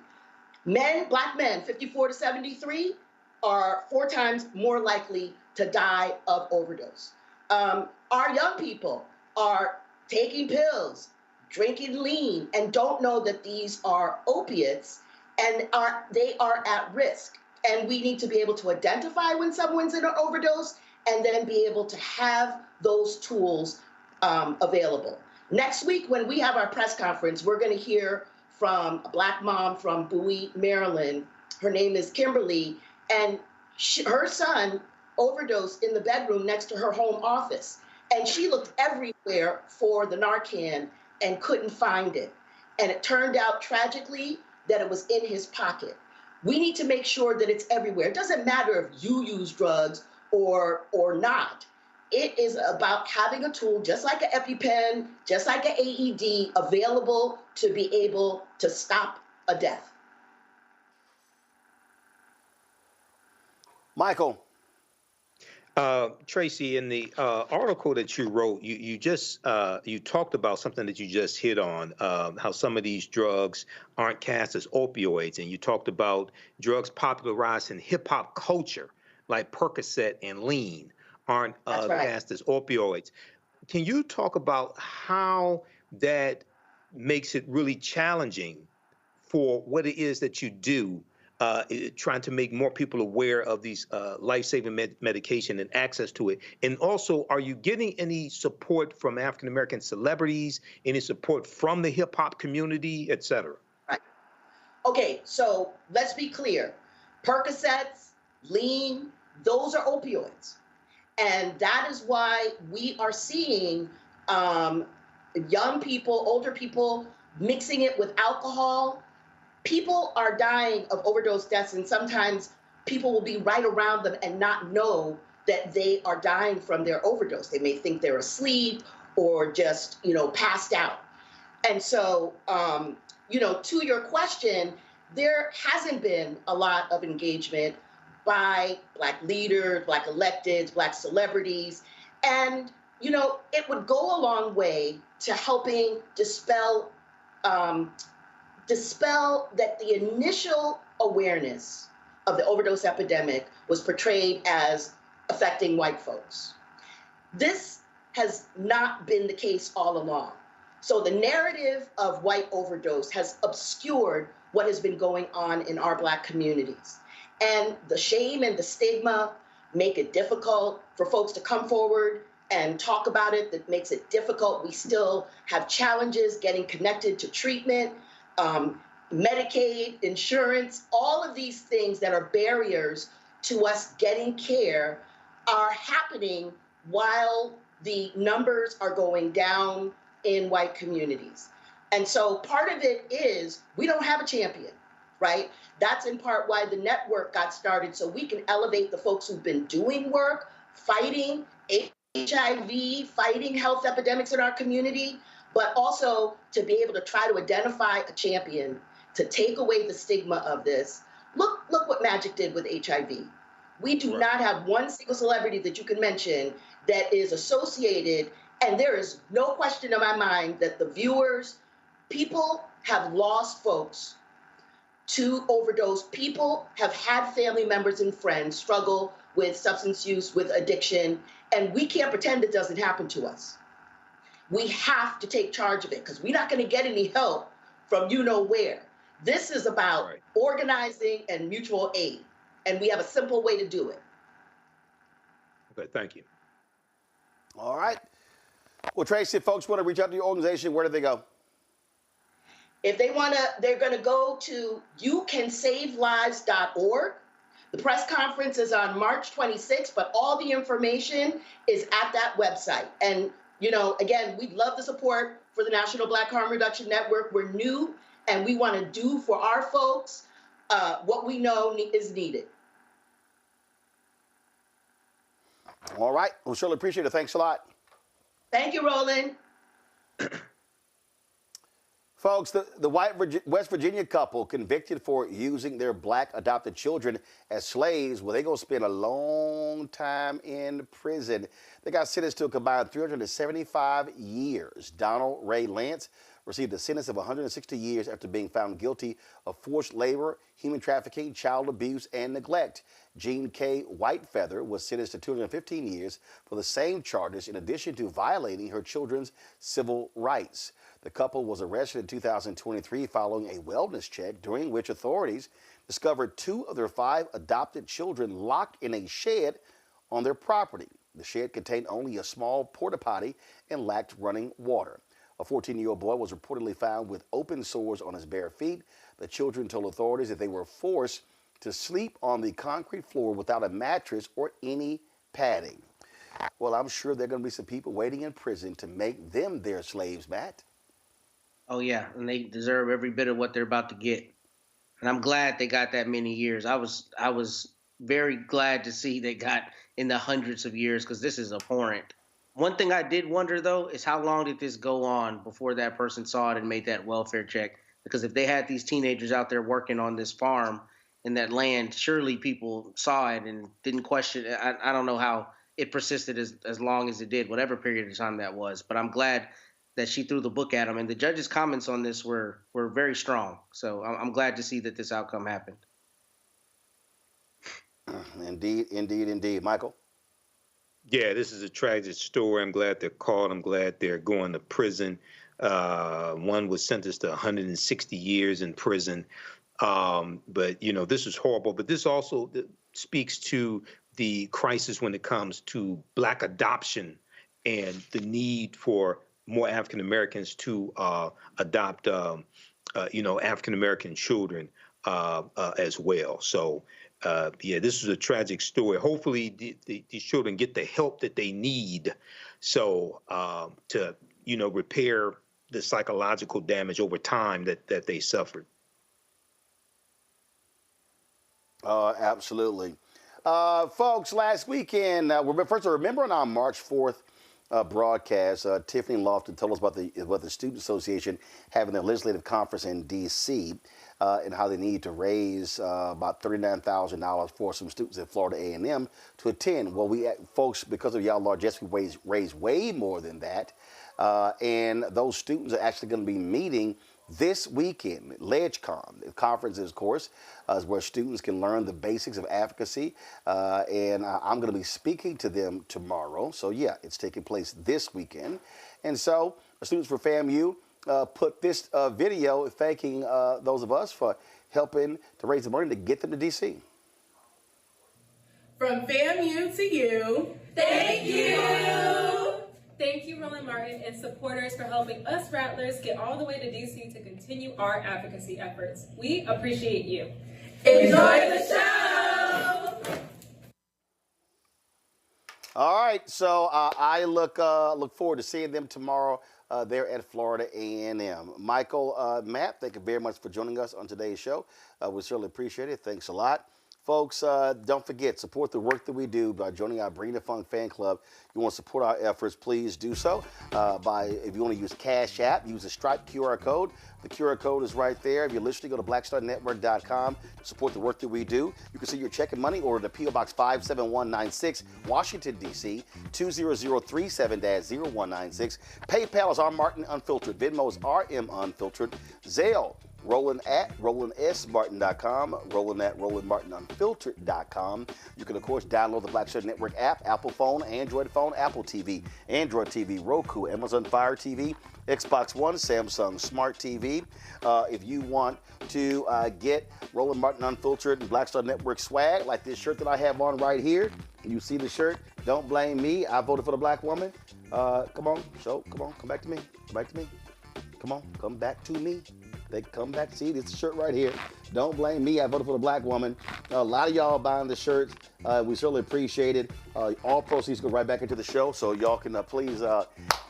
Black men, 54 to 73, are 4 times more likely to die of overdose. Our young people are taking pills, drinking lean, and don't know that these are opiates, and they are at risk. And we need to be able to identify when someone's in an overdose and then be able to have those tools available. Next week, when we have our press conference, we're going to hear from a Black mom from Bowie, Maryland. Her name is Kimberly, and her son overdosed in the bedroom next to her home office. And she looked everywhere for the Narcan and couldn't find it. And it turned out tragically that it was in his pocket. We need to make sure that it's everywhere. It doesn't matter if you use drugs or not. It is about having a tool, just like an EpiPen, just like an AED, available to be able to stop a death. Michael. Tracy, in the article that you wrote, you talked about something that you just hit on, how some of these drugs aren't cast as opioids, and you talked about drugs popularized in hip hop culture, like Percocet and lean, aren't cast as opioids. Can you talk about how that makes it really challenging for what it is that you do? Trying to make more people aware of these life-saving medication and access to it. And also, are you getting any support from African-American celebrities, any support from the hip-hop community, et cetera? Right. Okay, so let's be clear. Percocets, lean, those are opioids. And that is why we are seeing young people, older people, mixing it with alcohol. People are dying of overdose deaths, and sometimes people will be right around them and not know that they are dying from their overdose. They may think they're asleep or just, passed out. And so, to your question, there hasn't been a lot of engagement by Black leaders, Black electeds, Black celebrities. And, it would go a long way to helping dispel that the initial awareness of the overdose epidemic was portrayed as affecting white folks. This has not been the case all along. So the narrative of white overdose has obscured what has been going on in our Black communities. And the shame and the stigma make it difficult for folks to come forward and talk about it. That makes it difficult. We still have challenges getting connected to treatment. Medicaid, insurance, all of these things that are barriers to us getting care are happening while the numbers are going down in white communities. And so part of it is we don't have a champion, right? That's in part why the network got started, so we can elevate the folks who've been doing work, fighting HIV, fighting health epidemics in our community, but also to be able to try to identify a champion to take away the stigma of this. Look what Magic did with HIV. We do not have one single celebrity that you can mention that is associated, and there is no question in my mind that the viewers, people have lost folks to overdose. People have had family members and friends struggle with substance use, with addiction, and we can't pretend it doesn't happen to us. We have to take charge of it because we're not going to get any help from you know where. This is about organizing and mutual aid, and we have a simple way to do it. Okay, thank you. All right. Well, Tracy, if folks want to reach out to your organization, where do they go? If they want to, they're going to go to youcansavelives.org. The press conference is on March 26th, but all the information is at that website. And, you know, again, we'd love the support for the National Black Harm Reduction Network. We're new, and we want to do for our folks what we know is needed. All right. Well, surely appreciate it. Thanks a lot. Thank you, Roland. Folks, the white West Virginia couple convicted for using their black adopted children as slaves, well, they're going to spend a long time in prison. They got sentenced to a combined 375 years. Donald Ray Lance received a sentence of 160 years after being found guilty of forced labor, human trafficking, child abuse, and neglect. Jean K. Whitefeather was sentenced to 215 years for the same charges, in addition to violating her children's civil rights. The couple was arrested in 2023 following a wellness check, during which authorities discovered 2 of their 5 adopted children locked in a shed on their property. The shed contained only a small porta potty and lacked running water. A 14-year-old boy was reportedly found with open sores on his bare feet. The children told authorities that they were forced to sleep on the concrete floor without a mattress or any padding. Well, I'm sure there are going to be some people waiting in prison to make them their slaves, Matt. Oh, yeah, and they deserve every bit of what they're about to get. And I'm glad they got that many years. I was very glad to see they got in the hundreds of years, because this is abhorrent. One thing I did wonder, though, is how long did this go on before that person saw it and made that welfare check? Because if they had these teenagers out there working on this farm in that land, surely people saw it and didn't question it. I don't know how it persisted as long as it did, whatever period of time that was. But I'm glad that she threw the book at him. And the judge's comments on this were very strong. So I'm glad to see that this outcome happened. Indeed, indeed, indeed. Michael? Yeah, this is a tragic story. I'm glad they're caught. I'm glad they're going to prison. One was sentenced to 160 years in prison. But, you know, this is horrible. But this also speaks to the crisis when it comes to black adoption and the need for more African Americans to adopt, African American children as well. So, yeah, this is a tragic story. Hopefully, these children get the help that they need, so to repair the psychological damage over time that they suffered. Absolutely, folks. Last weekend, first, remember on our March 4th. Broadcast, Tiffany Lofton told us about the Student Association having their legislative conference in D.C. And how they need to raise about $39,000 for some students at Florida A&M to attend. Well, folks, because of y'all largesse, we raised way more than that. And those students are actually going to be meeting this weekend. LegCon, the conference, of course, is where students can learn the basics of advocacy. And I'm going to be speaking to them tomorrow. So, yeah, it's taking place this weekend. And so, the students for FAMU put this video thanking those of us for helping to raise the money to get them to D.C. From FAMU to you, thank you! Thank you, Roland Martin and supporters, for helping us Rattlers get all the way to D.C. to continue our advocacy efforts. We appreciate you. Enjoy the show! All right, so I look forward to seeing them tomorrow there at Florida A&M. Michael, Matt, thank you very much for joining us on today's show. We certainly appreciate it. Thanks a lot. Folks, don't forget, support the work that we do by joining our Bring the Funk fan club. You want to support our efforts, please do so if you want to use Cash App, use the Stripe QR code. The QR code is right there. If you're listening, go to blackstarnetwork.com to support the work that we do. You can see your check and money order to P.O. Box 57196, Washington, D.C., 20037-0196. PayPal is R Martin Unfiltered. Venmo is RM Unfiltered. Zelle Roland at RolandSMartin.com, Roland at RolandMartinUnfiltered.com. You can, of course, download the Black Shirt Network app, Apple phone, Android phone, Apple TV, Android TV, Roku, Amazon Fire TV, Xbox One, Samsung Smart TV. If you want to get Roland Martin Unfiltered and Black Star Network swag, like this shirt that I have on right here, you see the shirt, don't blame me. I voted for the black woman. Come on, come back to me. Come back to me. Come on, come back to me. They come back. See, this shirt right here. Don't blame me. I voted for the black woman. A lot of y'all buying the shirts. We certainly appreciate it. All proceeds go right back into the show, so y'all can please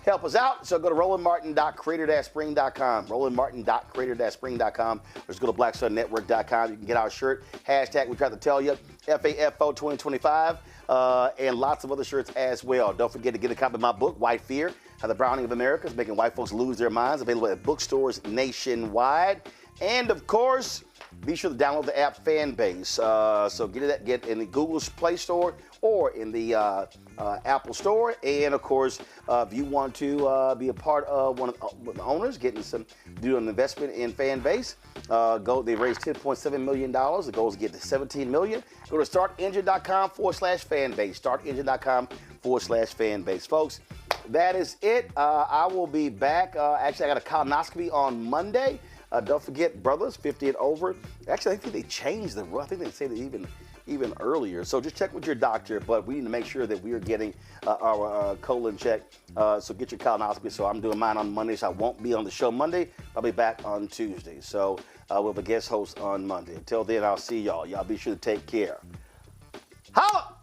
help us out. So go to RolandMartin.creator-spring.com, RolandMartin.creator-spring.com, or just go to BlackStarNetwork.com. You can get our shirt. Hashtag, we tried to tell you, FAFO 2025, and lots of other shirts as well. Don't forget to get a copy of my book, White Fear, How the Browning of America is Making White Folks Lose Their Minds, available at bookstores nationwide. And, of course, be sure to download the app Fanbase. So get in the Google Play Store or in the Apple Store. And, of course, if you want to be a part of one of the owners, do an investment in Fanbase, they raised $10.7 million. The goal is to get to $17 million. Go to startengine.com/fanbase. Startengine.com/fanbase. Folks, that is it. I will be back. Actually, I got a colonoscopy on Monday. Don't forget, brothers, 50 and over. Actually, I think they changed the rule. I think they say that even earlier. So just check with your doctor. But we need to make sure that we are getting our colon checked. So get your colonoscopy. So I'm doing mine on Monday. So I won't be on the show Monday. I'll be back on Tuesday. So we'll have a guest host on Monday. Until then, I'll see y'all. Y'all be sure to take care. Holla!